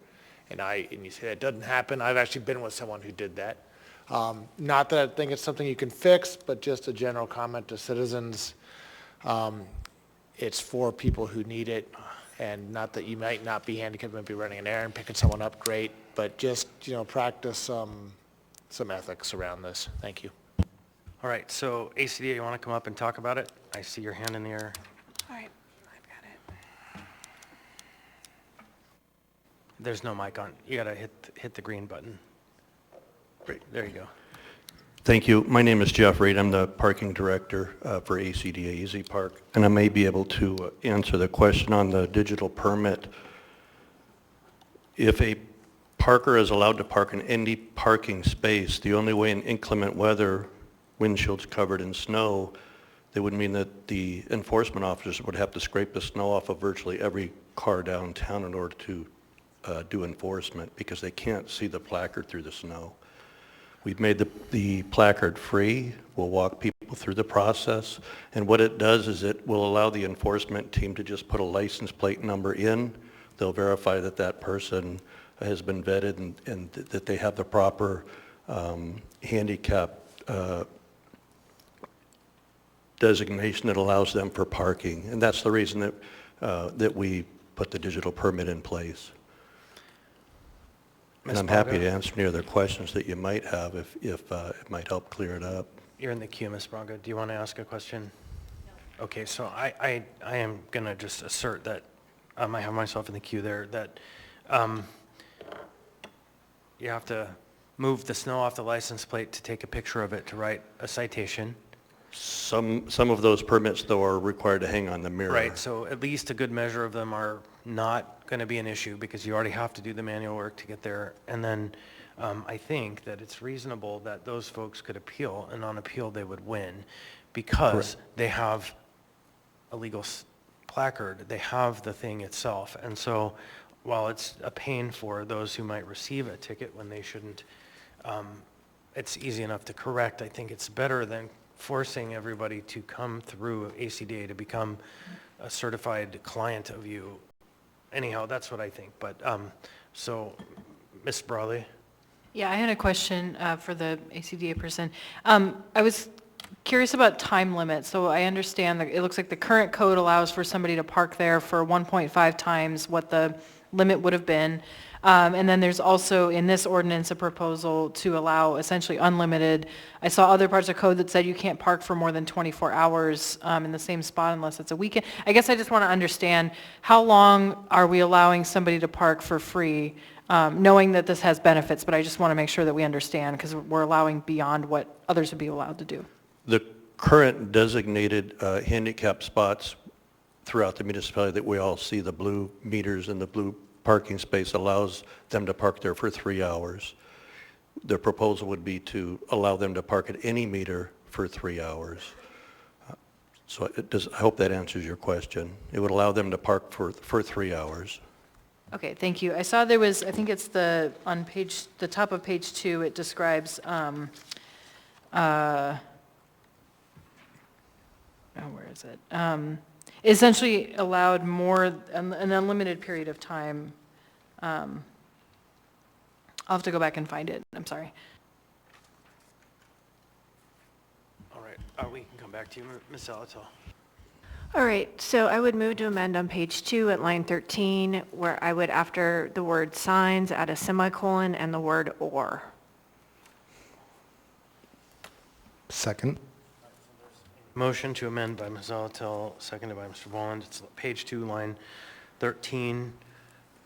And you say that doesn't happen. I've actually been with someone who did that. Not that I think it's something you can fix, but just a general comment to citizens. It's for people who need it, and not that you might not be handicapped, might be running an errand, picking someone up, great, but just, practice some ethics around this. Thank you. All right, so ACDA, you want to come up and talk about it? I see your hand in the air. All right, I've got it. There's no mic on. You got to hit the green button. Great, there you go. Thank you. My name is Jeff Reed. I'm the parking director for ACDA Easy Park, and I may be able to answer the question on the digital permit. If a parker is allowed to park in any parking space, the only way in inclement weather, windshields covered in snow, that would mean that the enforcement officers would have to scrape the snow off of virtually every car downtown in order to do enforcement, because they can't see the placard through the snow. We've made the placard free. We'll walk people through the process. And what it does is it will allow the enforcement team to just put a license plate number in. They'll verify that that person has been vetted and that they have the proper handicap designation that allows them for parking. And that's the reason that we put the digital permit in place. And I'm happy to answer any other questions that you might have if it might help clear it up. You're in the queue, Ms. Braga. Do you want to ask a question? No. Okay, so I am going to just assert that I have myself in the queue there, that you have to move the snow off the license plate to take a picture of it to write a citation. Some of those permits, though, are required to hang on the mirror. Right, so at least a good measure of them are not going to be an issue because you already have to do the manual work to get there. And then I think that it's reasonable that those folks could appeal, and on appeal they would win because they have a legal placard, they have the thing itself. And so while it's a pain for those who might receive a ticket when they shouldn't, it's easy enough to correct. I think it's better than forcing everybody to come through ACDA to become a certified client of you. Anyhow, that's what I think. But so, Ms. Brawley? Yeah, I had a question for the ACDA person. I was curious about time limits. So I understand that it looks like the current code allows for somebody to park there for 1.5 times what the limit would have been. And then there's also in this ordinance a proposal to allow essentially unlimited. I saw other parts of code that said you can't park for more than 24 hours in the same spot unless it's a weekend. I guess I just want to understand, how long are we allowing somebody to park for free, knowing that this has benefits, but I just want to make sure that we understand because we're allowing beyond what others would be allowed to do. The current designated handicap spots throughout the municipality that we all see, the blue meters and the blue parking space, allows them to park there for 3 hours. The proposal would be to allow them to park at any meter for 3 hours. So I hope that answers your question. It would allow them to park for 3 hours. Okay, thank you. I saw there was, I think it's the top of page 2, it describes, where is it? Essentially allowed more, an unlimited period of time. I'll have to go back and find it. I'm sorry. All right, we can come back to you, Ms. Alatal. All right, so I would move to amend on page 2 at line 13, where I would, after the word signs, add a semicolon and the word or. Second. Motion to amend by Ms. Alatal, seconded by Mr. Voland. It's page 2, line 13,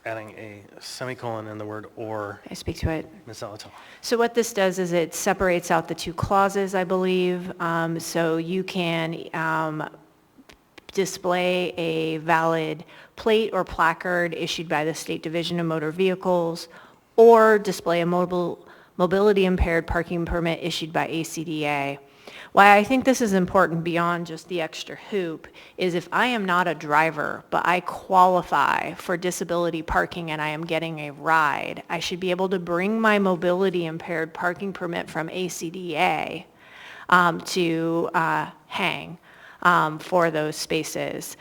adding a semicolon and the word or. I speak to it. Ms. Alatal. So what this does is it separates out the two clauses, I believe. So you can display a valid plate or placard issued by the State Division of Motor Vehicles, or display a mobility impaired parking permit issued by ACDA. Why I think this is important beyond just the extra hoop is if I am not a driver, but I qualify for disability parking and I am getting a ride, I should be able to bring my mobility impaired parking permit from ACDA to hang for those spaces.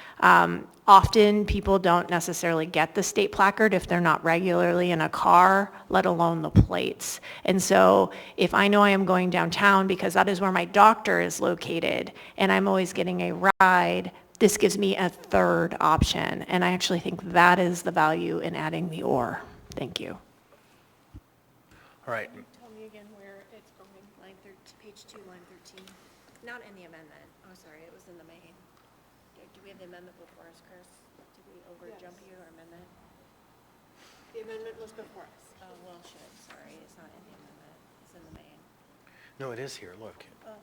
Often people don't necessarily get the state placard if they're not regularly in a car, let alone the plates. And so if I know I am going downtown because that is where my doctor is located and I'm always getting a ride, this gives me a third option. And I actually think that is the value in adding the or. Thank you. All right. Tell me again where it's going, page 2, line 913. Not in the amendment. Oh, sorry, it was in the main. Do we have the amendment before us, Chris? Did we overjump you or amendment? The amendment was before us. Oh, well, shit, sorry, it's not in the amendment. It's in the main. No, it is here, look. Oh.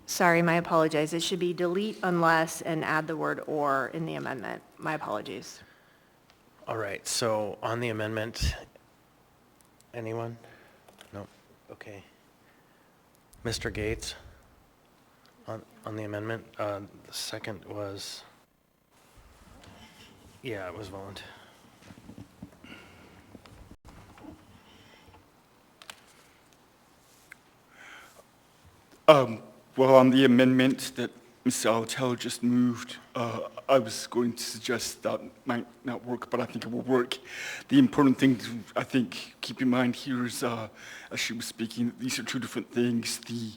Sorry, my apologies. It should be delete unless and add the word or in the amendment. My apologies. All right, so on the amendment, anyone? No, okay. Mr. Gates, on the amendment, the second was, yeah, it was Voland. Well, on the amendment that Ms. Altel just moved, I was going to suggest that might not work, but I think it will work. The important thing to, I think, keep in mind here is, as she was speaking, these are two different things. The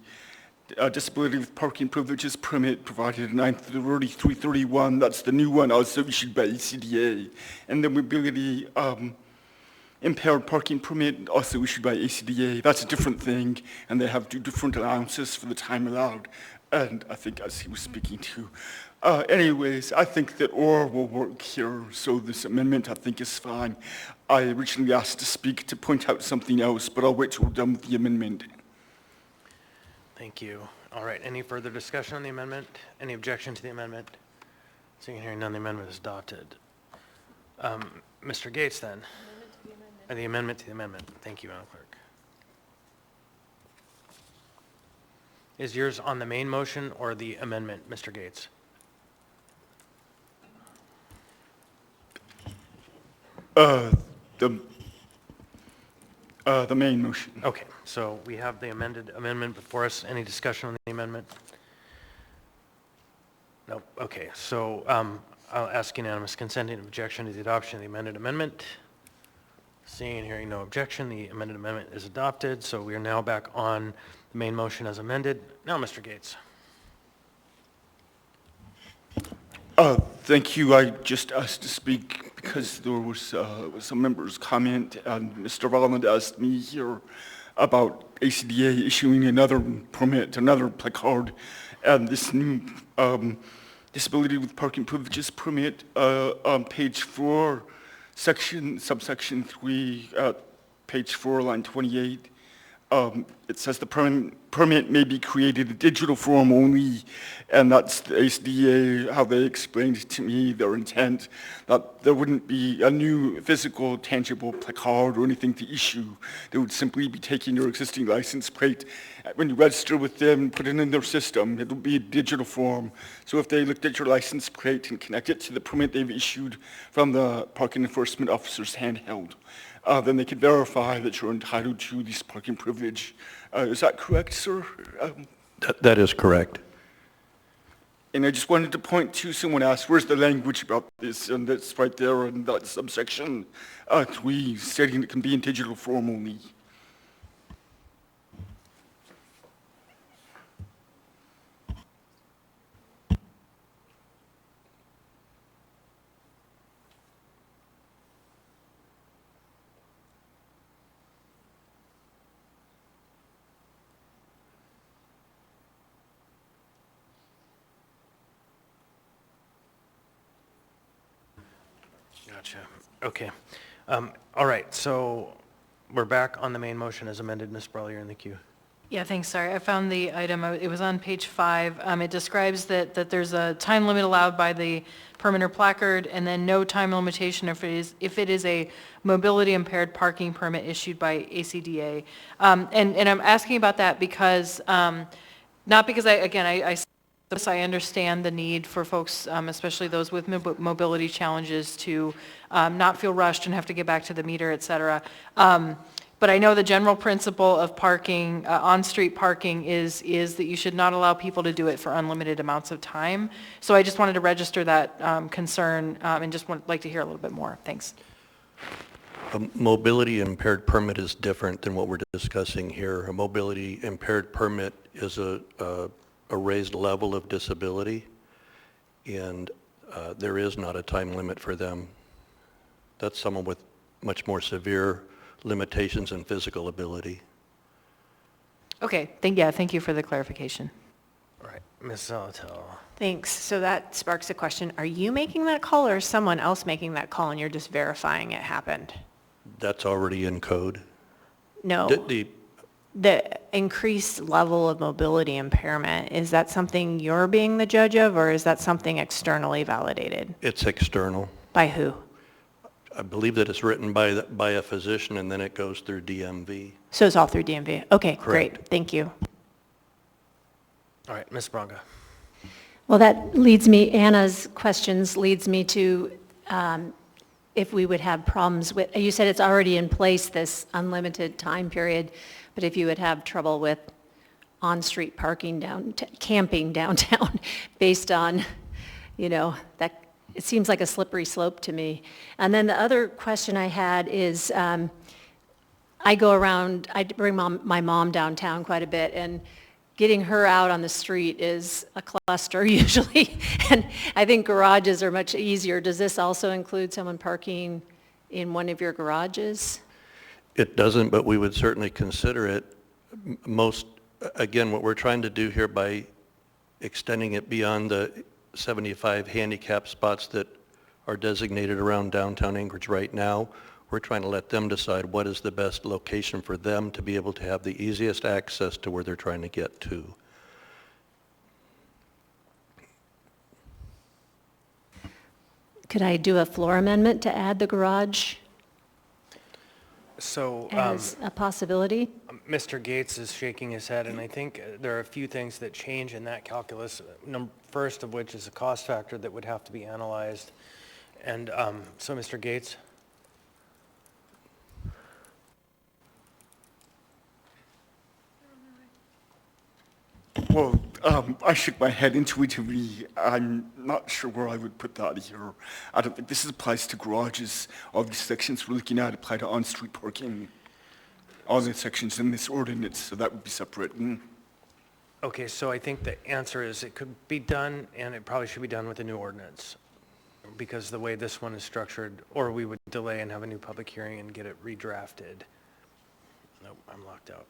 disability with parking privileges permit provided in 93331, that's the new one, also issued by ACDA. And the mobility impaired parking permit, also issued by ACDA. That's a different thing, and they have two different allowances for the time allowed. And I think, as he was speaking to, anyways, I think that or will work here, so this amendment, I think, is fine. I originally asked to speak to point out something else, but I'll wait till we're done with the amendment. Thank you. All right, any further discussion on the amendment? Any objection to the amendment? Seeing and hearing none, the amendment is adopted. Mr. Gates, then. The amendment to the amendment. Thank you, Madam Clerk. Is yours on the main motion or the amendment, Mr. Gates? The main motion. Okay, so we have the amended amendment before us. Any discussion on the amendment? No. Okay, so I'll ask unanimous consent and objection to the adoption of the amended amendment. Seeing and hearing no objection, the amended amendment is adopted. So we are now back on the main motion as amended. Now, Mr. Gates. Thank you. I just asked to speak because there was some members' comment, and Mr. Volland asked me here about ACDA issuing another permit, another placard, and this new disability with parking privileges permit on page 4, subsection 3, page 4, line 28. It says the permit may be created in digital form only, and that's the ACDA, how they explained to me their intent, that there wouldn't be a new physical, tangible placard or anything to issue. They would simply be taking your existing license plate. When you register with them, put it in their system, it'll be a digital form. So if they looked at your license plate and connect it to the permit they've issued from the parking enforcement officer's handheld, then they could verify that you're entitled to this parking privilege. Is that correct, sir? That is correct. And I just wanted to point to, someone asked, where's the language about this? And that's right there in that subsection 3, stating it can be in digital form only. Gotcha. Okay. All right, so we're back on the main motion as amended. Ms. Brawley, you're in the queue. Yeah, thanks, sorry. I found the item, it was on page 5. It describes that there's a time limit allowed by the permit or placard, and then no time limitation if it is a mobility impaired parking permit issued by ACDA. And I'm asking about that because, not because I understand the need for folks, especially those with mobility challenges, to not feel rushed and have to get back to the meter, et cetera. But I know the general principle of parking, on-street parking is that you should not allow people to do it for unlimited amounts of time. So I just wanted to register that concern and just like to hear a little bit more. Thanks. A mobility impaired permit is different than what we're discussing here. A mobility impaired permit is a raised level of disability, and there is not a time limit for them. That's someone with much more severe limitations in physical ability. Okay, thank you for the clarification. All right, Ms. Zalatel. Thanks. So that sparks a question. Are you making that call or is someone else making that call and you're just verifying it happened? That's already in code. No. The increased level of mobility impairment, is that something you're being the judge of or is that something externally validated? It's external. By who? I believe that it's written by a physician and then it goes through DMV. So it's all through DMV? Okay, Correct. great. Thank you. All right, Ms. Braga. Well, that leads me, Anna's questions leads me to if we would have problems with, you said it's already in place, this unlimited time period, but if you would have trouble with on-street parking camping downtown based on, that it seems like a slippery slope to me. And then the other question I had is, I bring my mom downtown quite a bit, and getting her out on the street is a cluster usually. And I think garages are much easier. Does this also include someone parking in one of your garages? It doesn't, but we would certainly consider it. Again, what we're trying to do here by extending it beyond the 75 handicap spots that are designated around downtown Anchorage right now, we're trying to let them decide what is the best location for them to be able to have the easiest access to where they're trying to get to. Could I do a floor amendment to add the garage So, as a possibility? Mr. Gates is shaking his head, and I think there are a few things that change in that calculus. First of which is a cost factor that would have to be analyzed. And so, Mr. Gates? Well, I shook my head intuitively. I'm not sure where I would put that here. I don't think this applies to garages. All these sections we're looking at apply to on-street parking. All the sections in this ordinance, so that would be separate. Okay, so I think the answer is it could be done, and it probably should be done with a new ordinance, because the way this one is structured, or we would delay and have a new public hearing and get it redrafted. Nope, I'm locked out.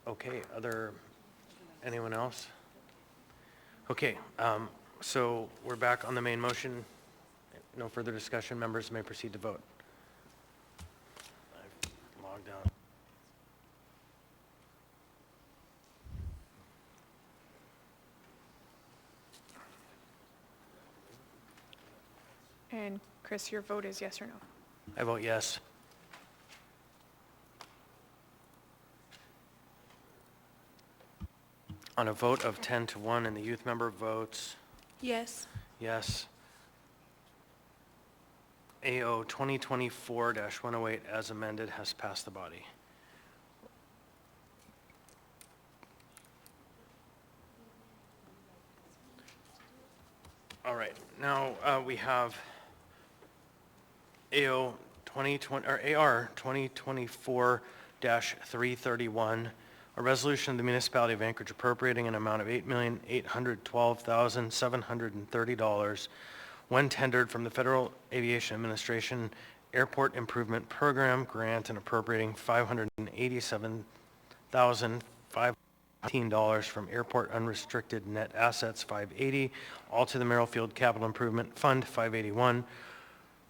Okay, anyone else? Okay, so we're back on the main motion. No further discussion. Members may proceed to vote. I've logged out. And Chris, your vote is yes or no? I vote yes. On a vote of 10-1 and the youth member votes Yes. yes. AO 2024-108 as amended has passed the body. All right, now we have AO 2020 or AR 2024-331, a resolution of the municipality of Anchorage appropriating an amount of $8,812,730 when tendered from the Federal Aviation Administration Airport Improvement Program grant and appropriating $587,518 from Airport Unrestricted Net Assets 580, all to the Merrifield Capital Improvement Fund 581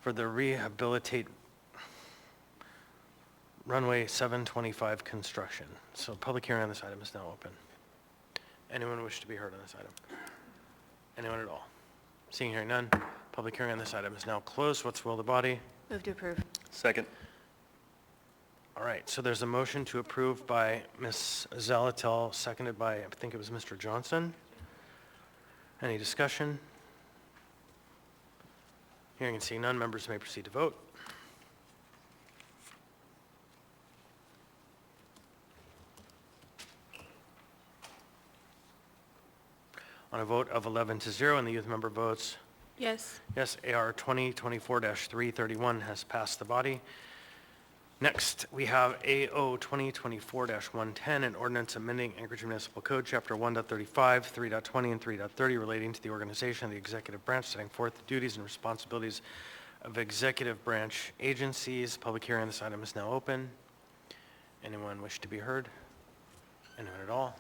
for the rehabilitate runway 725 construction. So public hearing on this item is now open. Anyone wish to be heard on this item? Anyone at all? Seeing hearing none, public hearing on this item is now closed. What's the will of the body? Move to approve. Second. All right, so there's a motion to approve by Ms. Zalatel, seconded by, I think it was Mr. Johnson. Any discussion? Hearing and seeing none, members may proceed to vote. On a vote of 11-0 and the youth member votes Yes. yes, AR 2024-331 has passed the body. Next, we have AO 2024-110, an ordinance amending Anchorage Municipal Code, Chapter 1.35, 3.20, and 3.30 relating to the organization of the executive branch, setting forth the duties and responsibilities of executive branch agencies. Public hearing on this item is now open. Anyone wish to be heard? Anyone at all?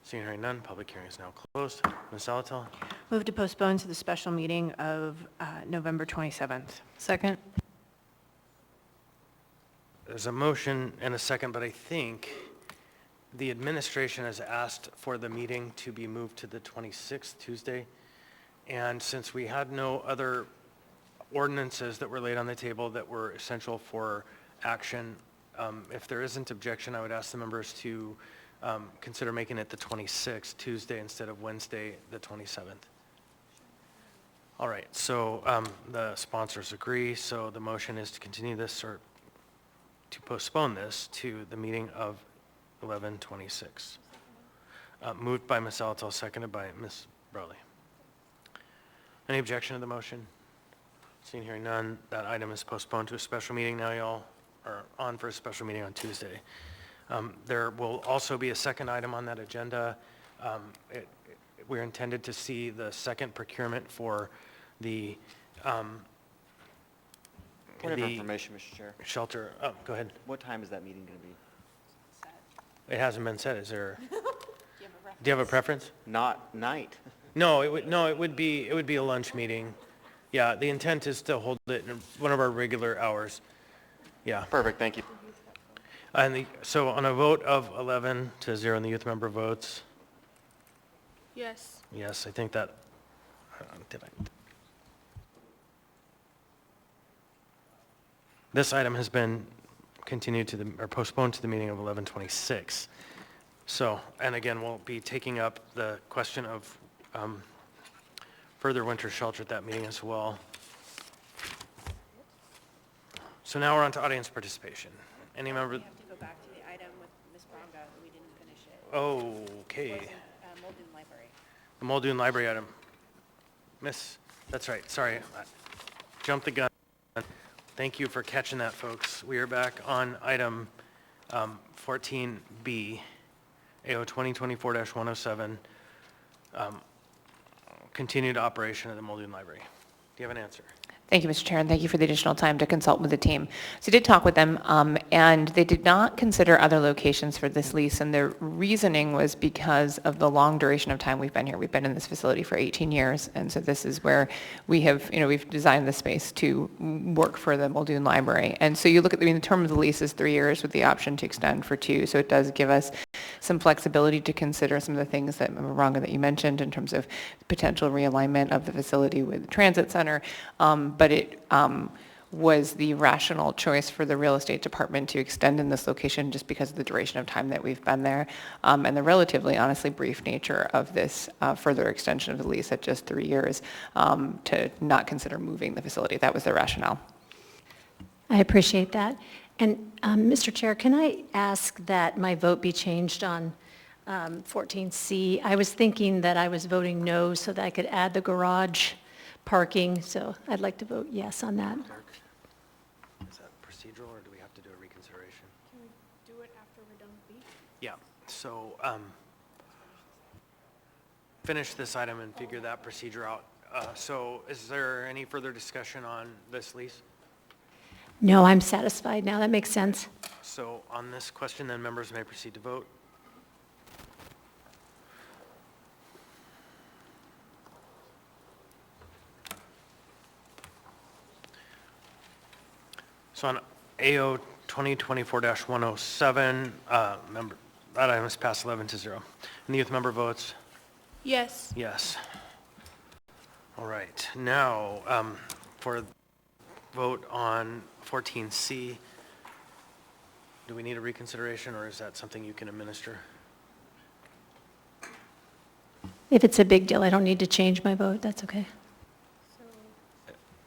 Seeing hearing none, public hearing is now closed. Ms. Salatel? Move to postpone to the special meeting of November 27th. Second. There's a motion and a second, but I think the administration has asked for the meeting to be moved to the 26th, Tuesday. And since we had no other ordinances that were laid on the table that were essential for action, if there isn't objection, I would ask the members to consider making it the 26th, Tuesday, instead of Wednesday, the 27th. All right, so the sponsors agree, so the motion is to continue this or to postpone this to the meeting of 11/26. Moved by Ms. Salatel, seconded by Ms. Brawley. Any objection to the motion? Seeing hearing none, that item is postponed to a special meeting. Now y'all are on for a special meeting on Tuesday. There will also be a second item on that agenda. We're intended to see the second procurement for the Point of the information, Mr. Chair. shelter. Oh, go ahead. What time is that meeting going to be? It hasn't been said. Is there? Do you have a preference? Not night. No, it would be a lunch meeting. Yeah, the intent is to hold it in one of our regular hours. Yeah. Perfect, thank you. And so on a vote of 11-0 and the youth member votes, Yes. yes, I think that, this item has been continued to or postponed to the meeting of 11/26. So, and again, we'll be taking up the question of further winter shelter at that meeting as well. So now we're on to audience participation. Any member? We have to go back to the item with Ms. Bronga. We didn't finish it. Okay. It wasn't, Muldoon Library. The Muldoon Library item. Miss, that's right, sorry. I jumped the gun. Thank you for catching that, folks. We are back on item 14B, AO 2024-107, continued operation of the Muldoon Library. Do you have an answer? Thank you, Mr. Chair, and thank you for the additional time to consult with the team. So I did talk with them, and they did not consider other locations for this lease, and their reasoning was because of the long duration of time we've been here. We've been in this facility for 18 years, and so this is where we have, we've designed the space to work for the Muldoon Library. And so you look at, the term of the lease is 3 years with the option to extend for 2, so it does give us some flexibility to consider some of the things that, Member Ranga, that you mentioned in terms of potential realignment of the facility with the transit center, but it was the rational choice for the real estate department to extend in this location just because of the duration of time that we've been there, and the relatively, honestly, brief nature of this further extension of the lease at just 3 years, to not consider moving the facility. That was the rationale. I appreciate that. And Mr. Chair, can I ask that my vote be changed on 14C? I was thinking that I was voting no so that I could add the garage parking, so I'd like to vote yes on that. Is that procedural, or do we have to do a reconsideration? Can we do it after we're done with B? Yeah, so finish this item and figure that procedure out. So is there any further discussion on this lease? No, I'm satisfied now. That makes sense. So on this question, then members may proceed to vote. So on AO 2024-107, member, that item is passed 11-0. And the youth member votes? Yes. Yes. All right, now for vote on 14C, do we need a reconsideration, or is that something you can administer? If it's a big deal, I don't need to change my vote. That's okay.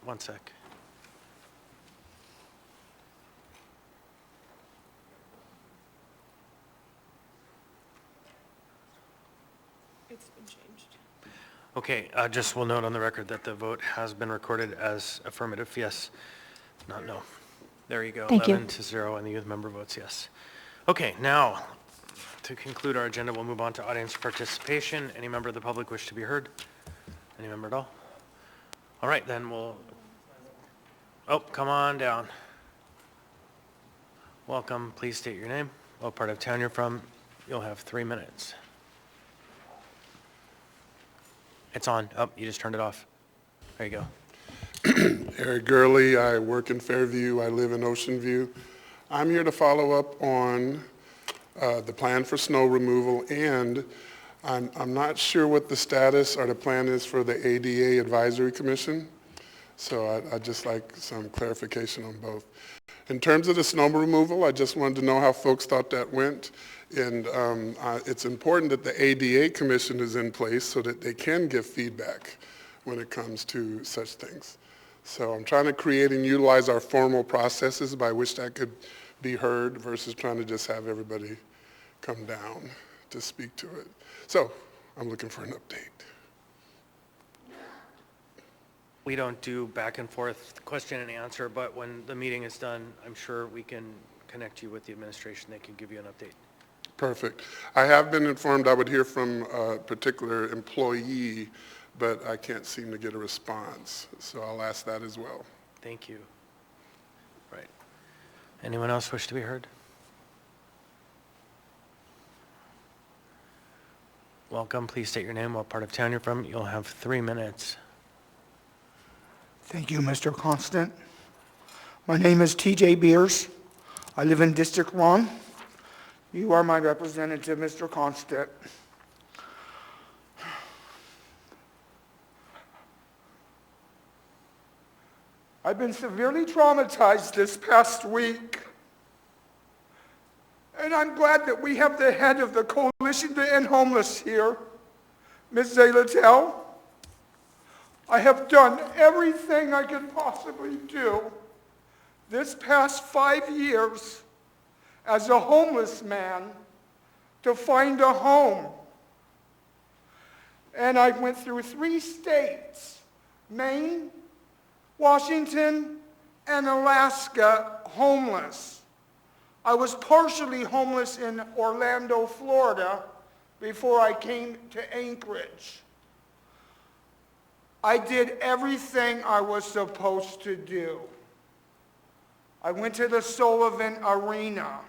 One sec. It's been changed. Okay, just will note on the record that the vote has been recorded as affirmative yes, not no. There you go. Thank you. 11-0, and the youth member votes yes. Okay, now, to conclude our agenda, we'll move on to audience participation. Any member of the public wish to be heard? Any member at all? All right, then we'll, oh, come on down. Welcome, please state your name, what part of town you're from. You'll have 3 minutes. It's on. Oh, you just turned it off. There you go. Eric Gurley, I work in Fairview, I live in Ocean View. I'm here to follow up on the plan for snow removal, and I'm not sure what the status or the plan is for the ADA Advisory Commission, so I'd just like some clarification on both. In terms of the snow removal, I just wanted to know how folks thought that went. And it's important that the ADA Commission is in place so that they can give feedback when it comes to such things. So I'm trying to create and utilize our formal processes by which that could be heard versus trying to just have everybody come down to speak to it. So I'm looking for an update. We don't do back and forth question and answer, but when the meeting is done, I'm sure we can connect you with the administration. They can give you an update. Perfect. I have been informed I would hear from a particular employee, but I can't seem to get a response. So I'll ask that as well. Thank you. Right. Anyone else wish to be heard? Welcome. Please state your name, what part of town you're from. You'll have 3 minutes. Thank you, Mr. Constant. My name is TJ Beers. I live in District 1. You are my representative, Mr. Constant. I've been severely traumatized this past week. And I'm glad that we have the head of the Coalition to End Homeless here, Ms. Zalatel. I have done everything I could possibly do this past 5 years as a homeless man to find a home. And I went through 3 states, Maine, Washington, and Alaska, homeless. I was partially homeless in Orlando, Florida, before I came to Anchorage. I did everything I was supposed to do. I went to the Sullivan Arena.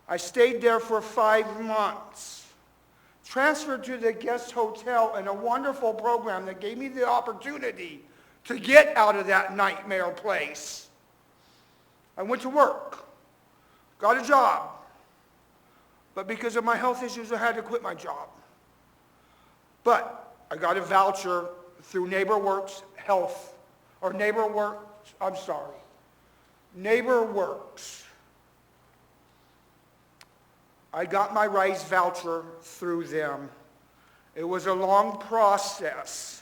I stayed there for 5 months, transferred to the guest hotel in a wonderful program that gave me the opportunity to get out of that nightmare place. I went to work, got a job, but because of my health issues, I had to quit my job. But I got a voucher through NeighborWorks Health, or NeighborWorks, NeighborWorks. I got my RISE voucher through them. It was a long process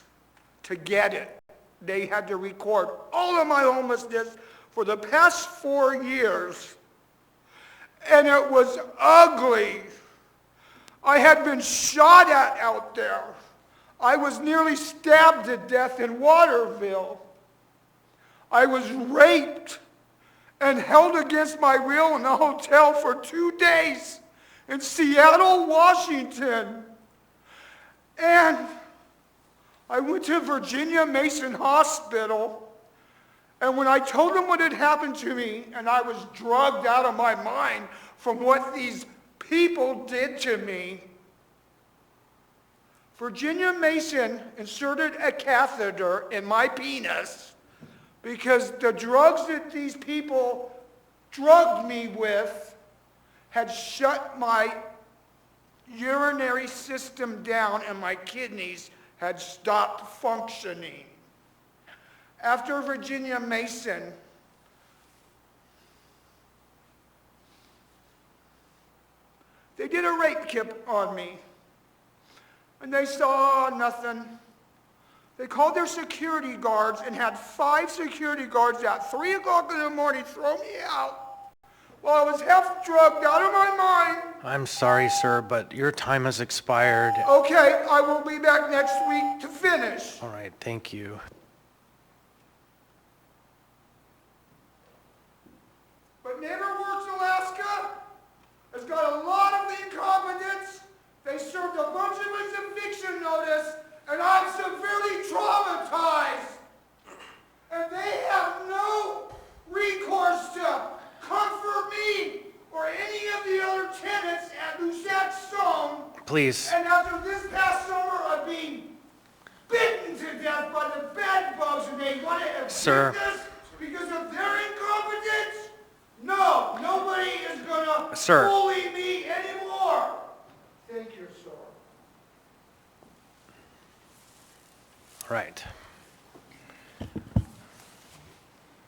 to get it. They had to record all of my homelessness for the past 4 years. And it was ugly. I had been shot at out there. I was nearly stabbed to death in Waterville. I was raped and held against my will in a hotel for 2 days in Seattle, Washington. And I went to Virginia Mason Hospital, and when I told them what had happened to me, and I was drugged out of my mind from what these people did to me, Virginia Mason inserted a catheter in my penis because the drugs that these people drugged me with had shut my urinary system down and my kidneys had stopped functioning. After Virginia Mason, they did a rape kit on me, and they saw nothing. They called their security guards and had 5 security guards at 3 o'clock in the morning throw me out while I was half drugged out of my mind. I'm sorry, sir, but your time has expired. Okay, I will be back next week to finish. All right, thank you. But NeighborWorks Alaska has got a lot of incompetence. They served a bunch of us eviction notice, and I'm severely traumatized. And they have no recourse to comfort me or any of the other tenants at Lucette Stone. Please. And after this past summer of being bitten to death by the bed bugs and they want to evict Sir. us because of their incompetence, no, nobody is gonna Sir. bully me anymore. Thank you, sir. All right.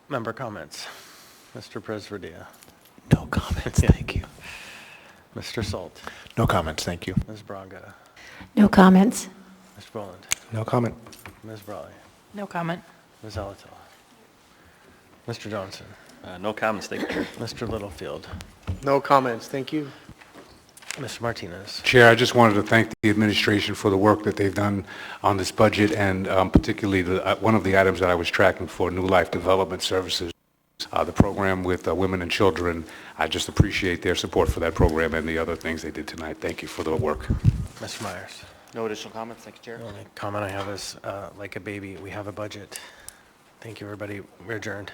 Member comments. Mr. Presverdia. No comments, thank you. Mr. Salt. No comments, thank you. Ms. Braga. No comments. Mr. Boland. No comment. Ms. Brawley. No comment. Ms. Alatal. Mr. Johnson. No comments, thank you. Mr. Littlefield. No comments, thank you. Mr. Martinez. Chair, I just wanted to thank the administration for the work that they've done on this budget, and particularly one of the items that I was tracking for New Life Development Services, the program with women and children. I just appreciate their support for that program and the other things they did tonight. Thank you for the work. Mr. Myers. No additional comments, thank you, Chair. The only comment I have is, like a baby, we have a budget. Thank you, everybody. We're adjourned.